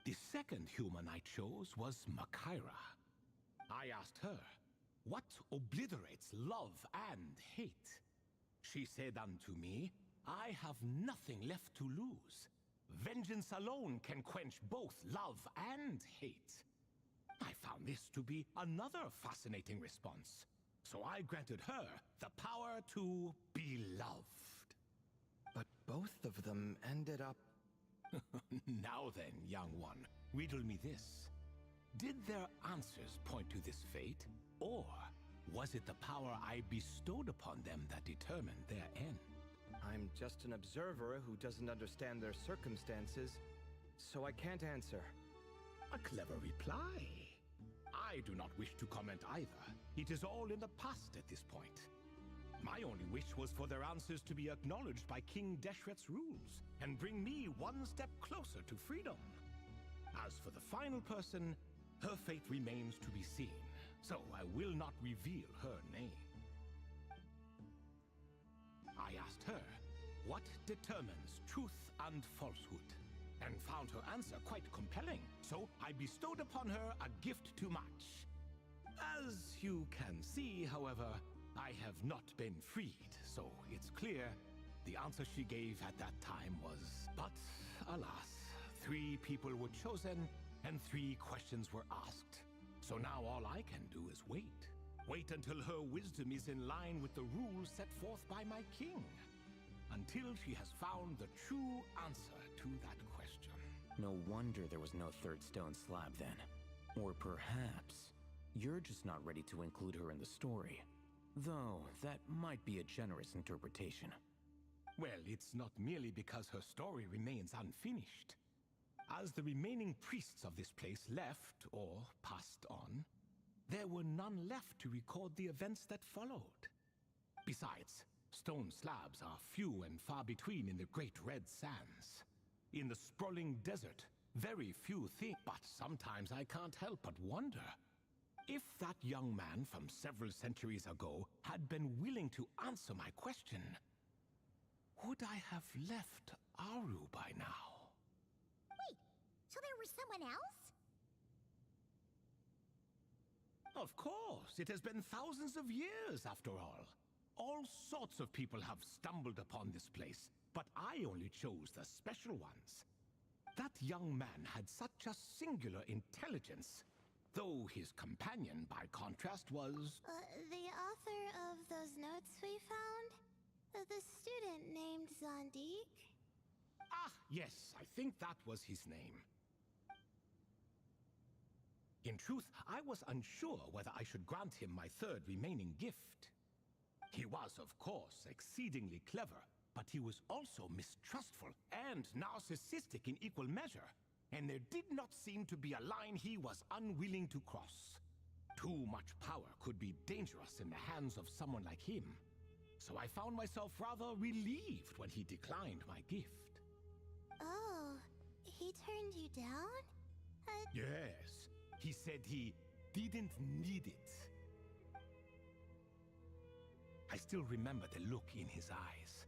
The second human I chose was Makaira. I asked her, what obliterates love and hate? She said unto me, I have nothing left to lose. Vengeance alone can quench both love and hate. I found this to be another fascinating response, so I granted her the power to be loved. But both of them ended up... Now then, young one, riddle me this. Did their answers point to this fate, or was it the power I bestowed upon them that determined their end? I'm just an observer who doesn't understand their circumstances, so I can't answer. A clever reply. I do not wish to comment either. It is all in the past at this point. My only wish was for their answers to be acknowledged by King Deshret's rules, and bring me one step closer to freedom. As for the final person, her fate remains to be seen, so I will not reveal her name. I asked her, what determines truth and falsehood? And found her answer quite compelling, so I bestowed upon her a gift to match. As you can see, however, I have not been freed, so it's clear the answer she gave at that time was... But, alas, 3 people were chosen, and 3 questions were asked. So now all I can do is wait. Wait until her wisdom is in line with the rules set forth by my king. Until she has found the true answer to that question. No wonder there was no 3rd stone slab then. Or perhaps you're just not ready to include her in the story. Though, that might be a generous interpretation. Well, it's not merely because her story remains unfinished. As the remaining priests of this place left, or passed on, there were none left to record the events that followed. Besides, stone slabs are few and far between in the Great Red Sands. In the sprawling desert, very few things, but sometimes I can't help but wonder. If that young man from several centuries ago had been willing to answer my question, would I have left Aru by now? Wait, so there was someone else? Of course, it has been thousands of years after all. All sorts of people have stumbled upon this place, but I only chose the special ones. That young man had such a singular intelligence, though his companion, by contrast, was... The author of those notes we found? The student named Zondik? Ah, yes, I think that was his name. In truth, I was unsure whether I should grant him my 3rd remaining gift. He was, of course, exceedingly clever, but he was also mistrustful and narcissistic in equal measure, and there did not seem to be a line he was unwilling to cross. Too much power could be dangerous in the hands of someone like him, so I found myself rather relieved when he declined my gift. Oh, he turned you down? Yes, he said he didn't need it. I still remember the look in his eyes.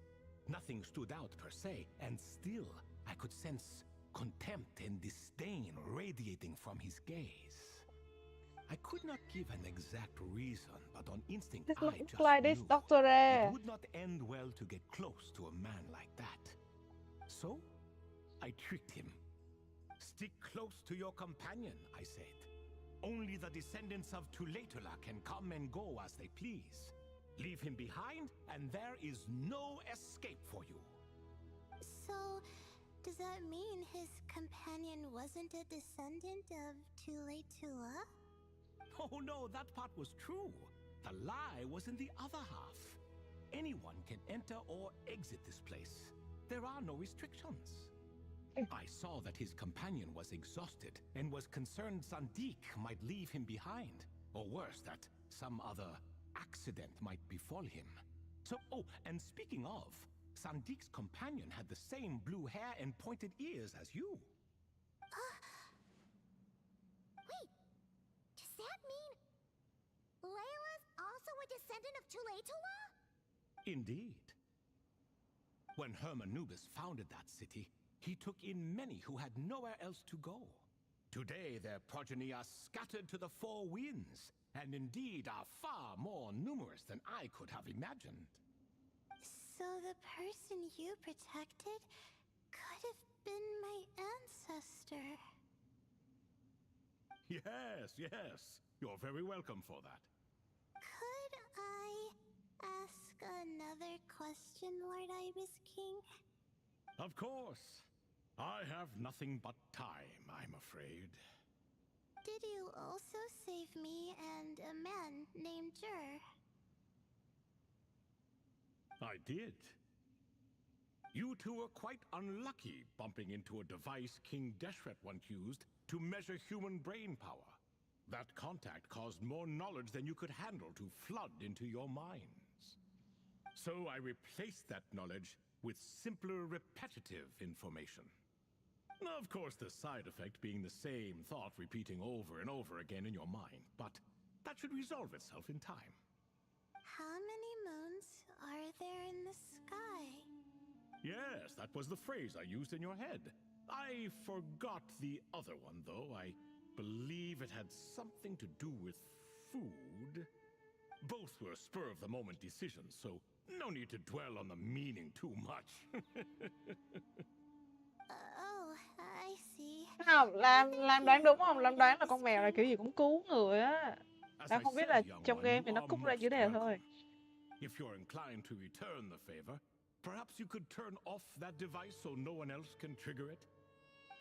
Nothing stood out per se, and still I could sense contempt and disdain radiating from his gaze. I could not give an exact reason, but on instinct This I looks just like this knew Doctor it would not end well to get close to a man like that. So, I tricked him. Stick close to your companion, I said. Only the descendants of Tulatula can come and go as they please. Leave him behind, and there is no escape for you. So, does that mean his companion wasn't a descendant of Tulatula? Oh no, that part was true. The lie was in the other half. Anyone can enter or exit this place. There are no restrictions. I saw that his companion was exhausted and was concerned Sandik might leave him behind. Or worse, that some other accident might befall him. So, oh, and speaking of, Sandik's companion had the same blue hair and pointed ears as you. Wait, does that mean Layla's also a descendant of Tulatula? Indeed. When Hermanubis founded that city, he took in many who had nowhere else to go. Today, their progeny are scattered to the four winds, and indeed are far more numerous than I could have imagined. So the person you protected could have been my ancestor. Yes. You're very welcome for that. Could I ask another question, Lord Ibis King? Of course. I have nothing but time, I'm afraid. Did you also save me and a man named Jur? I did. You two were quite unlucky bumping into a device King Deshret once used to measure human brain power. That contact caused more knowledge than you could handle to flood into your minds. So I replaced that knowledge with simpler, repetitive information. Of course, the side effect being the same thought repeating over and over again in your mind, but that should resolve itself in time. How many moons are there in the sky? Yes, that was the phrase I used in your head. I forgot the other one, though. I believe it had something to do with food. Both were spur-of-the-moment decisions, so no need to dwell on the meaning too much. Oh, I see. Không, làm đoán đúng không? Làm đoán là con mèo này kiểu gì cũng cứu người á. Làm không biết là trong game thì nó cút ra dưới đề thôi. If you're inclined to return the favor, perhaps you could turn off that device so no one else can trigger it?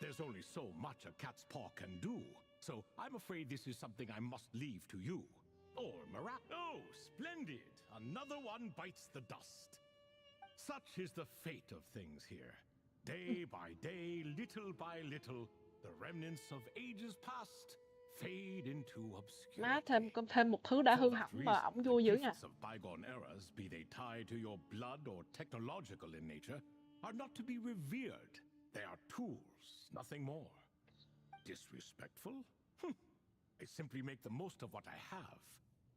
There's only so much a cat's paw can do, so I'm afraid this is something I must leave to you. Or Oh, splendid! Another one bites the dust. Such is the fate of things here. Day by day, little by little, the remnants of ages past fade into obscurity. Má thêm một thứ đã hư hỏng mà ổng vui dữ nha. Of bygone eras, be they tied to your blood or technological in nature, are not to be revered. They are tools, nothing more. Disrespectful? I simply make the most of what I have.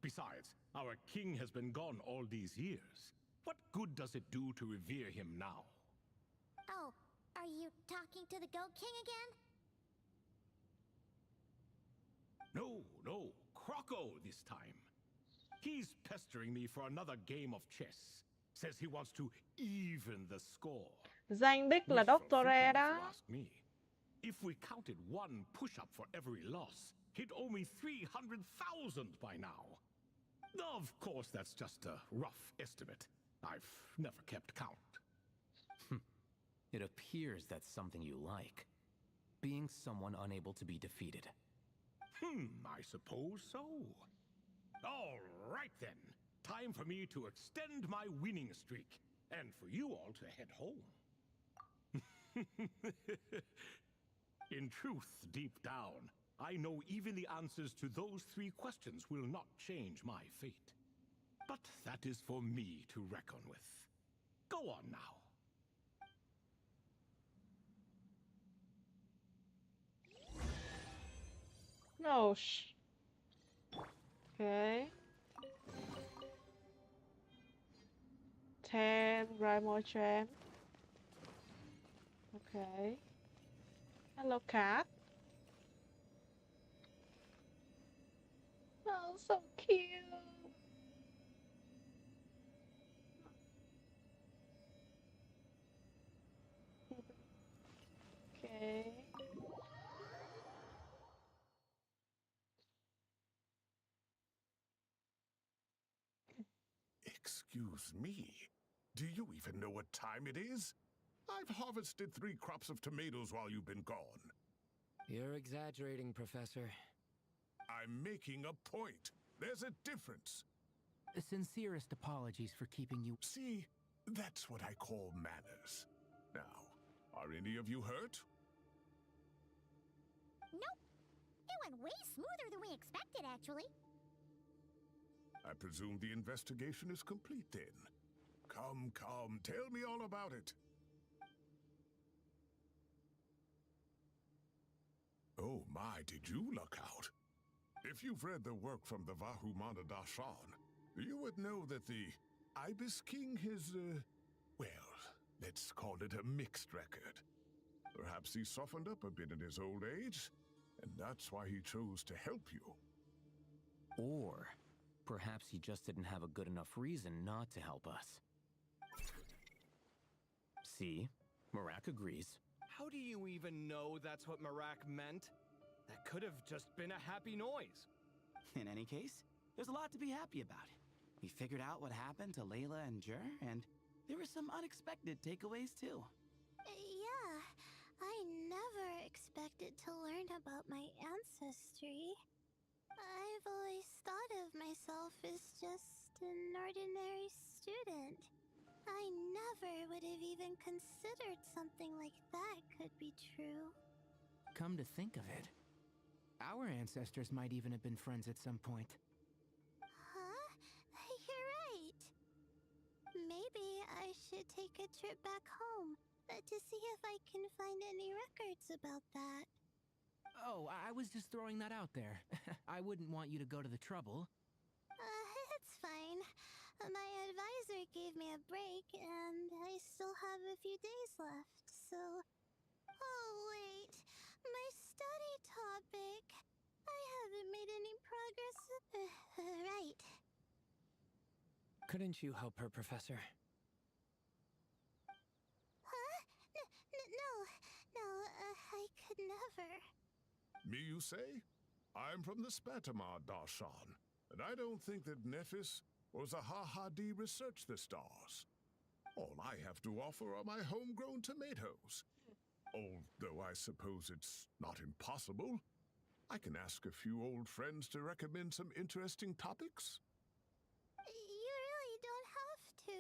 Besides, our king has been gone all these years. What good does it do to revere him now? Oh, are you talking to the Goat King again? No, Croco this time. He's pestering me for another game of chess. Says he wants to even the score. Danh đích là Doctor đó. Ask me. If we counted one push-up for every loss, he'd owe me 300,000 by now. Of course, that's just a rough estimate. I've never kept count. It appears that's something you like. Being someone unable to be defeated. I suppose so. All right then. Time for me to extend my winning streak, and for you all to head home. In truth, deep down, I know even the answers to those 3 questions will not change my fate. But that is for me to reckon with. Go on now. No. Okay. 10 Primordial. Okay. Hello, cat. Oh, so cute. Okay. Excuse me. Do you even know what time it is? I've harvested 3 crops of tomatoes while you've been gone. You're exaggerating, Professor. I'm making a point. There's a difference. The sincerest apologies for keeping you. See, that's what I call manners. Now, are any of you hurt? Nope. It went way smoother than we expected, actually. I presume the investigation is complete then. Come, tell me all about it. Oh my, did you look out? If you've read the work from the Vahumana Dashan, you would know that the Ibis King is, well, let's call it a mixed record. Perhaps he softened up a bit in his old age, and that's why he chose to help you. Or perhaps he just didn't have a good enough reason not to help us. See? Marak agrees. How do you even know that's what Marak meant? That could have just been a happy noise. In any case, there's a lot to be happy about. We figured out what happened to Layla and Jur, and there were some unexpected takeaways too. Yeah, I never expected to learn about my ancestry. I've always thought of myself as just an ordinary student. I never would have even considered something like that could be true. Come to think of it, our ancestors might even have been friends at some point. Huh? You're right. Maybe I should take a trip back home to see if I can find any records about that. Oh, I was just throwing that out there. I wouldn't want you to go to the trouble. It's fine. My advisor gave me a break, and I still have a few days left, so... Oh, wait. My study topic. I haven't made any progress. Right. Couldn't you help her, Professor? Huh? No, I could never. Me, you say? I'm from the Spatamar Darshan, and I don't think that Nephis or Zahahadi researched the stars. All I have to offer are my homegrown tomatoes. Although I suppose it's not impossible. I can ask a few old friends to recommend some interesting topics. You really don't have to.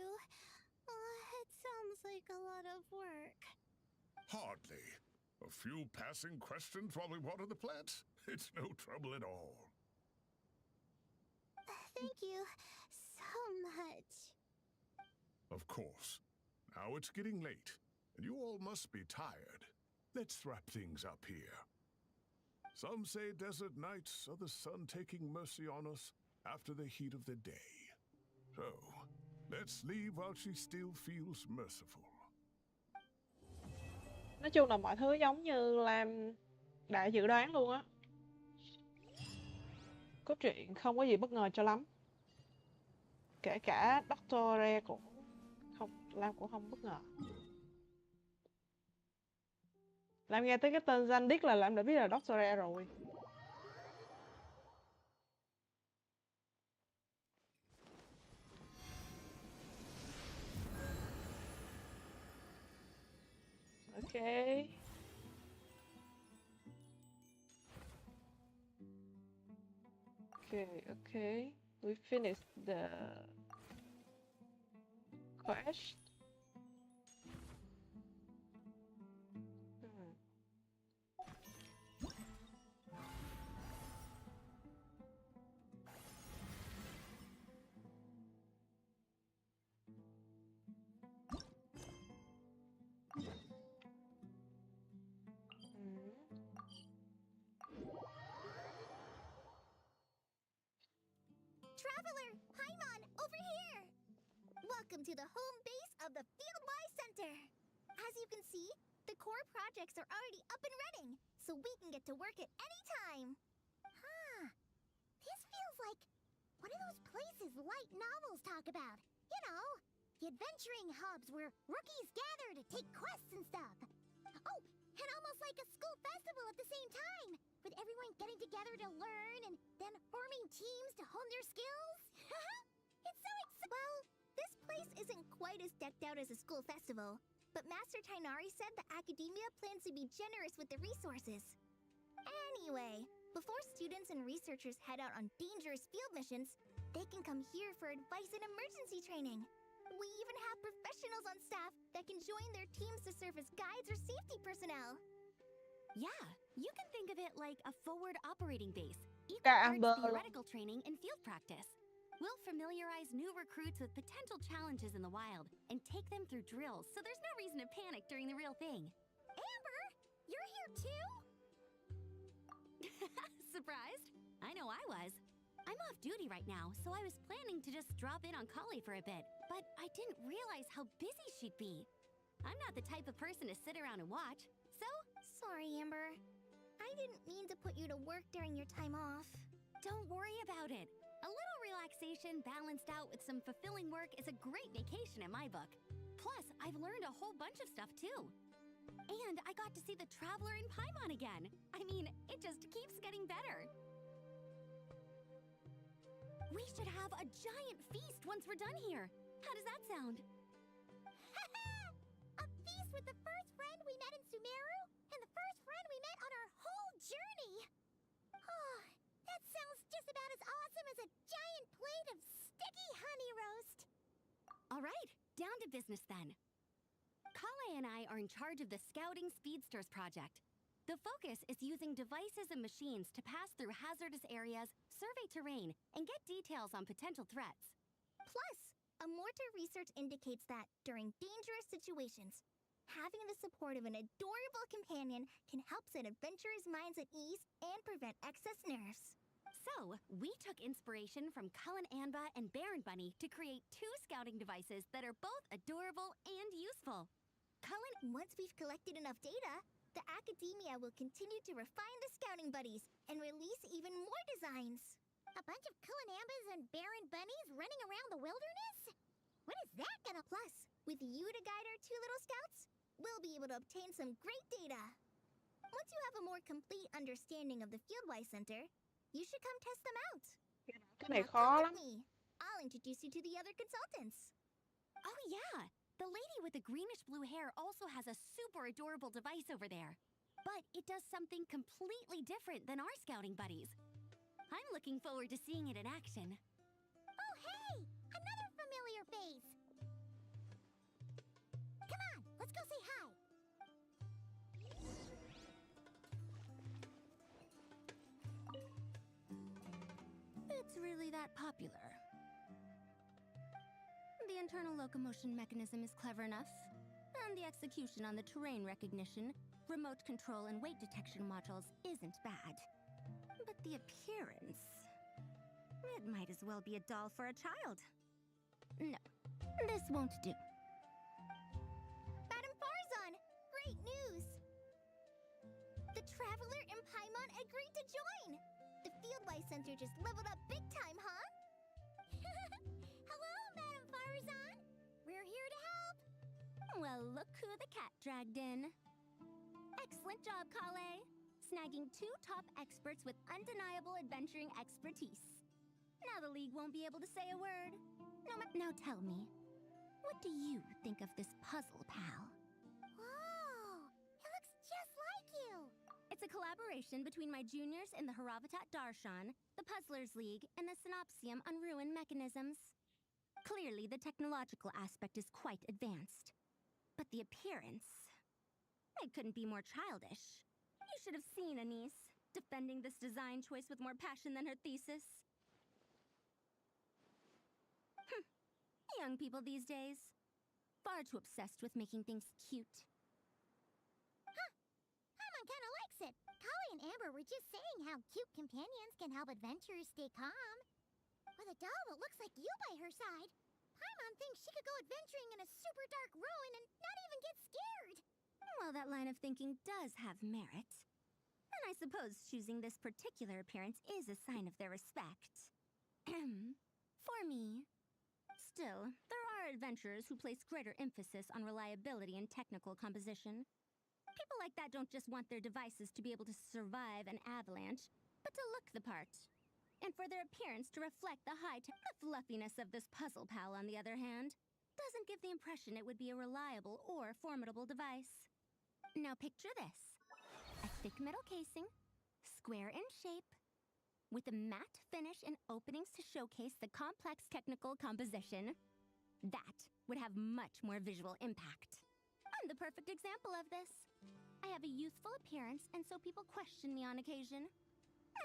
It sounds like a lot of work. Hardly. A few passing questions while we water the plants? It's no trouble at all. Thank you so much. Of course. Now it's getting late, and you all must be tired. Let's wrap things up here. Some say desert nights are the sun taking mercy on us after the heat of the day. So, let's leave while she still feels merciful. Nói chung là mọi thứ giống như Lam đã dự đoán luôn á. Cốt truyện không có gì bất ngờ cho lắm. Kể cả Dr. Re cũng không, Lam cũng không bất ngờ. Lam nghe tới cái tên Zandik là Lam đã biết là Dr. Re rồi. Okay. Okay. We finished the quest. Traveler, Paimon, over here! Welcome to the home base of the Fieldwise Center. As you can see, The core projects are already up and running, so we can get to work at any time. Huh. This feels like one of those places light novels talk about. You know, the adventuring hubs where rookies gather to take quests and stuff. Oh, and almost like a school festival at the same time, with everyone getting together to learn and then forming teams to hone their skills. It's so exciting. Well, this place isn't quite as decked out as a school festival, but Master Tainari said the academia plans to be generous with the resources. Anyway, before students and researchers head out on dangerous field missions, they can come here for advice and emergency training. We even have professionals on staff that can join their teams to serve as guides or safety personnel. Yeah, you can think of it like a forward operating base, equal Cả parts Amber. theoretical training and field practice. We'll familiarize new recruits with potential challenges in the wild and take them through drills, so there's no reason to panic during the real thing. Amber, you're here too? Surprised? I know I was. I'm off duty right now, so I was planning to just drop in on Kali for a bit, but I didn't realize how busy she'd be. I'm not the type of person to sit around and watch, so... Sorry, Amber. I didn't mean to put you to work during your time off. Don't worry about it. A little relaxation balanced out with some fulfilling work is a great vacation in my book. Plus, I've learned a whole bunch of stuff too. And I got to see the Traveler in Paimon again. I mean, it just keeps getting better. We should have a giant feast once we're done here. How does that sound? A feast with the first friend we met in Sumeru and the first friend we met on our whole journey. Oh, that sounds just about as awesome as a giant plate of sticky honey roast. All right, down to business then. Kale and I are in charge of the Scouting Speedsters project. The focus is using devices and machines to pass through hazardous areas, survey terrain, and get details on potential threats. Plus, a mortar research indicates that, during dangerous situations, having the support of an adorable companion can help set adventurers' minds at ease and prevent excess nerves. So, we took inspiration from Cullen Anba and Baron Bunny to create 2 scouting devices that are both adorable and useful. Once we've collected enough data, the academia will continue to refine the scouting buddies and release even more designs. A bunch of Cullen Ambas and Baron Bunnies running around the wilderness? What is that gonna... Plus, with you to guide our 2 little scouts, we'll be able to obtain some great data. Once you have a more complete understanding of the Fieldwise Center, you should come test them out. Cái này Now khó come lắm. with me. I'll introduce you to the other consultants. Oh yeah, the lady with the greenish blue hair also has a super adorable device over there. But it does something completely different than our scouting buddies. I'm looking forward to seeing it in action. Oh hey! Another familiar face! Come on, let's go say hi! It's really that popular. The internal locomotion mechanism is clever enough, and the execution on the terrain recognition, remote control, and weight detection modules isn't bad. But the appearance... it might as well be a doll for a child. No, this won't do. Madam Farzan! Great news! The Traveler in Paimon agreed to join! The Fieldwise Center just leveled up big time, huh? Hello, Madam Farzan! We're here to help! Well, look who the cat dragged in. Excellent job, Kale. Snagging 2 top experts with undeniable adventuring expertise. Now the League won't be able to say a word. Now tell me, what do you think of this puzzle, pal? Whoa! It looks just like you! It's a collaboration between my juniors in the Haravatat Darshan, the Puzzlers League, and the Synopsium on Ruin Mechanisms. Clearly, the technological aspect is quite advanced. But the appearance... it couldn't be more childish. You should have seen Anise, defending this design choice with more passion than her thesis. Young people these days. Far too obsessed with making things cute. Huh! Paimon kinda likes it. Kali and Amber were just saying how cute companions can help adventurers stay calm. With a doll that looks like you by her side, Paimon thinks she could go adventuring in a super dark ruin and not even get scared. Well, that line of thinking does have merit. And I suppose choosing this particular appearance is a sign of their respect. For me. Still, there are adventurers who place greater emphasis on reliability and technical composition. People like that don't just want their devices to be able to survive an avalanche, but to look the part. And for their appearance to reflect the The fluffiness of this puzzle pal, on the other hand, doesn't give the impression it would be a reliable or formidable device. Now picture this. A thick metal casing, square in shape, with a matte finish and openings to showcase the complex technical composition. That would have much more visual impact. I'm the perfect example of this. I have a youthful appearance, and so people question me on occasion.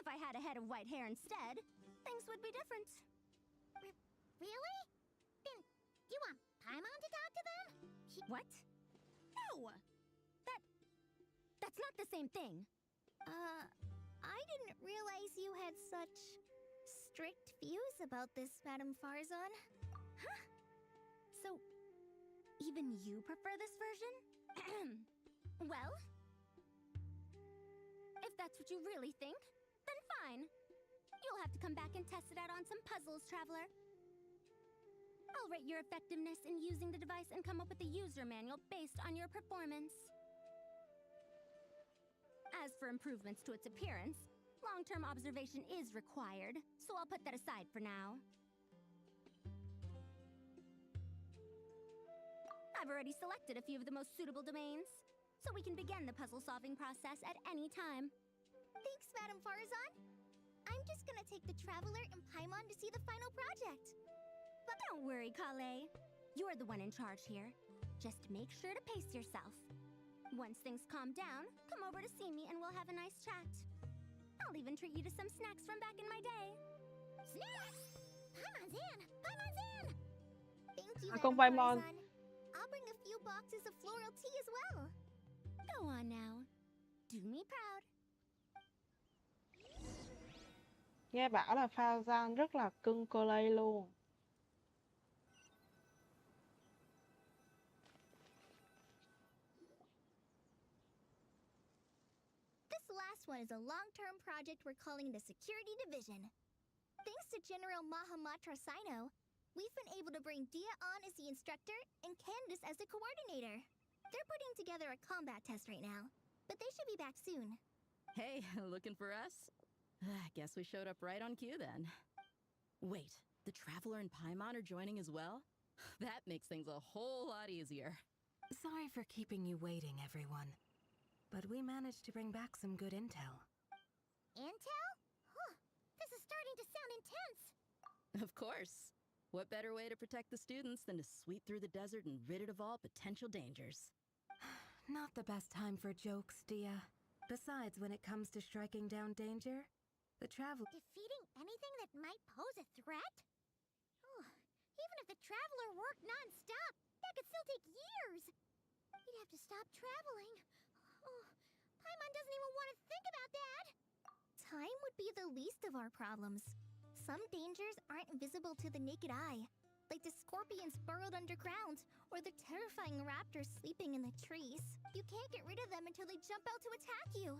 If I had a head of white hair instead, things would be different. Really? Then you want Paimon to talk to them? What? No! That's not the same thing. I didn't realize you had such strict views about this, Madame Farzan. Huh? So, even you prefer this version? Well, if that's what you really think, then fine. You'll have to come back and test it out on some puzzles, Traveler. I'll rate your effectiveness in using the device and come up with a user manual based on your performance. As for improvements to its appearance, long-term observation is required, so I'll put that aside for now. I've already selected a few of the most suitable domains, so we can begin the puzzle-solving process at any time. Thanks, Madame Farzan. I'm just gonna take the Traveler and Paimon to see the final project. But don't worry, Kale. You're the one in charge here. Just make sure to pace yourself. Once things calm down, come over to see me and we'll have a nice chat. I'll even treat you to some snacks from back in my day. Snacks? Paimon's in! Paimon's in! Thank you, Con Madame Paimon. Farzan. I'll bring a few boxes of floral tea as well. Go on now. Do me proud. Nghe bảo là Farzan rất là cưng Coley luôn. This last one is a long-term project we're calling the Security Division. Thanks to General Mahamatra Sino, we've been able to bring Dia on as the instructor and Candace as the coordinator. They're putting together a combat test right now, but they should be back soon. Hey, looking for us? Guess we showed up right on cue then. Wait, the Traveler and Paimon are joining as well? That makes things a whole lot easier. Sorry for keeping you waiting, everyone. But we managed to bring back some good intel. Intel? This is starting to sound intense. Of course. What better way to protect the students than to sweep through the desert and rid it of all potential dangers? Not the best time for jokes, Dia. Besides, when it comes to striking down danger, the Traveler... Defeating anything that might pose a threat? Even if the Traveler worked non-stop, that could still take years. You'd have to stop traveling. Paimon doesn't even want to think about that. Time would be the least of our problems. Some dangers aren't visible to the naked eye, like the scorpions burrowed underground, or the terrifying raptors sleeping in the trees. You can't get rid of them until they jump out to attack you.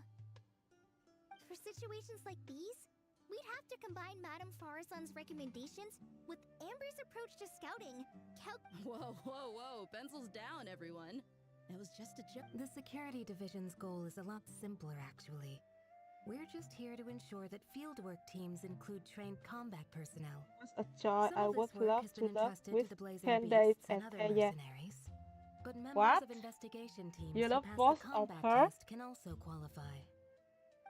For situations like these, we'd have to combine Madame Farzan's recommendations with Amber's approach to scouting. Whoa, pencils down, everyone. That was just a joke. The Security Division's goal is a lot simpler, actually. We're just here to ensure that fieldwork teams include trained combat personnel. A joy I Some of would this work love has to been love entrusted with to the Blazing Candace Beasts and and other Aya. mercenaries. But members What? of investigation teams You who love pass both the of combat her? test can also qualify.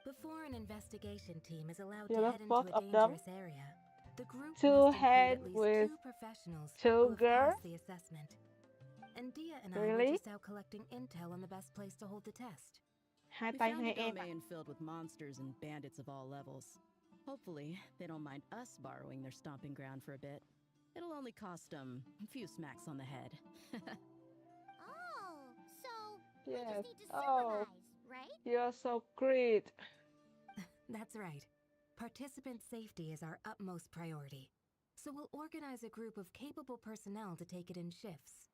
Before an investigation team is allowed You to love head into both a of them? dangerous area, the group To must include head at least with 2 professionals two who have girls? passed the assessment. And Dia and I Really? were just out collecting intel on the best place to hold the test. Hai We tay found hai a em à? domain filled with monsters and bandits of all levels. Hopefully, they don't mind us borrowing their stomping ground for a bit. It'll only cost them a few smacks on the head. Oh, so we Yes. just need to Oh, supervise, right? you're so great. That's right. Participant safety is our utmost priority. So we'll organize a group of capable personnel to take it in shifts.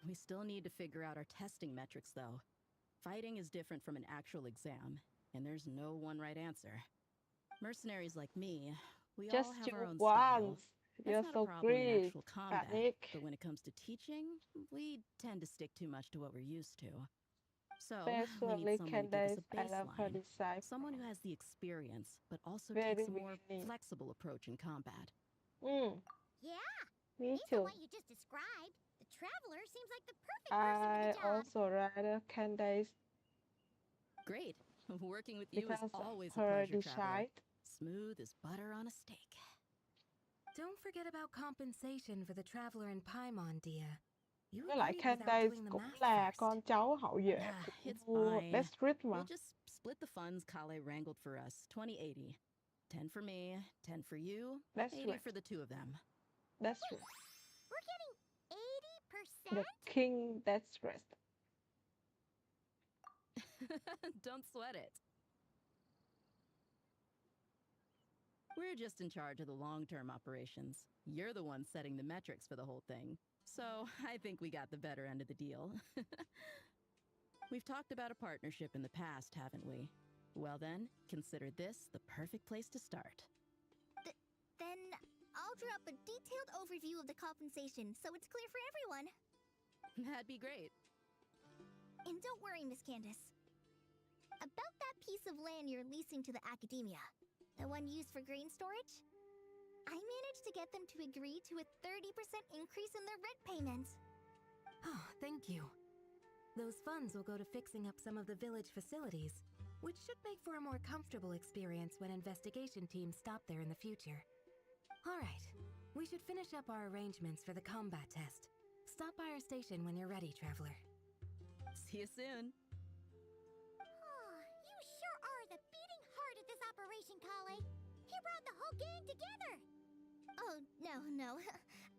We still need to figure out our testing metrics, though. Fighting is different from an actual exam, and there's no one right answer. Mercenaries like me, we Just all have our you own once. style. You're That's not so a problem in great, actual combat, Panic. but when it comes to teaching, we tend to stick too much to what we're used to. So, we need Especially someone to give us Candace, a I love her baseline. design. Someone who has the experience, but also Very takes a more winning. flexible approach in combat. Yeah, Me based too. on what you just described, the Traveler seems like the perfect person for I the job. also rather Candace Great. Working with you is because of always a her pleasure, Traveler. design. Smooth as butter on a steak. Don't forget about compensation for the Traveler in Paimon, dear. You Với lại agreed without Candace doing the cũng math là first. con cháu hậu duệ It's của vua fine. Desrit mà. We'll just split the funds Kale wrangled for us, 20-80. 10 for me, 10 for you, That's 80 right. for the two of them. That's right. We're getting 80%? The king that's rest. Don't sweat it. We're just in charge of the long-term operations. You're the one setting the metrics for the whole thing. So, I think we got the better end of the deal. We've talked about a partnership in the past, haven't we? Well then, consider this the perfect place to start. Then I'll draw up a detailed overview of the compensation so it's clear for everyone. That'd be great. And don't worry, Miss Candace. About that piece of land you're leasing to the Academia, the one used for grain storage, I managed to get them to agree to a 30% increase in their rent payments. Oh, thank you. Those funds will go to fixing up some of the village facilities, which should make for a more comfortable experience when investigation teams stop there in the future. All right, we should finish up our arrangements for the combat test. Stop by our station when you're ready, Traveler. See you soon. You sure are the beating heart of this operation, Kale. You brought the whole gang together. Oh, no.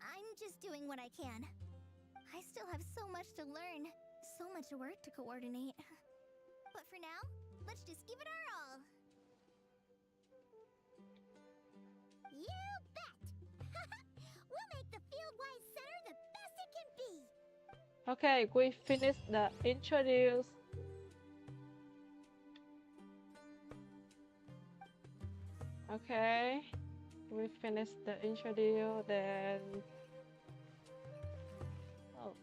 I'm just doing what I can. I still have so much to learn, so much work to coordinate. But for now, let's just give it our all. You bet! We'll make the Fieldwise Center the best it can be. Okay, we finished the introduce. Okay, we finished the introduce, then... Oh.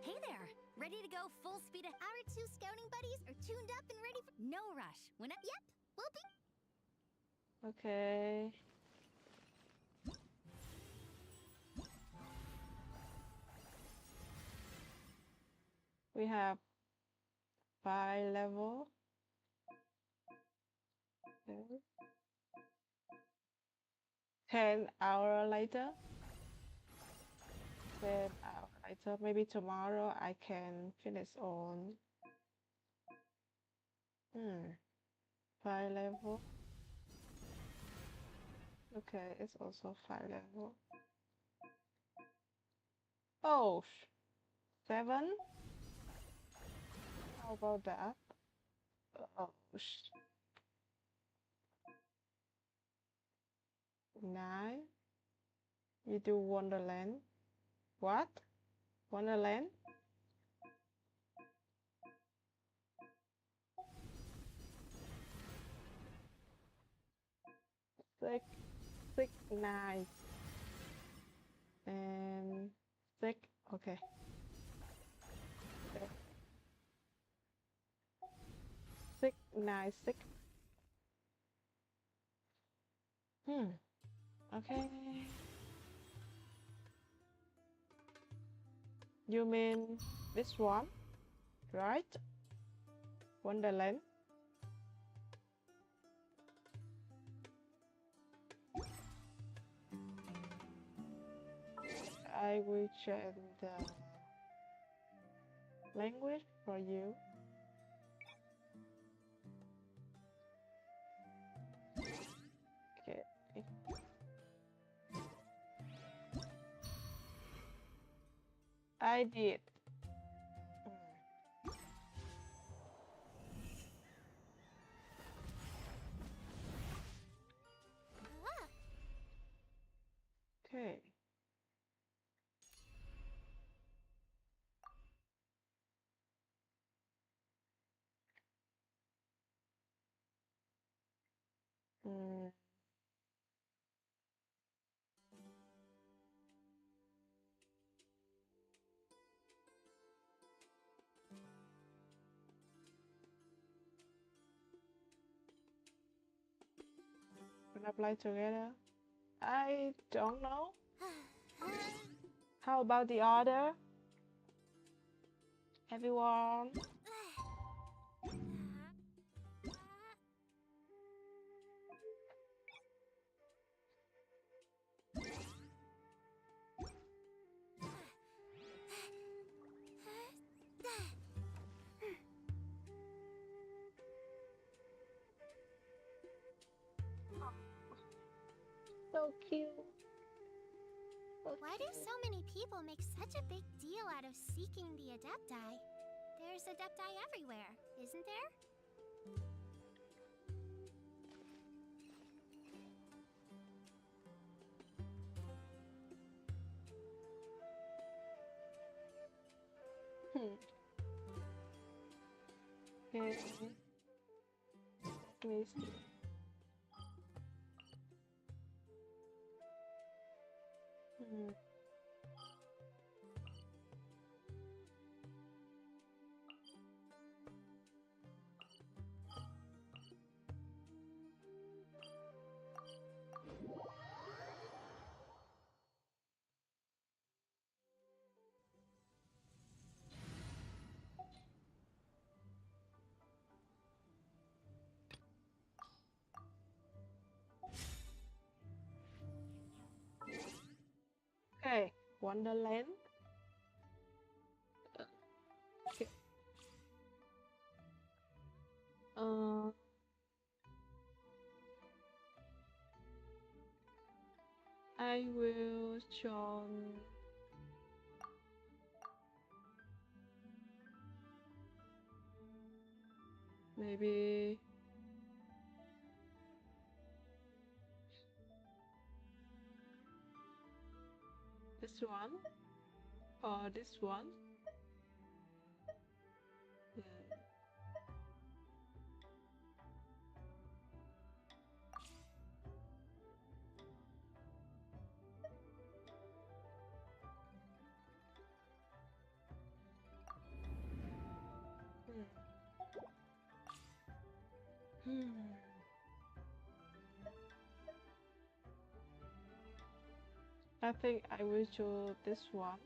Hey there! Ready to go full speed? Our two scouting buddies are tuned up and ready for... No rush. Yep, we'll be... Okay. We have 5 level. Okay. 10 hours later. 10 hours later. Maybe tomorrow I can finish on 5 level. Okay, it's also 5 level. Oh, 7? How about that? Oh, 9. You do Wonderland. What? Wonderland? 6, 9. And 6. Okay. 6, 9, 6. Okay. You mean this one, right? Wonderland. I will change the language for you. Okay. I did. Okay. Hmm. Gonna play together? I don't know. How about the other? Everyone? So cute. Why do so many people make such a big deal out of seeking the Adepti? There's Adepti everywhere, isn't there? Okay. Please. Hmm. Okay, Wonderland. Okay. I will join maybe this one or this one. Yeah. Hmm. I think I will choose this one.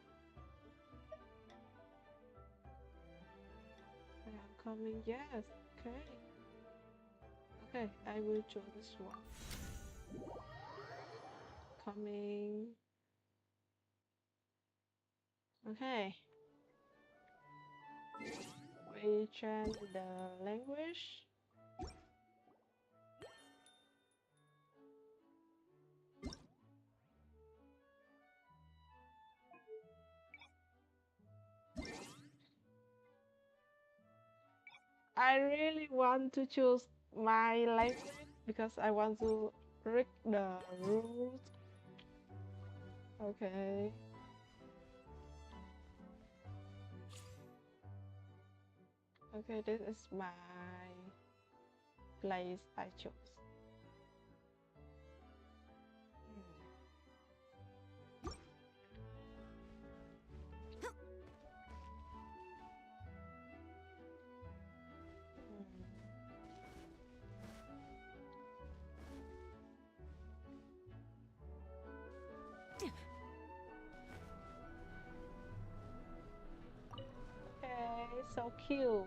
I am coming. Yes. Okay. Okay, I will choose this one. Coming. Okay. We change the language. I really want to choose my language because I want to read the rules. Okay. Okay, this is my place I chose. Okay, so cute.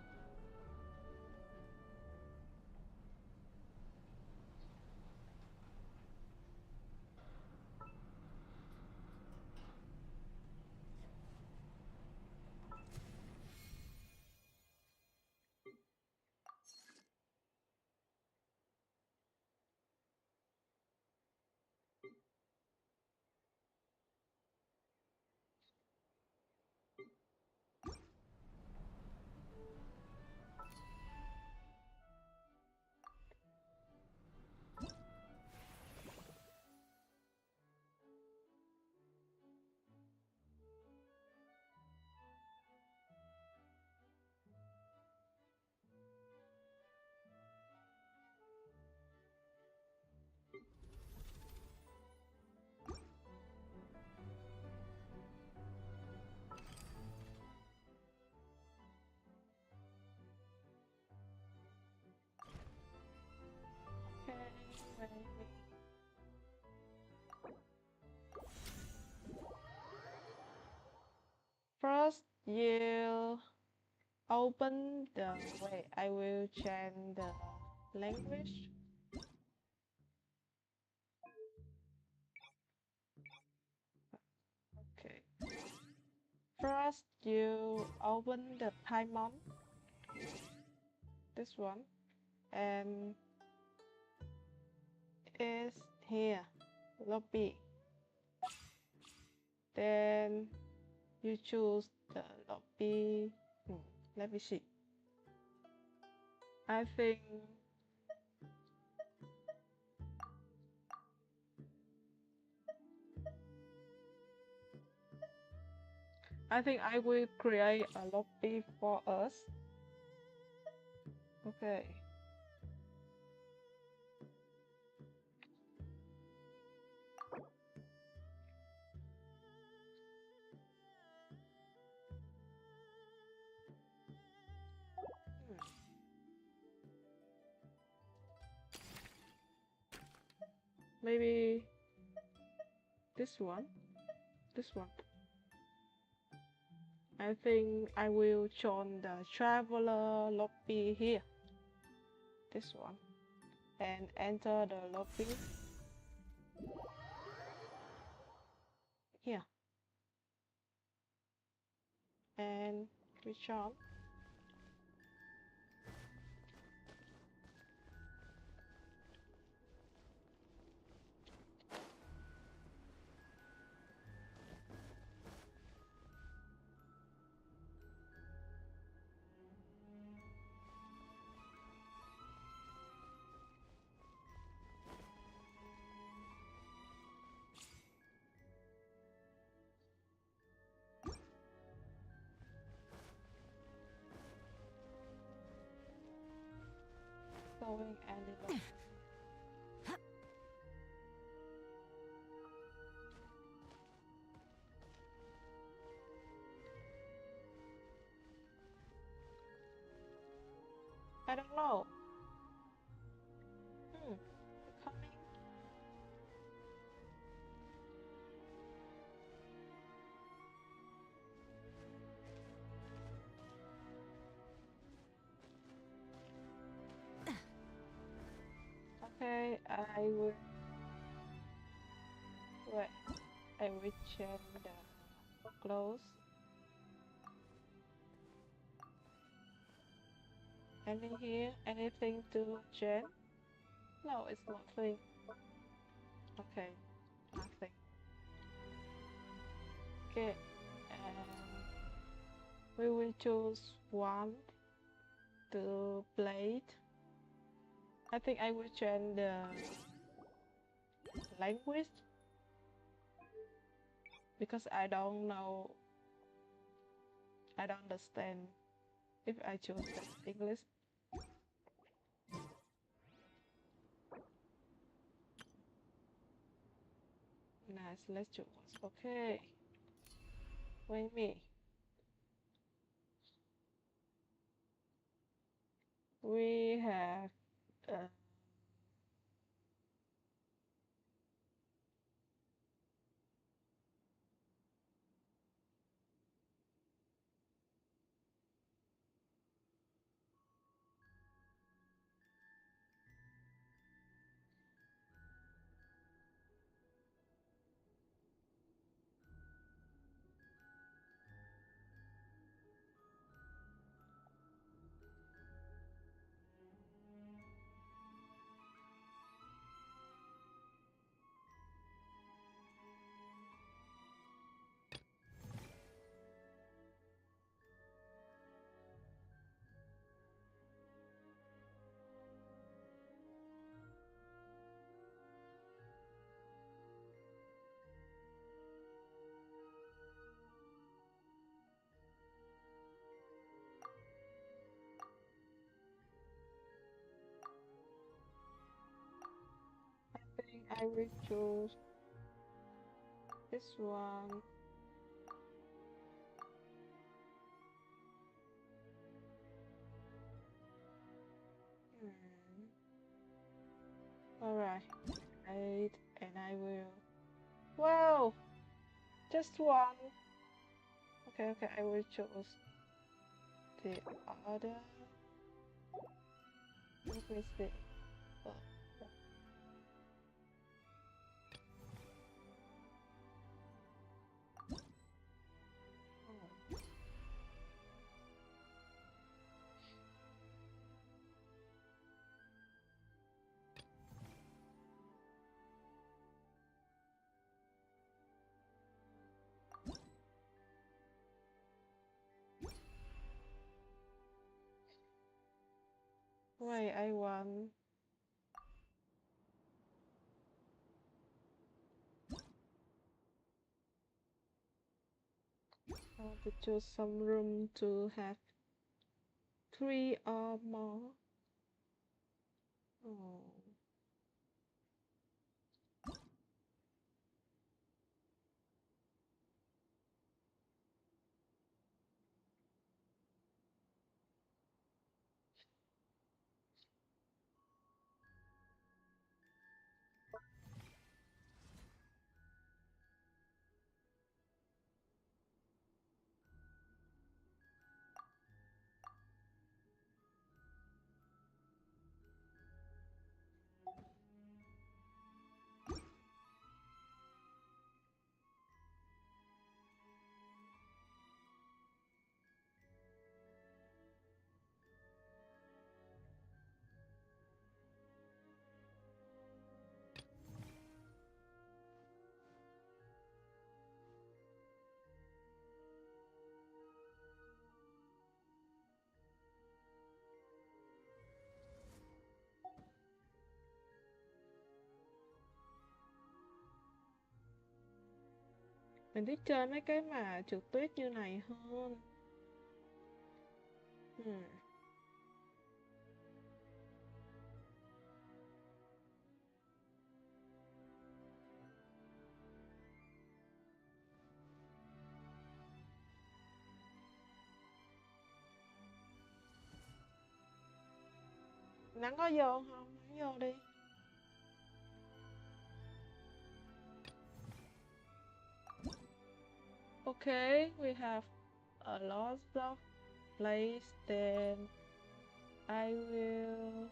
Maybe. First, you open the wait. I will change the language. Okay. First, you open the Paimon. This one, and it's here, lobby. Then you choose the lobby. Let me see. I think I will create a lobby for us. Okay. Maybe this one. This one. I think I will join the traveler lobby here. This one. And enter the lobby. Here. And return. Going animal. I don't know. Coming. Okay, I will wait. I will change the clothes. Any here? Anything to change? No, it's nothing. Okay, nothing. Okay, we will choose one to plate. I think I will change the language because I don't know. I don't understand if I choose the English. Nice, let's choose. Okay. Wait me. We have I will choose this one. Alright, 8, and I will. Wow, just one. Okay, I will choose the other. Let me see. Oh. Wait, I want to choose some room to have 3 or more. Oh. Mình thích chơi mấy cái mà trượt tuyết như này hơn. Nắng có vô không? Nắng vô đi. Okay, we have a lot of place, then I will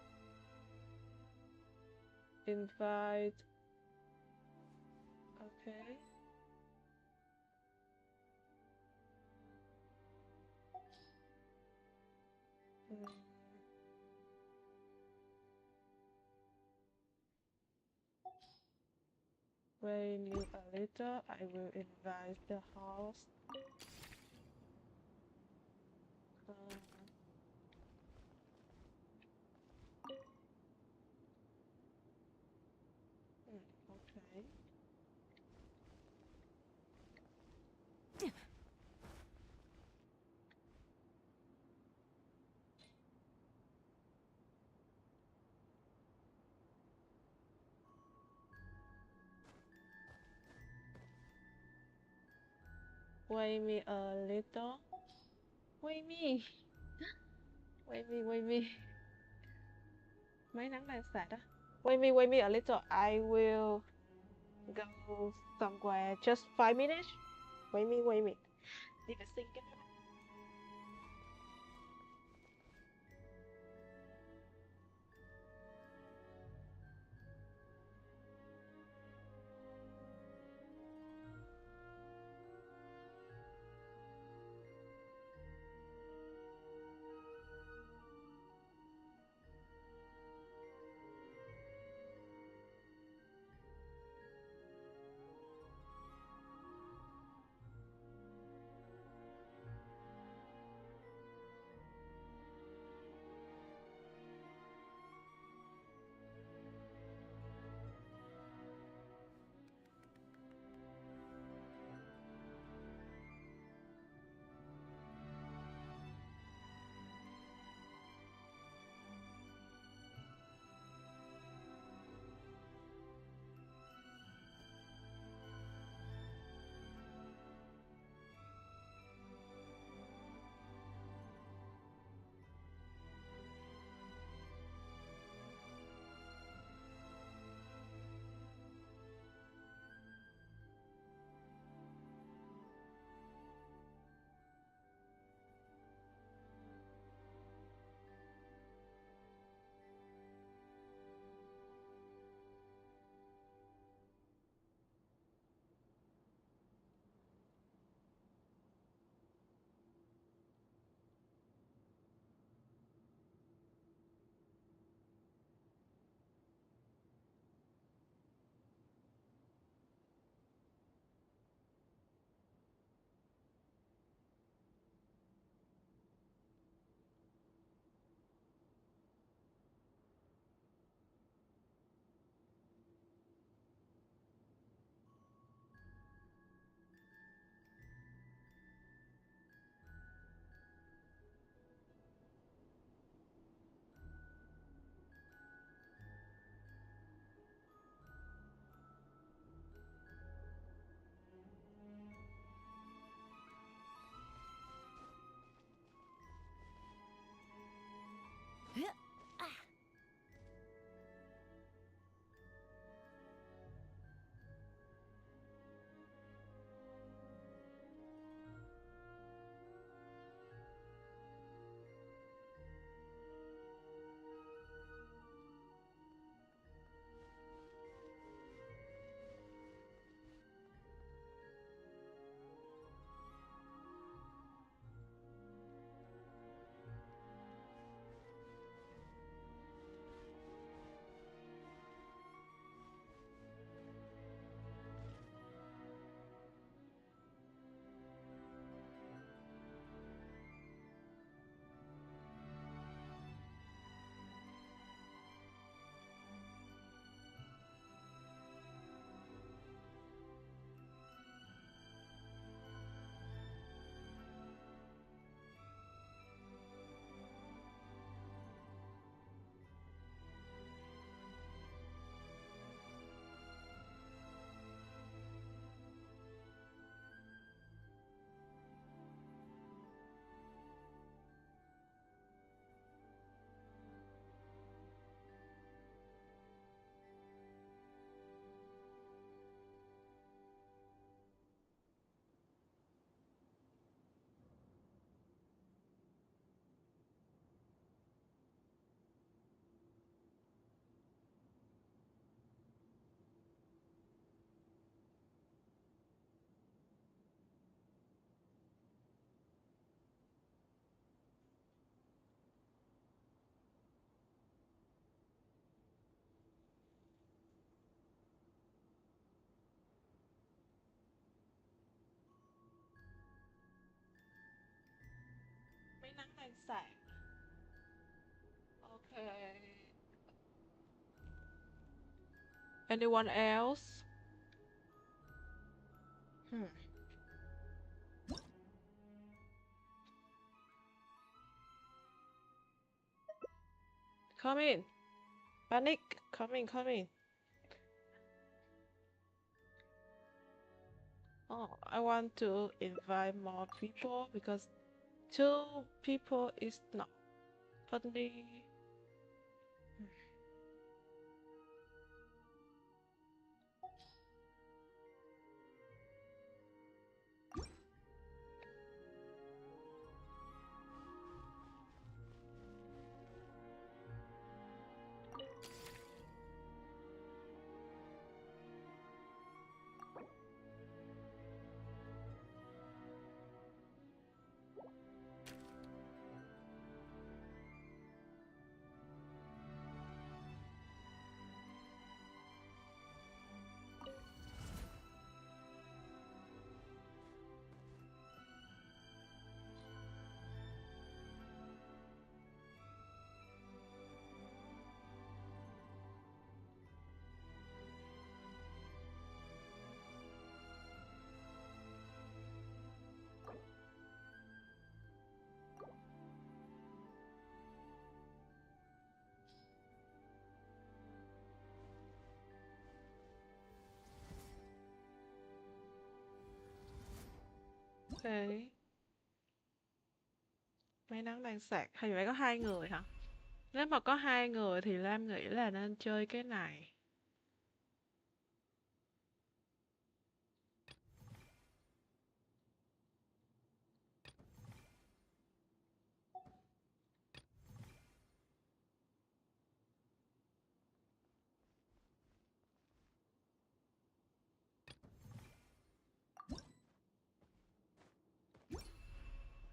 invite. Okay. Wait me a little, I will invite the host. Okay. Wait me a little. Wait me. Wait me. Máy nắng đang sạch á. Wait me a little. I will go somewhere. Just 5 minutes. Wait me. Đi vệ sinh cái. đang sạc. Okay. Anyone else? Come in. Panic. Come in, come in. Oh, I want to invite more people because 2 people is not funny. Okay. Máy nắng đang sạc. Hay phải có 2 người hả? Nếu mà có 2 người thì Lam nghĩ là nên chơi cái này.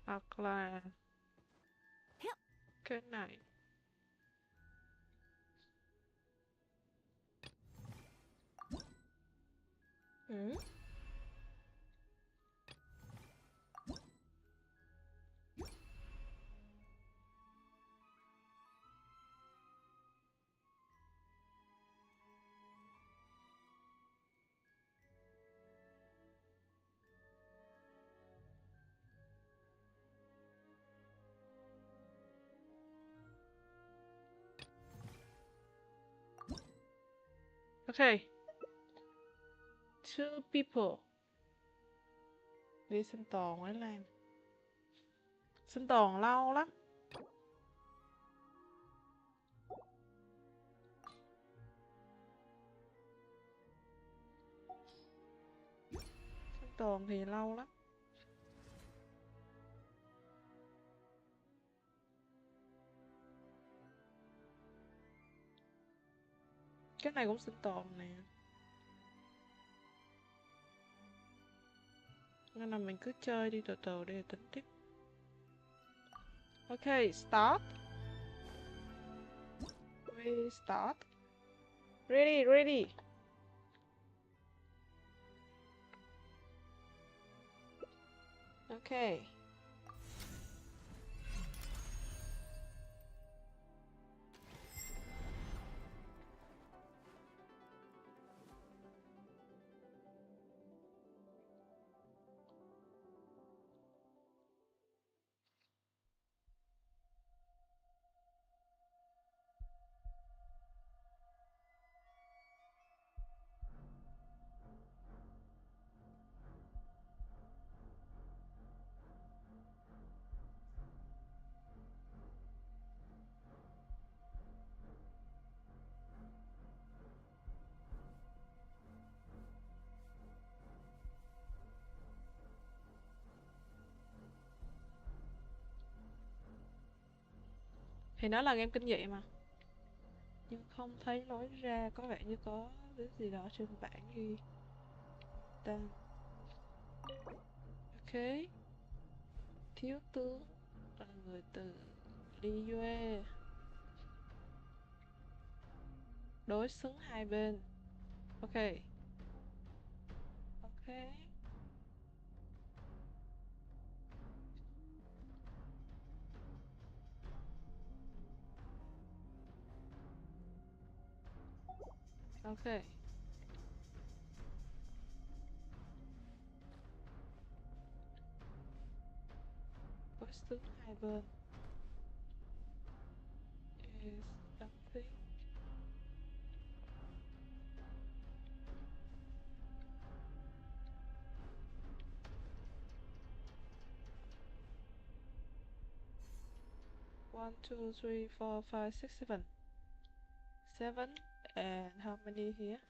Hoặc là cái này. Okay. 2 people. Đi sinh tồn với Lam. Sinh tồn lâu lắm. Sinh tồn thì lâu lắm. Cái này cũng sinh tồn nè. Nên là mình cứ chơi đi từ từ để tính tiếp. Okay, start. We start. Ready, ready. Okay. Thì nó là game kinh dị mà. Nhưng không thấy lối ra, có vẻ như có cái gì đó trên bảng ghi tên. Ok. Thiếu tướng là người từ Liyue. Đối xứng hai bên. Ok. Ok. Okay. Quest tướng hai bên is something. One, two, three, four, five, six, seven. Seven, and how many here?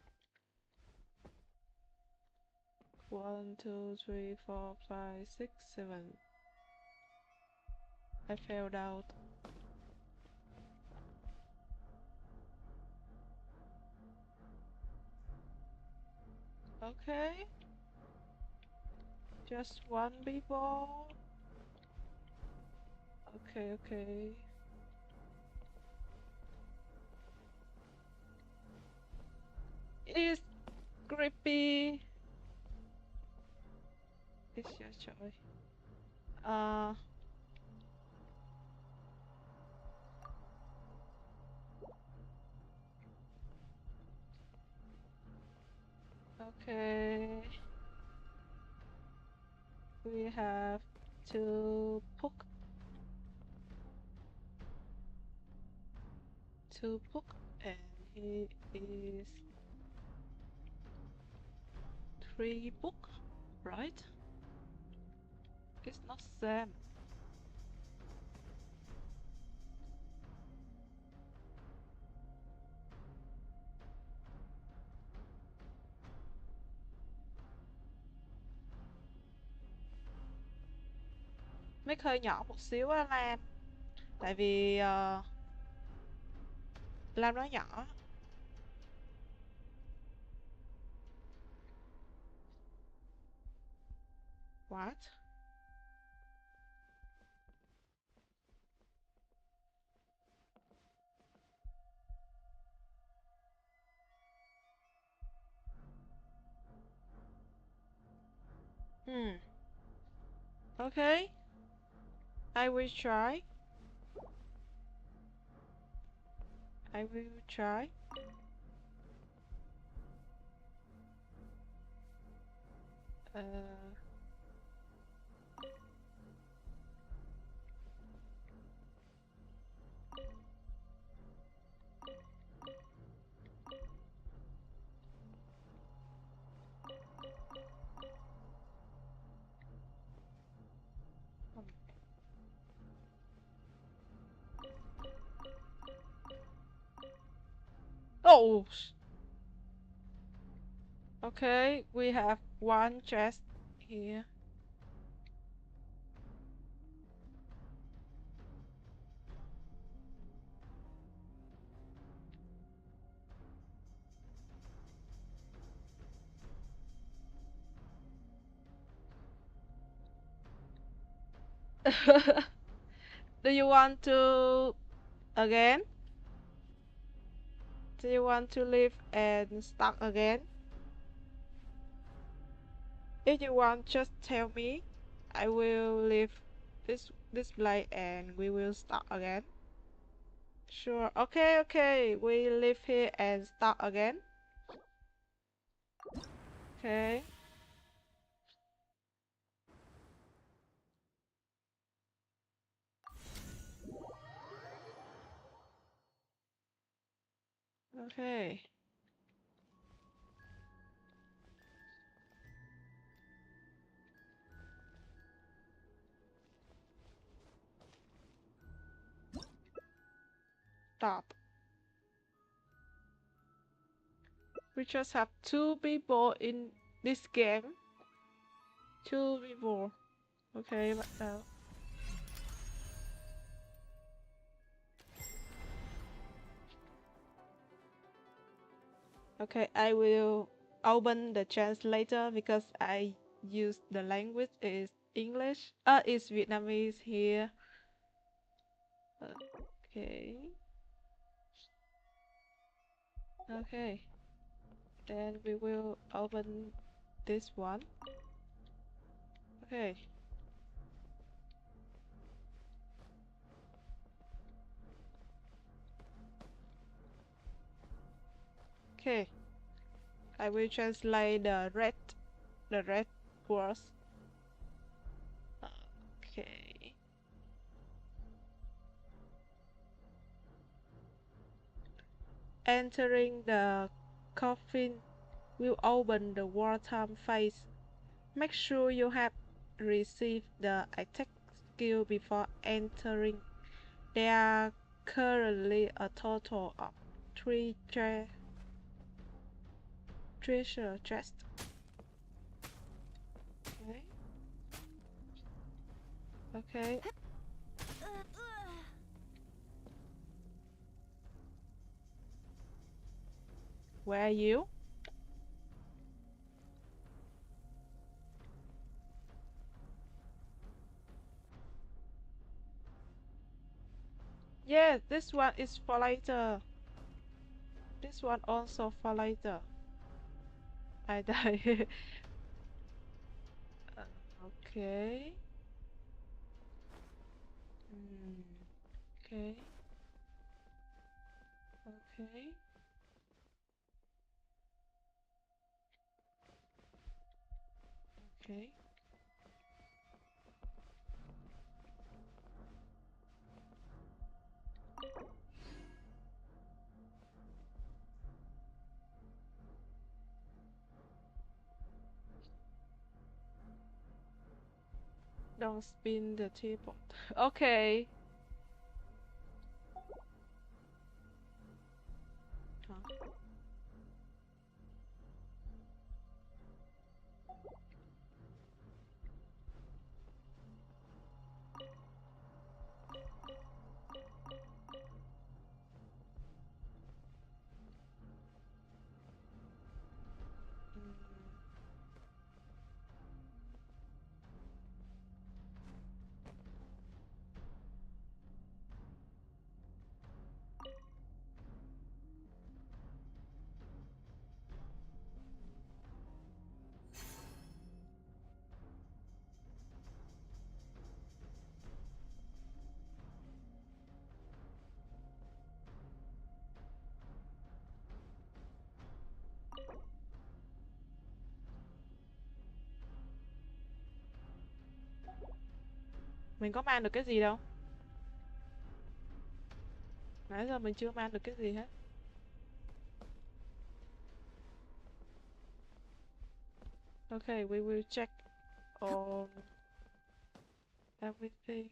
1, 2, 3, 4, 5, 6, 7. I failed out. Okay. Just one people. Okay, okay. It's creepy. It's your choice. Okay. We have to poke. And he is 3 book, right? It's not Sam. Mic hơi nhỏ một xíu á Lam. Tại vì Lam nói nhỏ. What? Okay. I will try. I will try. Oh! Okay, we have one chest here. Do you want to again? Do you want to leave and start again? If you want, just tell me. I will leave this display and we will start again. Sure. Okay, okay. We leave here and start again. Okay. Okay. Stop. We just have 2 people in this game. 2 people. Okay, bắt đầu. Okay, I will open the translator because I use the language is English. It's Vietnamese here. Okay. Okay. Then we will open this one. Okay. Okay. I will translate the red words. Okay. Entering the coffin will open the wartime phase. Make sure you have received the attack skill before entering. There are currently a total of 3 treasure chests. Okay. Okay. Where are you? Yes, this one is for later. This one also for later. I die. Okay. Okay. Okay. Okay. Don't spin the teapot. Okay. Huh? Mình có mang được cái gì đâu. Nãy giờ mình chưa mang được cái gì hết. Okay, we will check on everything.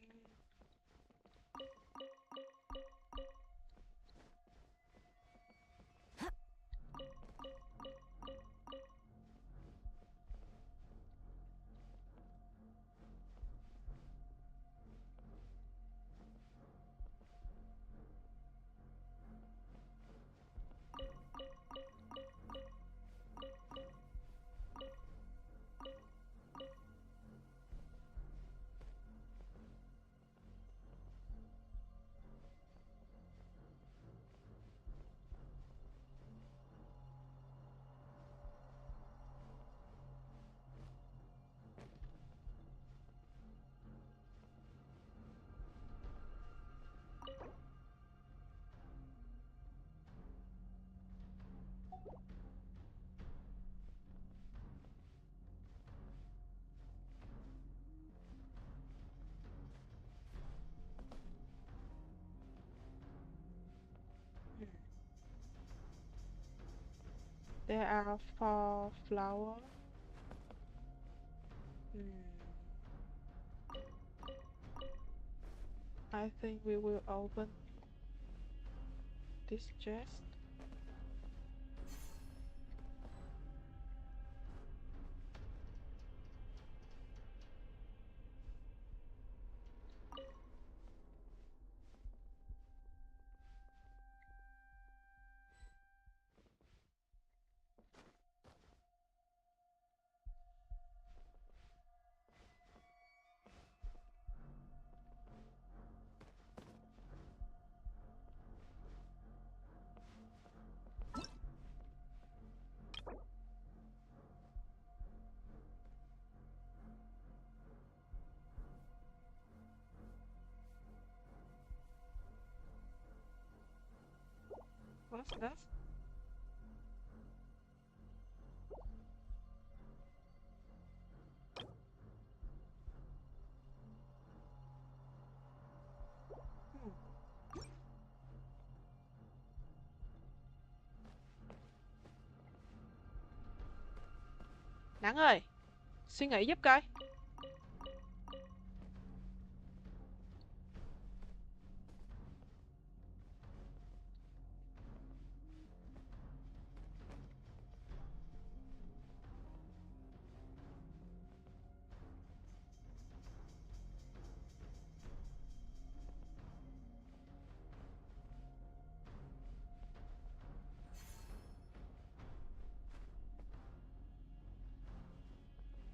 There are 4 flowers. I think we will open this chest. What's this? Nắng ơi, suy nghĩ giúp coi.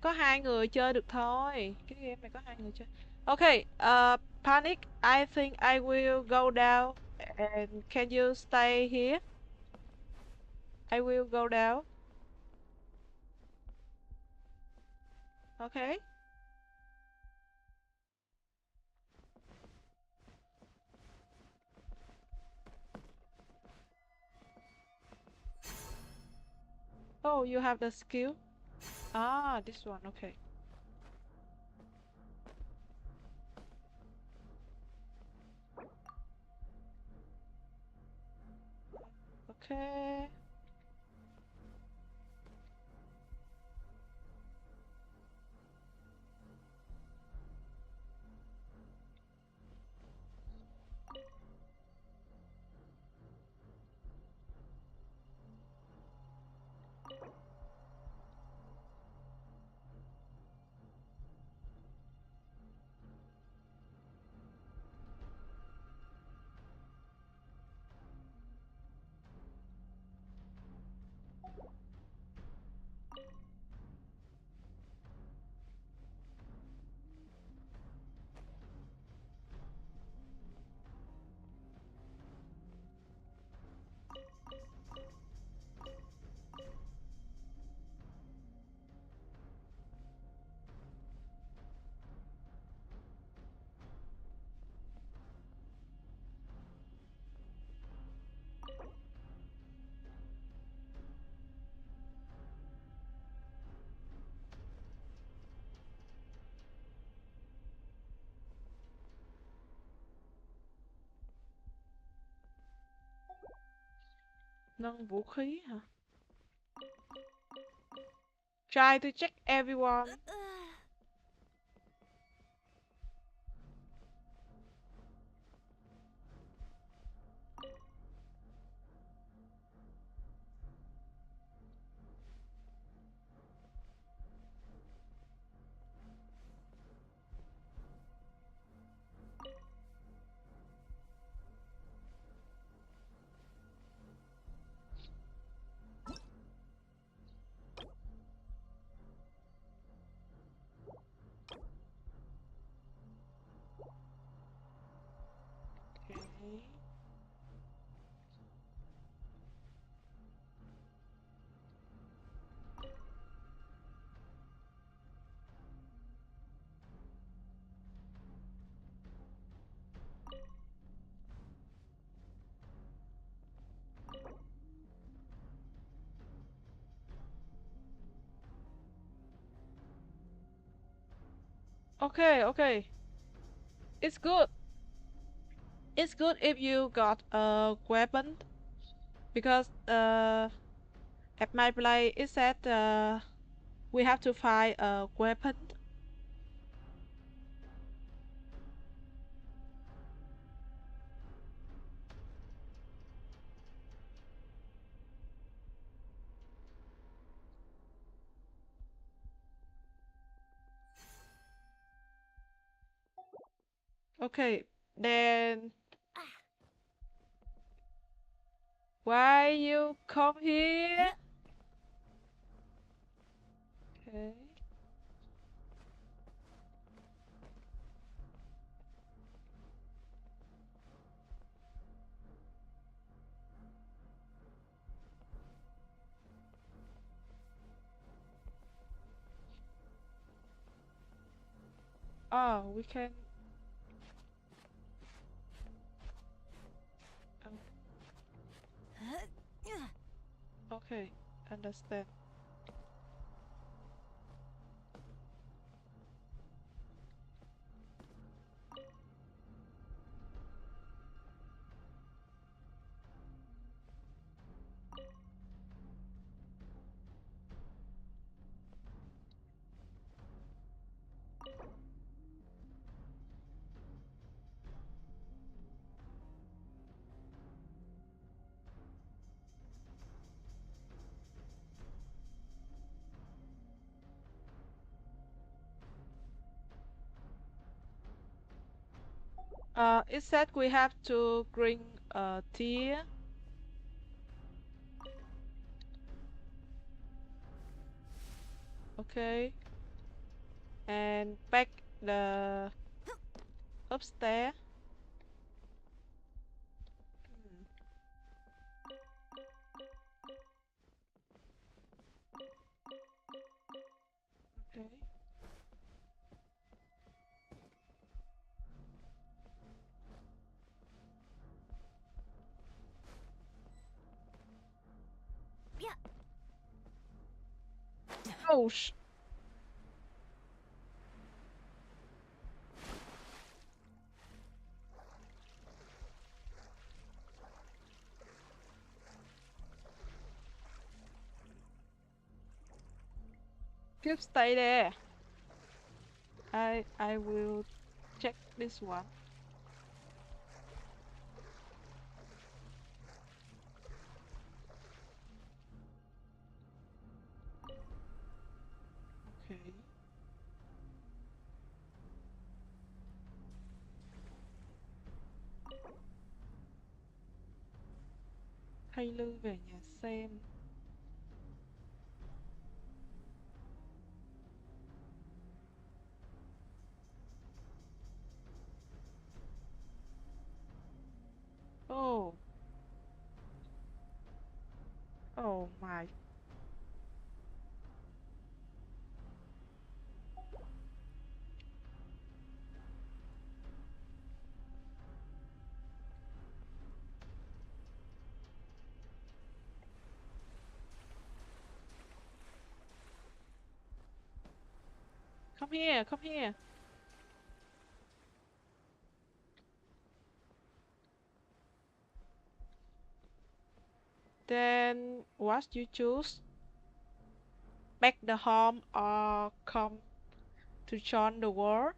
Có 2 người chơi được thôi. Cái game này có 2 người chơi. Okay, Panic, I think I will go down and can you stay here? I will go down. Okay. Oh, you have the skill? Ah, this one, okay. Okay. Nâng vũ khí hả? Try to check everyone. Okay, okay. It's good. It's good if you got a weapon because at my play it said we have to find a weapon. Okay, then why you come here? Okay. Oh, we can. Okay, understand. It said we have to drink tea. Okay. And back the upstairs. Okay. Yeah. Oh Keep stay there. I will check this one. Okay. Hay Lư về nhà xem. Oh. Oh my. Come here, come here. Then what you choose? Back the home or come to join the war?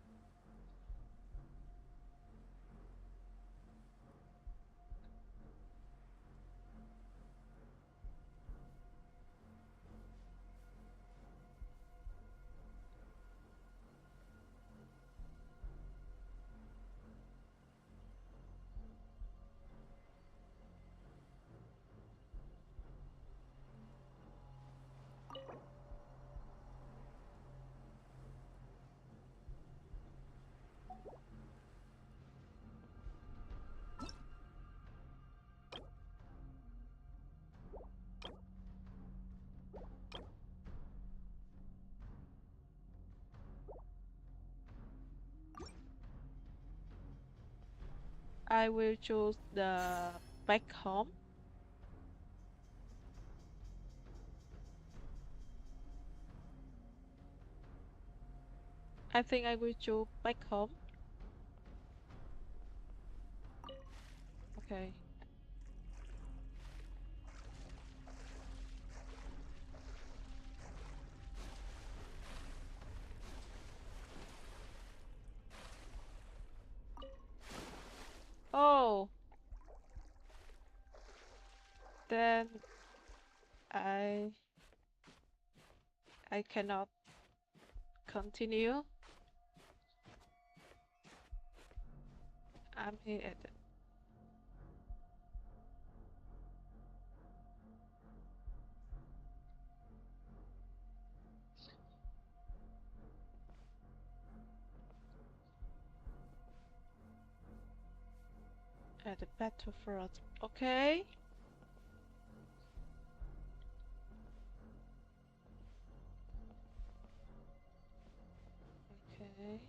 I will choose the back home. I think I will choose back home. Okay. Oh. Then I cannot continue. I'm here at the battlefront. Okay. Okay. Okay.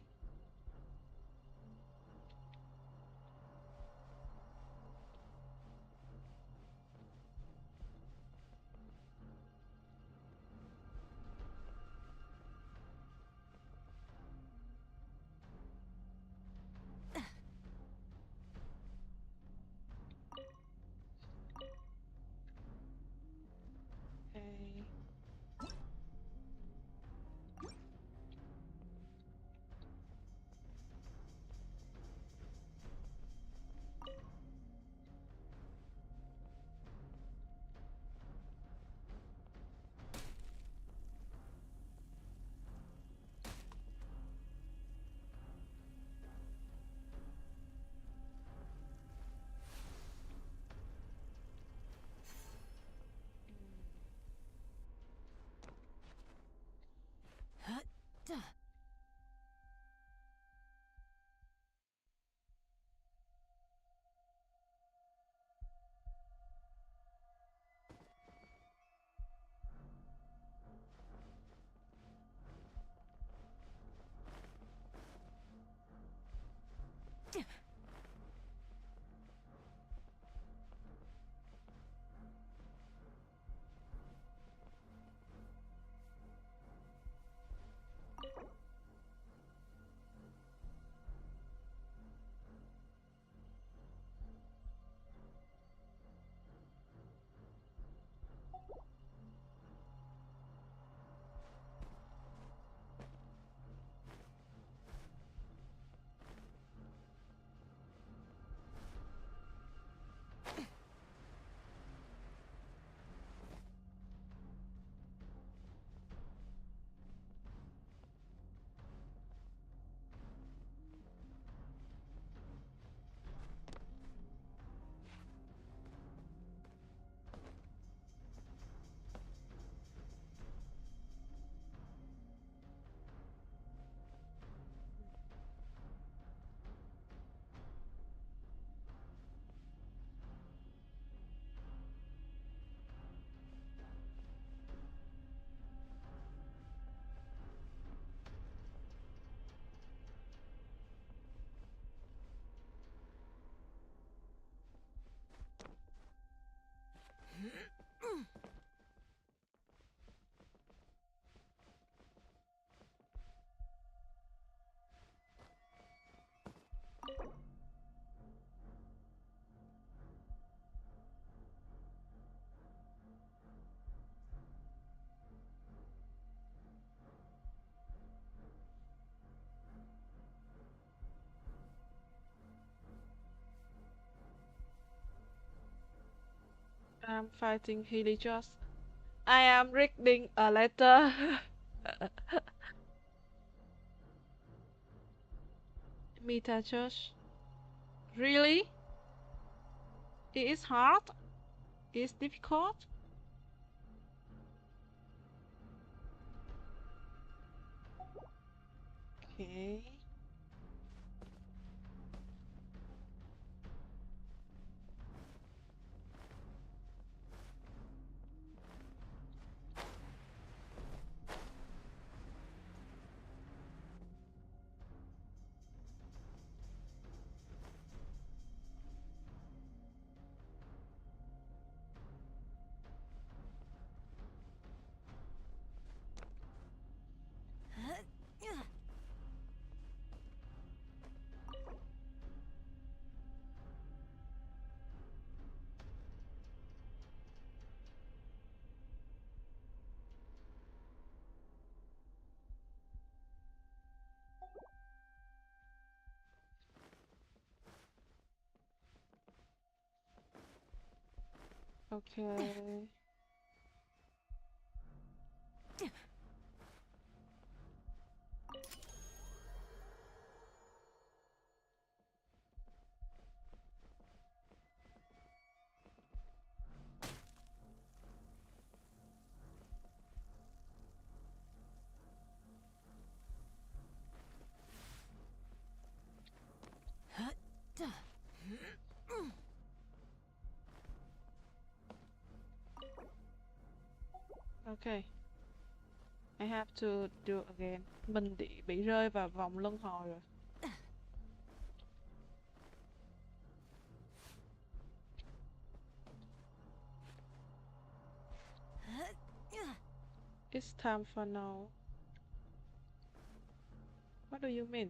I'm fighting Helios. I am reading a letter. Meta Church. Really? It is hard? It's difficult? Okay. Okay. Okay. I have to do again. Mình bị rơi vào vòng luân hồi rồi. It's time for now. What do you mean?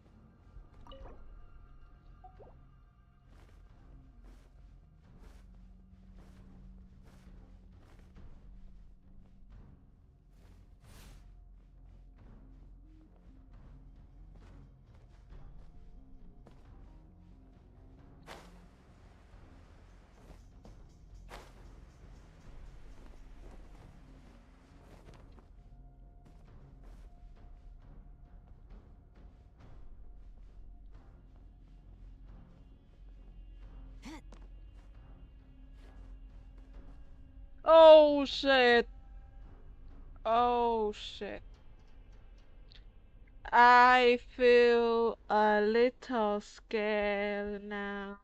Oh shit. Oh shit. I feel a little scared now.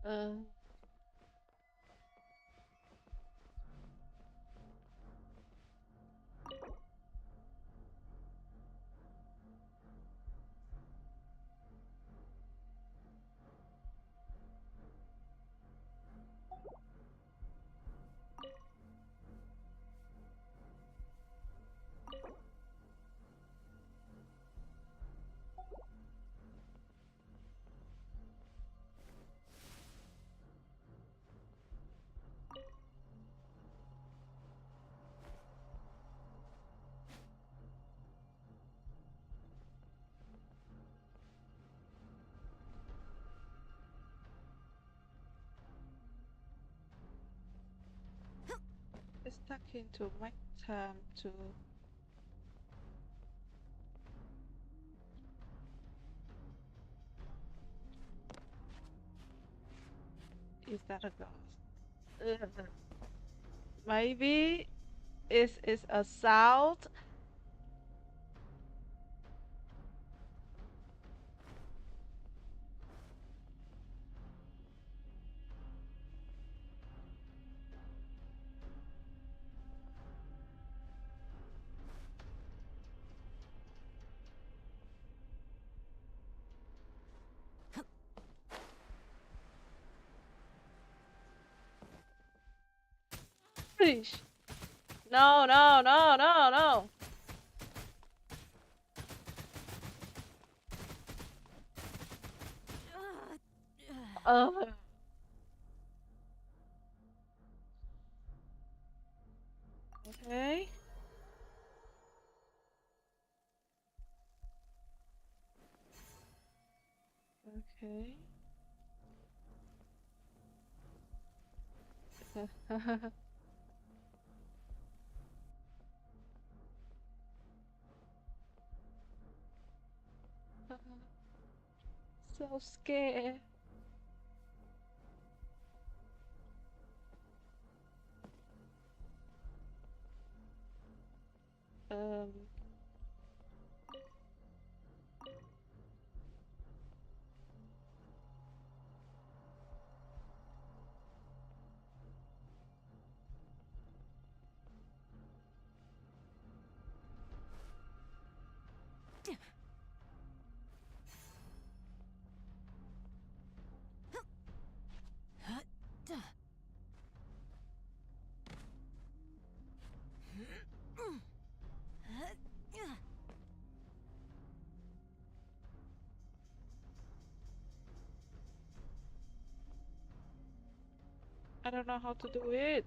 uh. It's taking too much time to. Is that a ghost? Maybe it's a sound. Fish. No, no, no, no, no. Okay. Okay. So scared. Um. I don't know how to do it.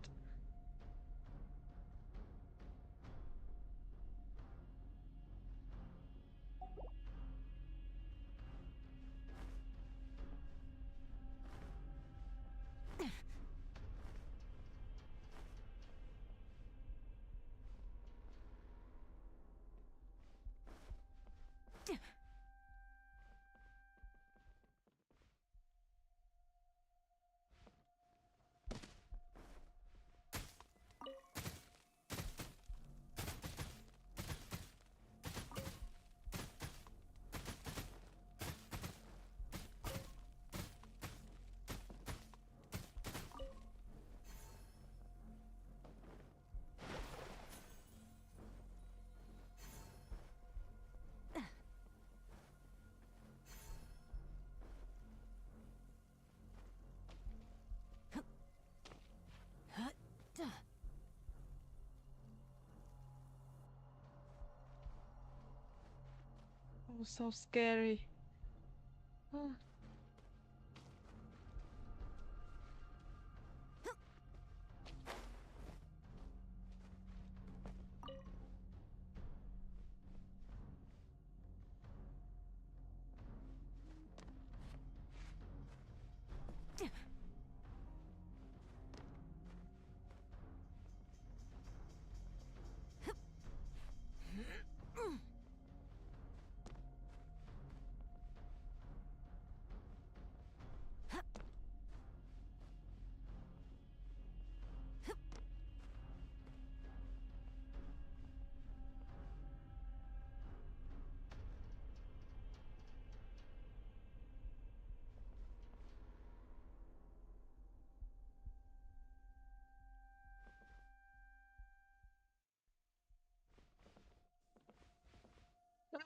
Oh, so scary.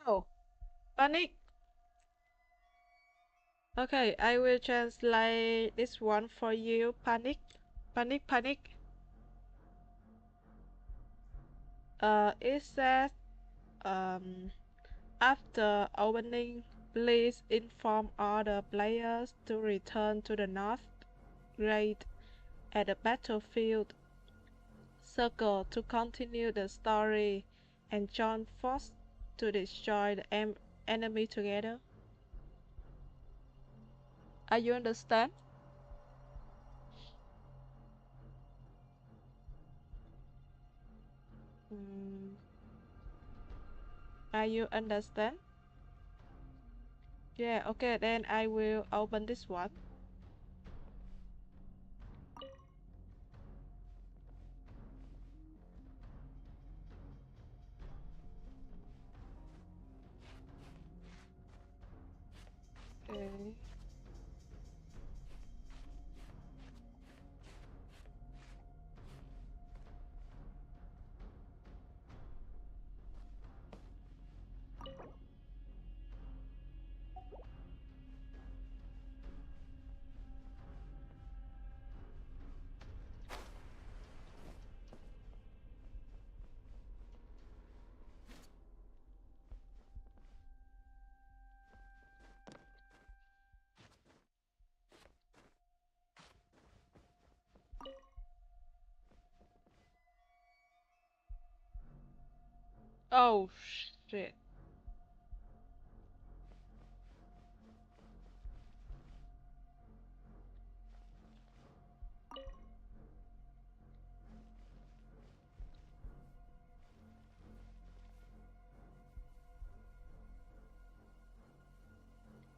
No, panic. Okay, I will translate this one for you. Panic, panic, panic. It says, after opening, please inform all the players to return to the North Grade at the battlefield. Circle to continue the story and join force to destroy the enemy together. Are you understand? Mm, are you understand? Yeah, okay, then I will open this one. Okay. Oh shit.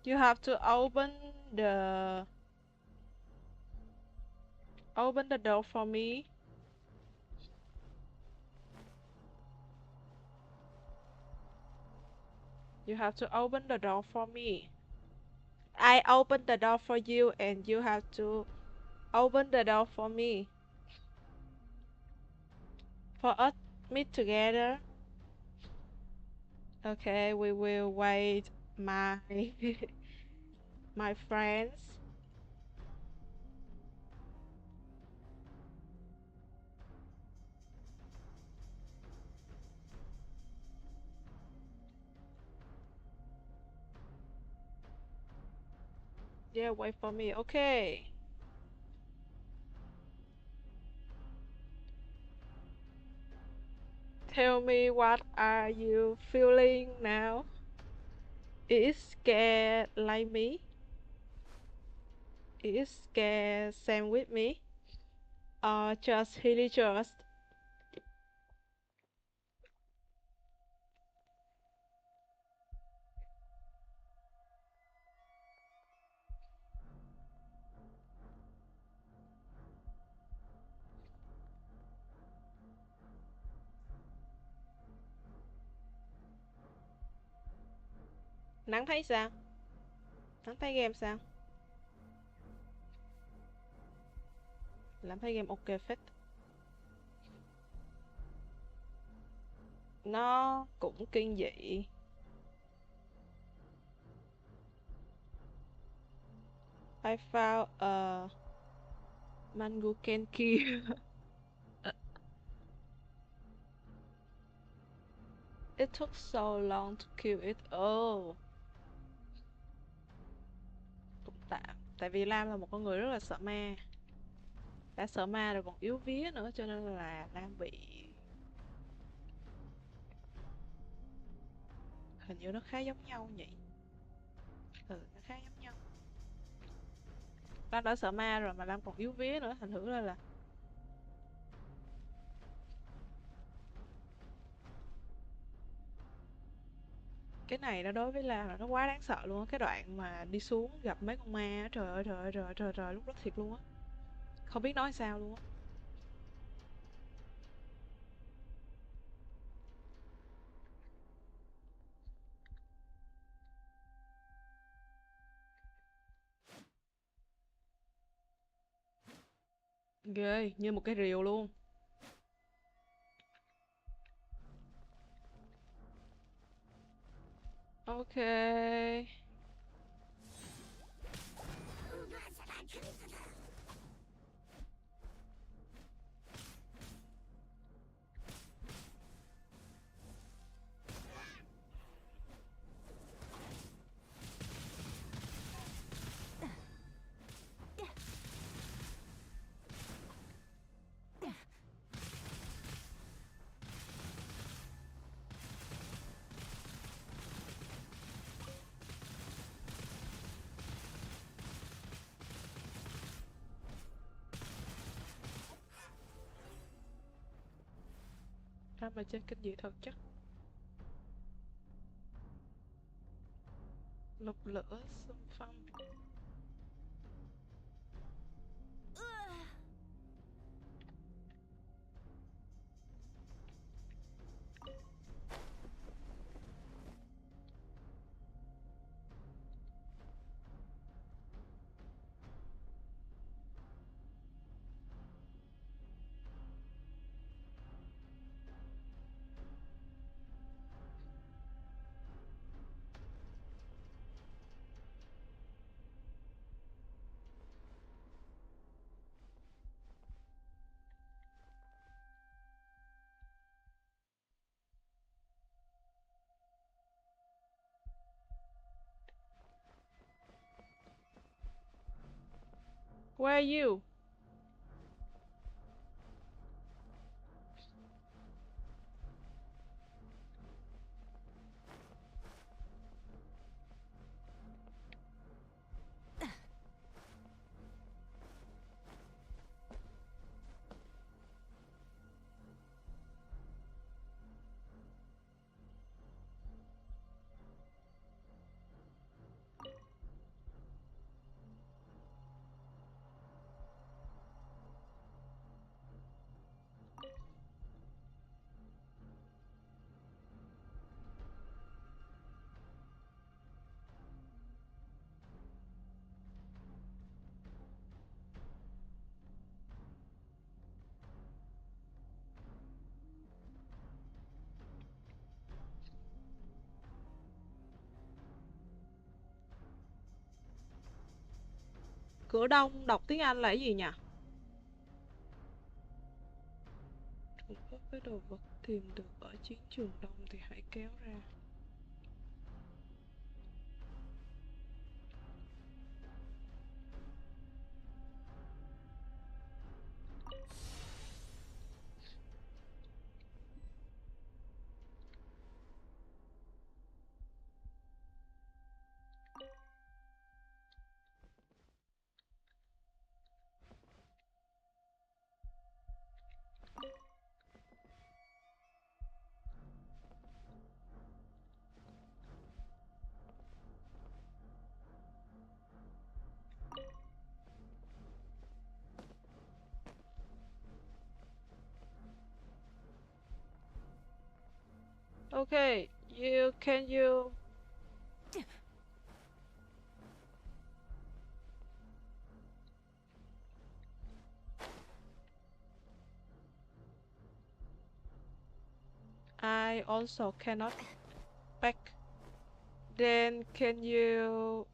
You have to the open the door for me. You have to open the door for me. I open the door for you and you have to open the door for me. For us meet together. Okay, we will wait my my friends. Yeah, wait for me. Okay. Tell me what are you feeling now? Is scared like me? Is scared same with me? Or just really just Nắng thấy sao? Nắng thấy game sao? Làm thấy game ok phết. Nó cũng kinh dị. I found a Manguken key. It took so long to kill it. Oh. Cũng tạm. Tại vì Lam là một con người rất là sợ ma. Đã sợ ma rồi còn yếu vía nữa cho nên là Lam bị... Hình như nó khá giống nhau nhỉ? Ừ, nó khá giống nhau. Lam đã sợ ma rồi mà Lam còn yếu vía nữa, thành thử ra là cái này nó đối với Lam là nó quá đáng sợ luôn á. Cái đoạn mà đi xuống gặp mấy con ma, trời ơi trời ơi trời ơi trời ơi, lúc đó thiệt luôn á. Không biết nói sao luôn á. Ghê, như một cái rìu luôn. Ok. Lam ở trên kinh dị thật chắc. Lục lửa xung phong. Where are you? Cửa đông đọc tiếng Anh là cái gì nhỉ? Cái đồ vật tìm được ở chiến trường đông thì hãy kéo ra. Okay, you I also cannot back. Then can you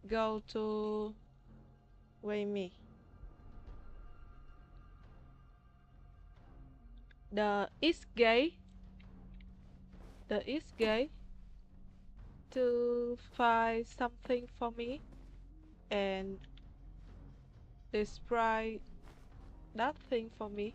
go to wait me? The east gate. The east gate to find something for me and describe that thing for me.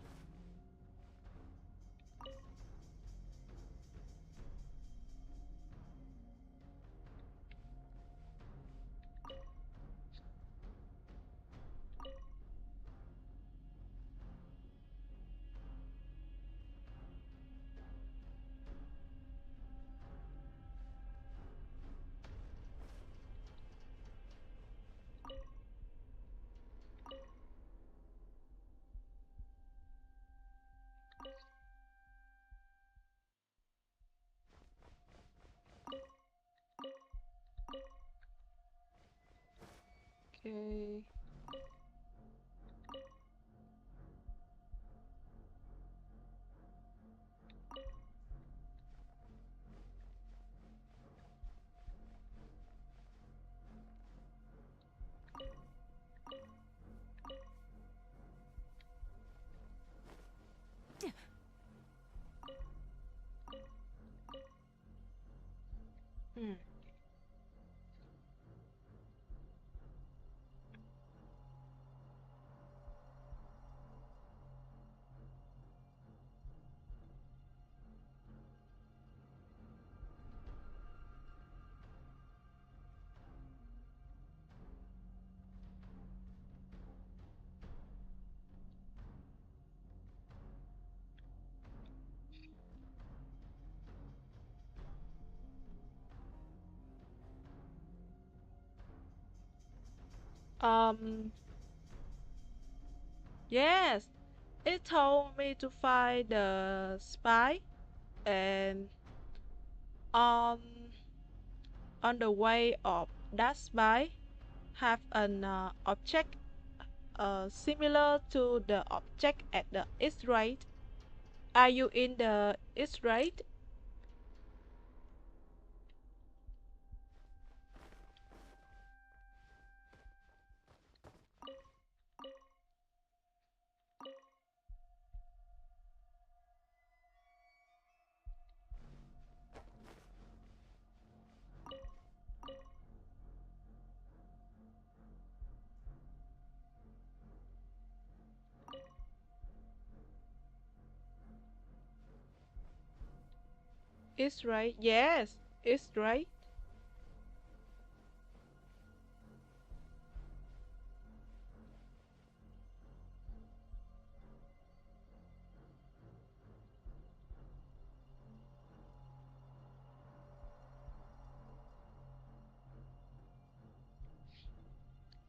Okay. Hmm. Yes, it told me to find the spy and on on the way of that spy have an object similar to the object at the Israel. Are you in the Israel? Israel, yes, Israel.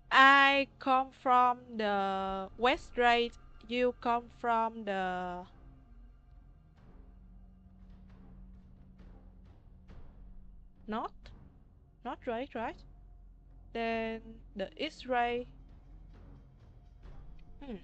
I come from the west right. You come from the north. Not right, right? Then the east right. Hmm.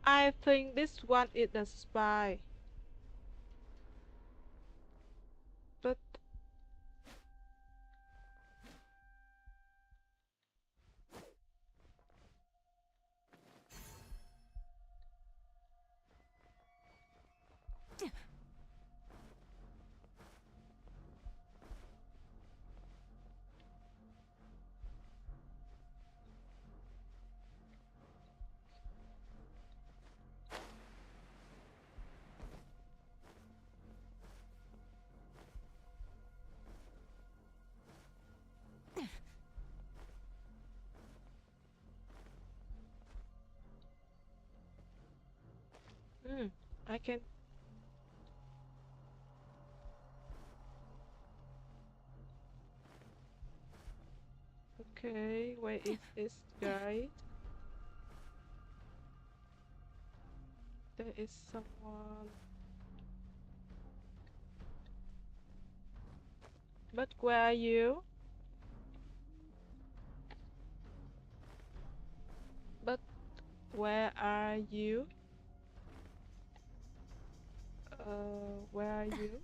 I think this one is the spy. But I can. Okay, where is this guy? There is someone. But where are you? But where are you? Where are you?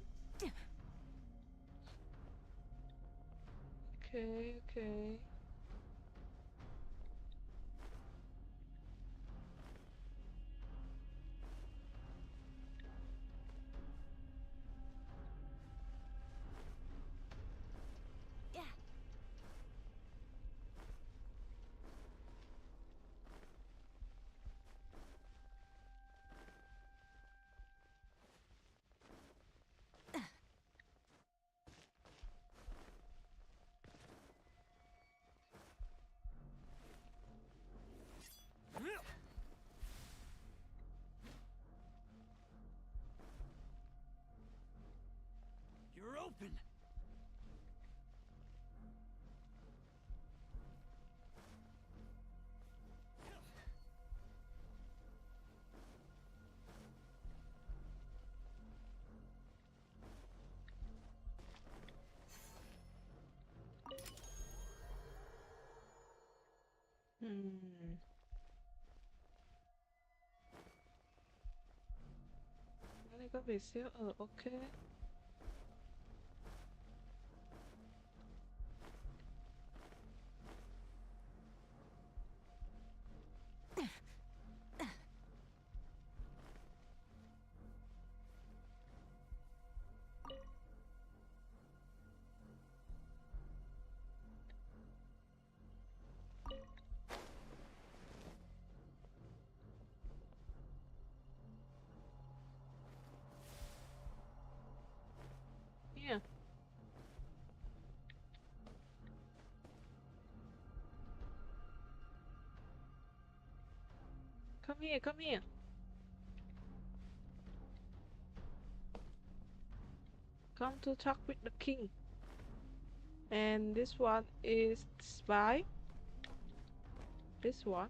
Okay, okay. You're open. Cái này có bị xíu. Ok. Yeah. Come here, come here. Come to talk with the king. And this one is spy. This one.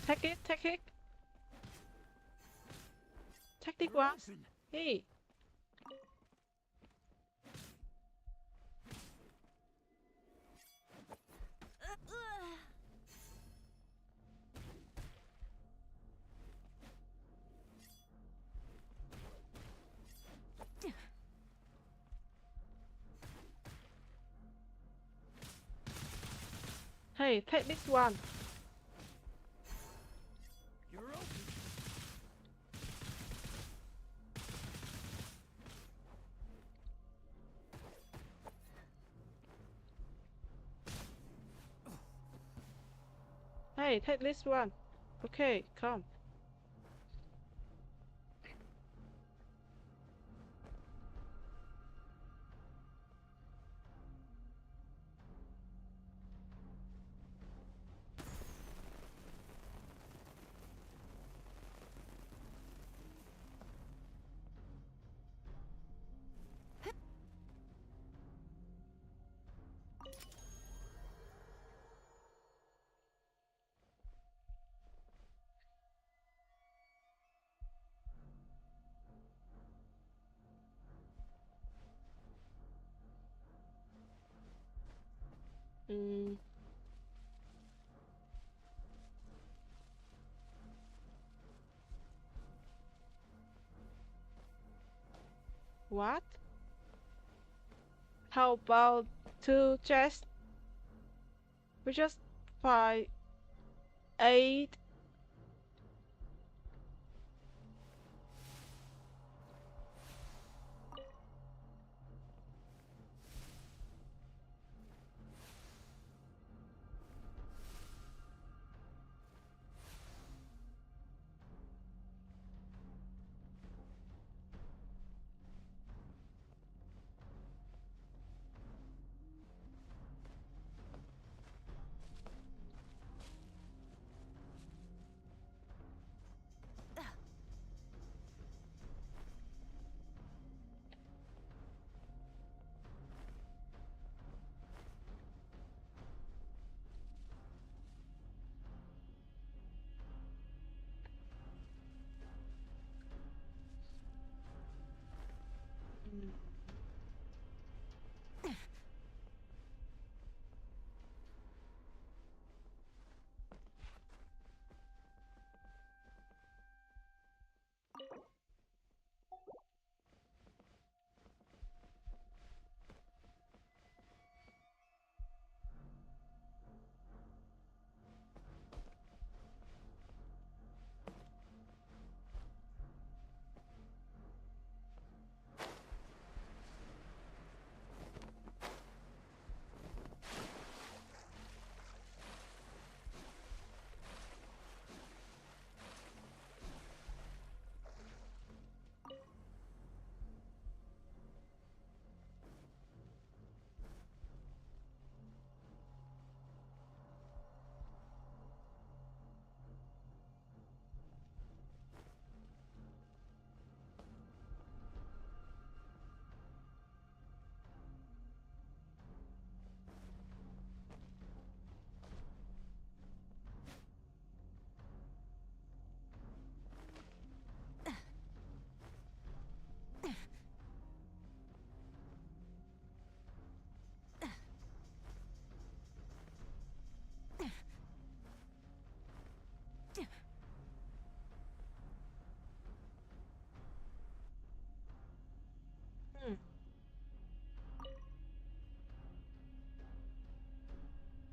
Take it, take it. Take this one. Hey. Hey, take this one. You're open. Hey, take this one. Okay, come. What? How about two chests? We just fight 8.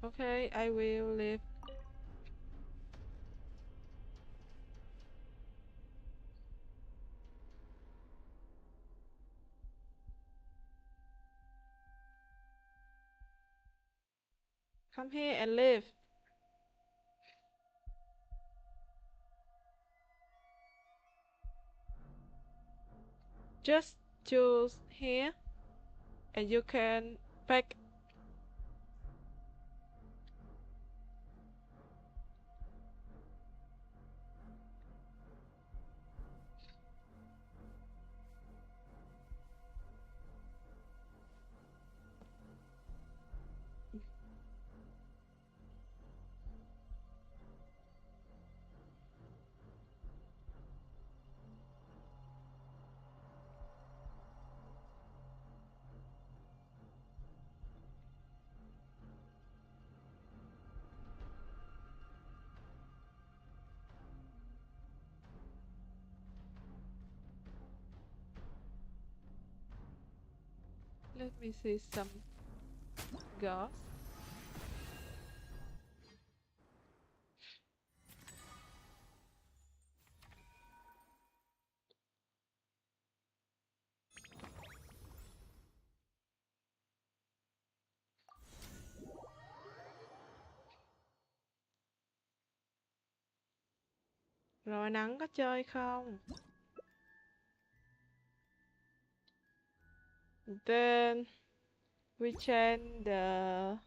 Okay, I will leave. Come here and live. Just choose here and you can pick. Let me see some ghosts. Rồi nắng có chơi không? Then we change the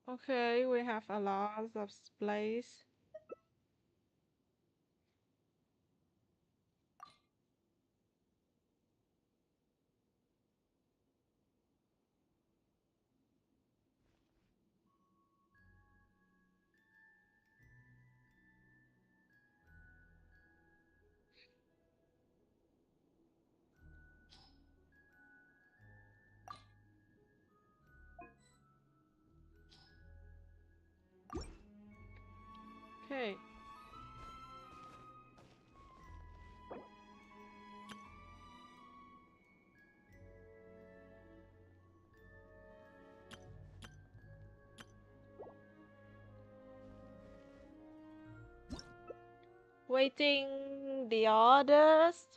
Okay, we have a lot of space. Okay. Waiting the orders.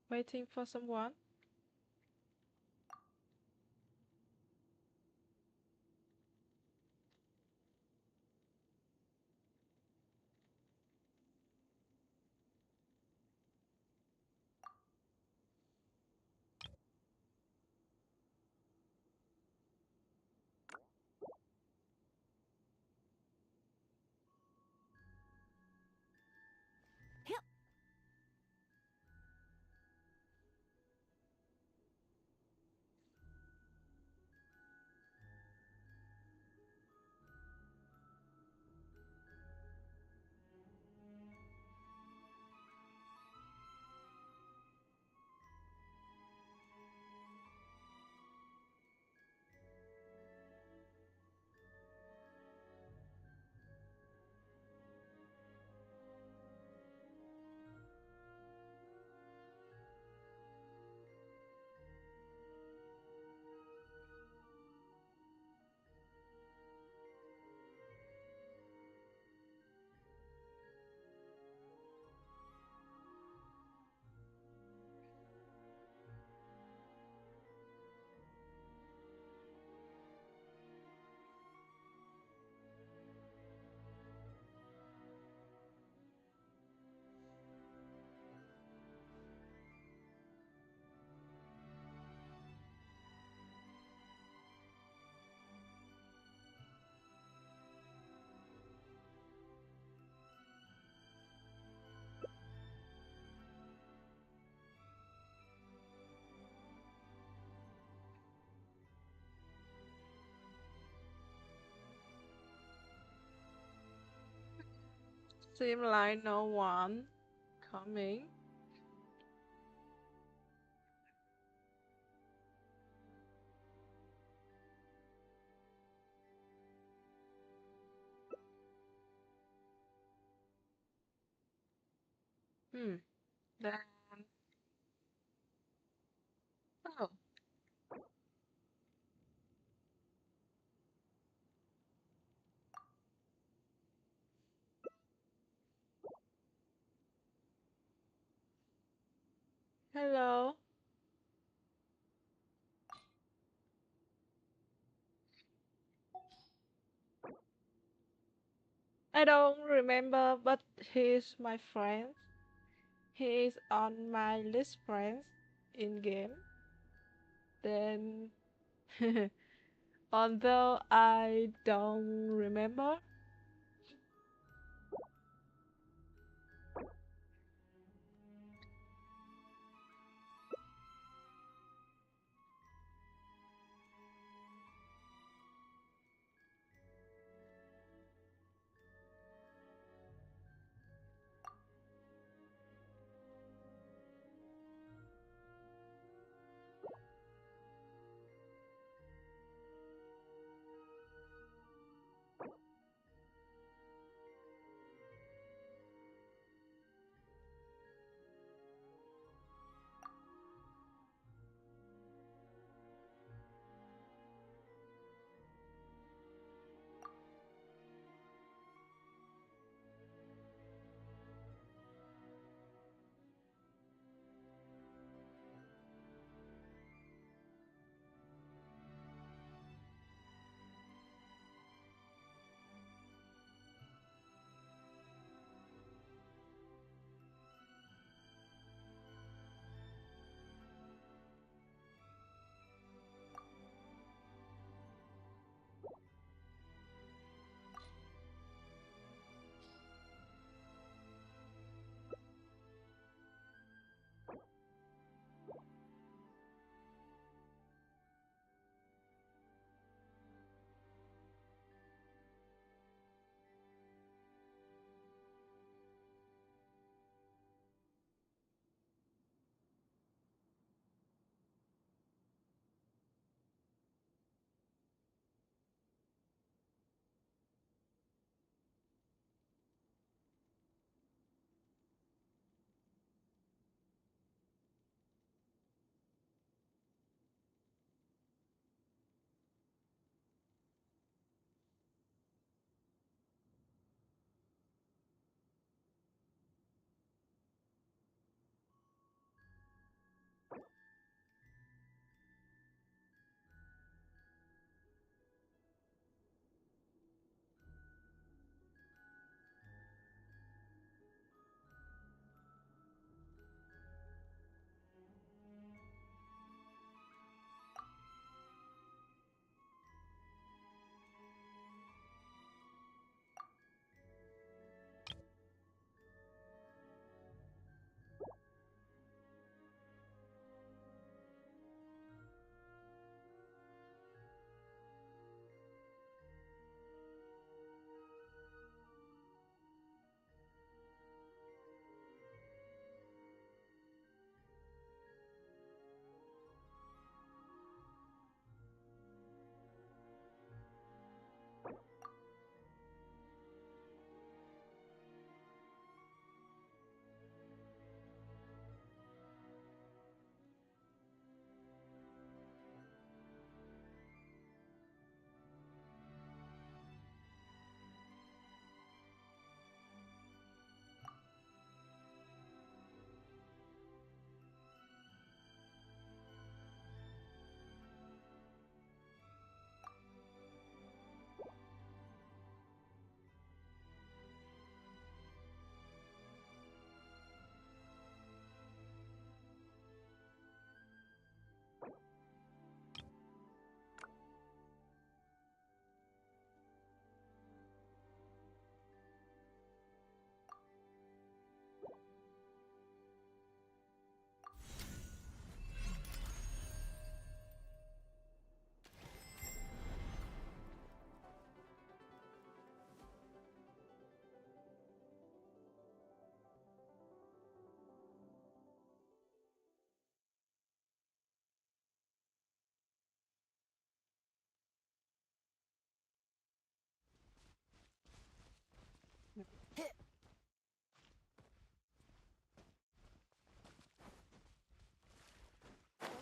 Waiting for someone. Seem like no one coming. Then oh, hello. I don't remember, but he's my friend. He is on my list friends in game. Then Although I don't remember.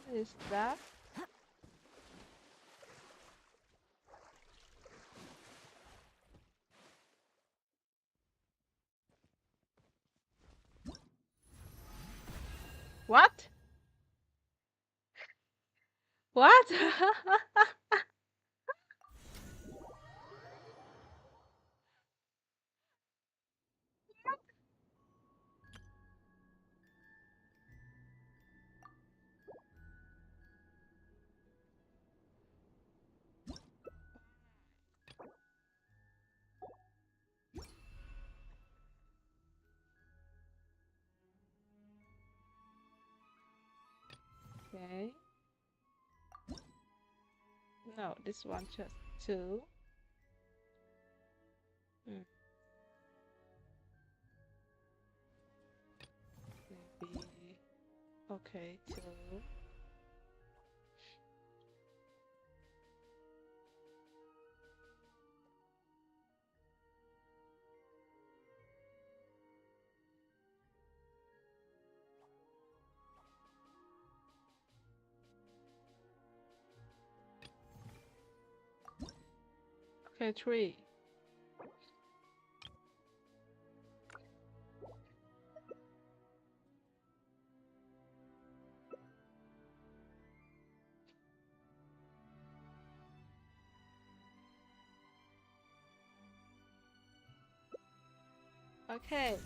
What is that? What? What? Okay. No, this one just 2. Maybe. Okay, 2. Okay, 3. Okay.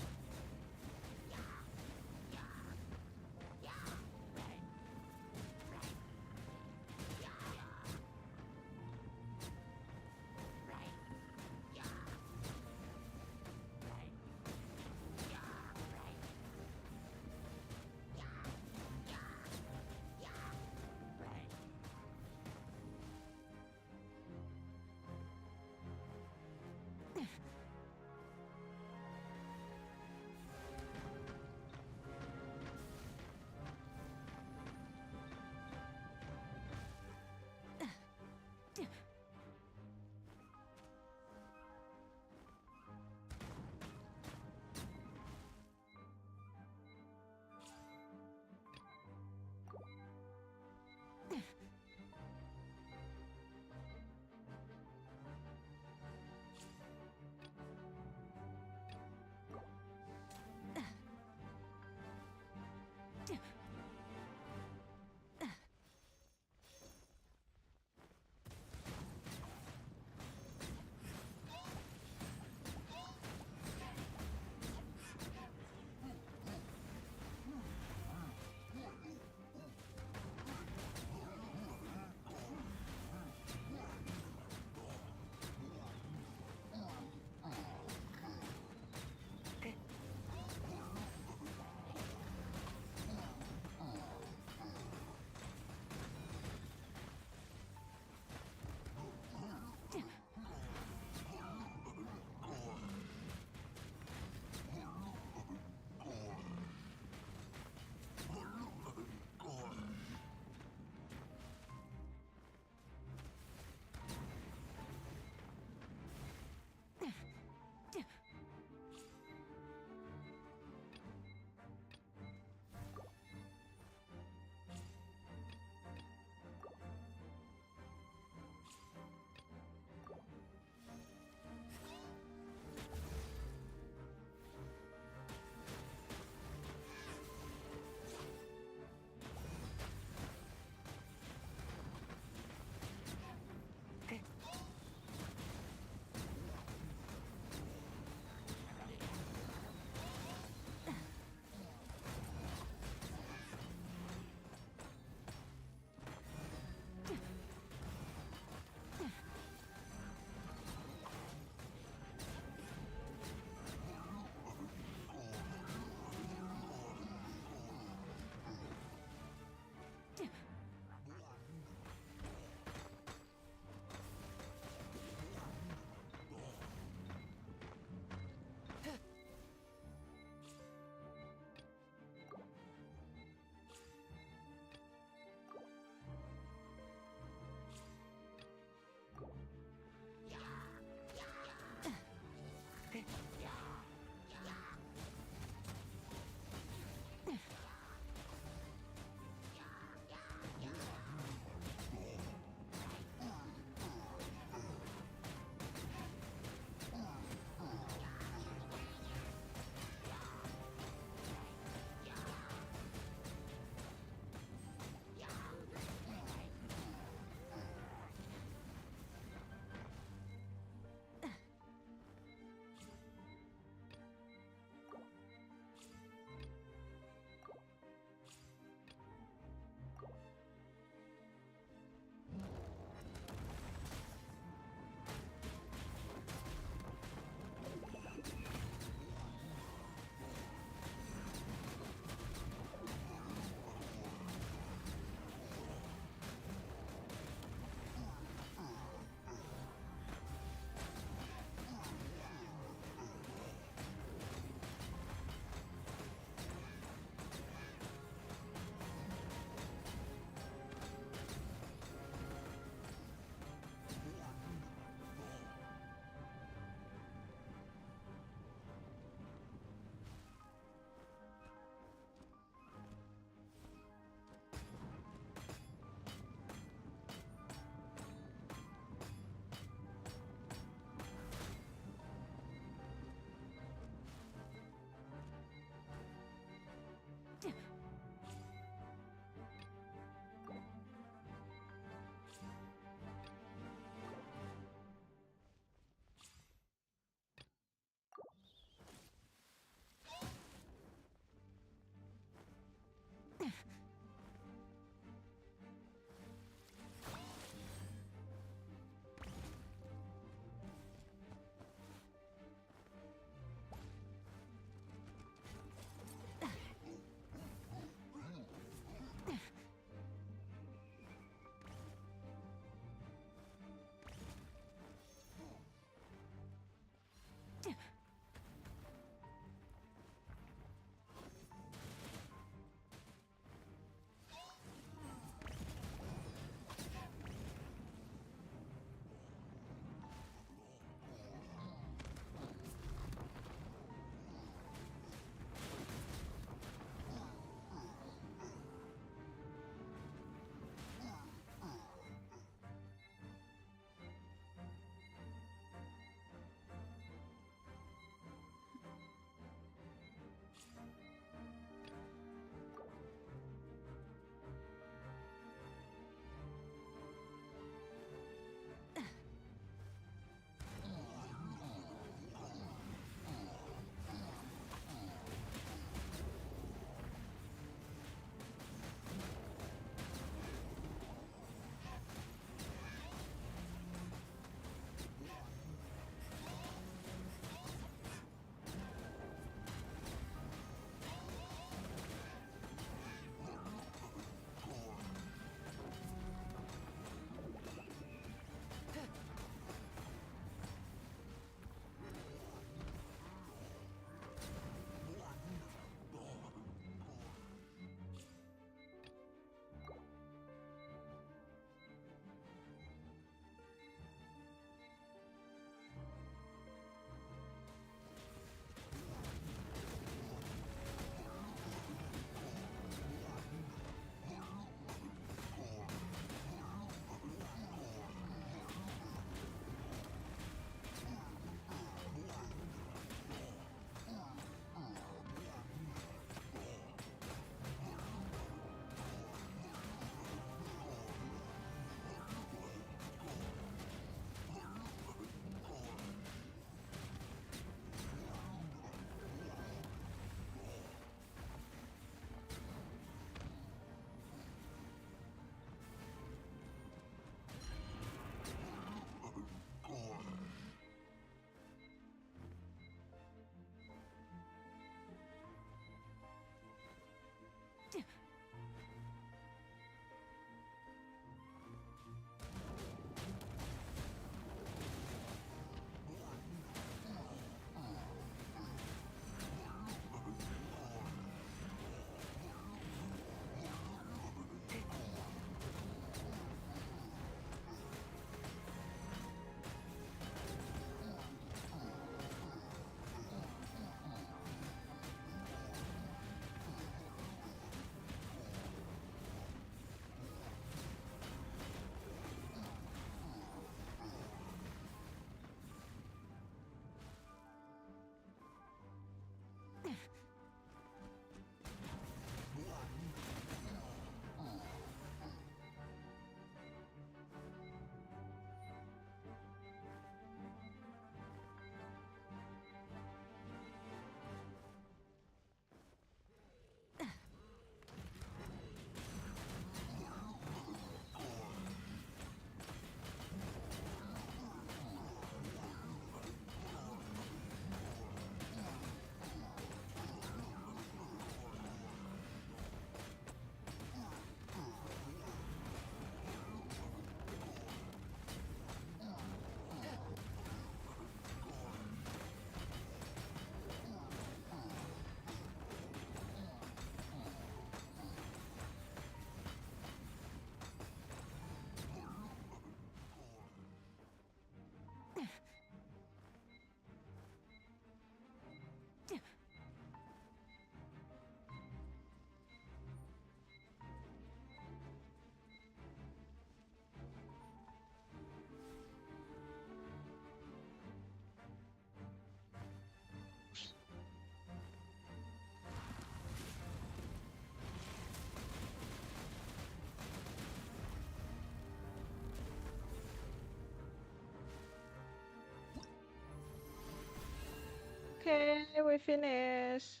Okay, we finished.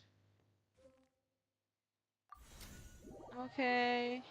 Okay.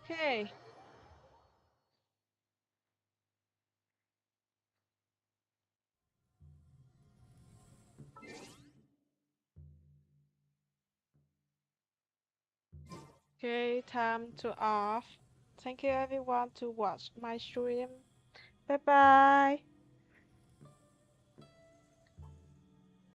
Okay. Okay, time to off. Thank you everyone to watch my stream. Bye bye.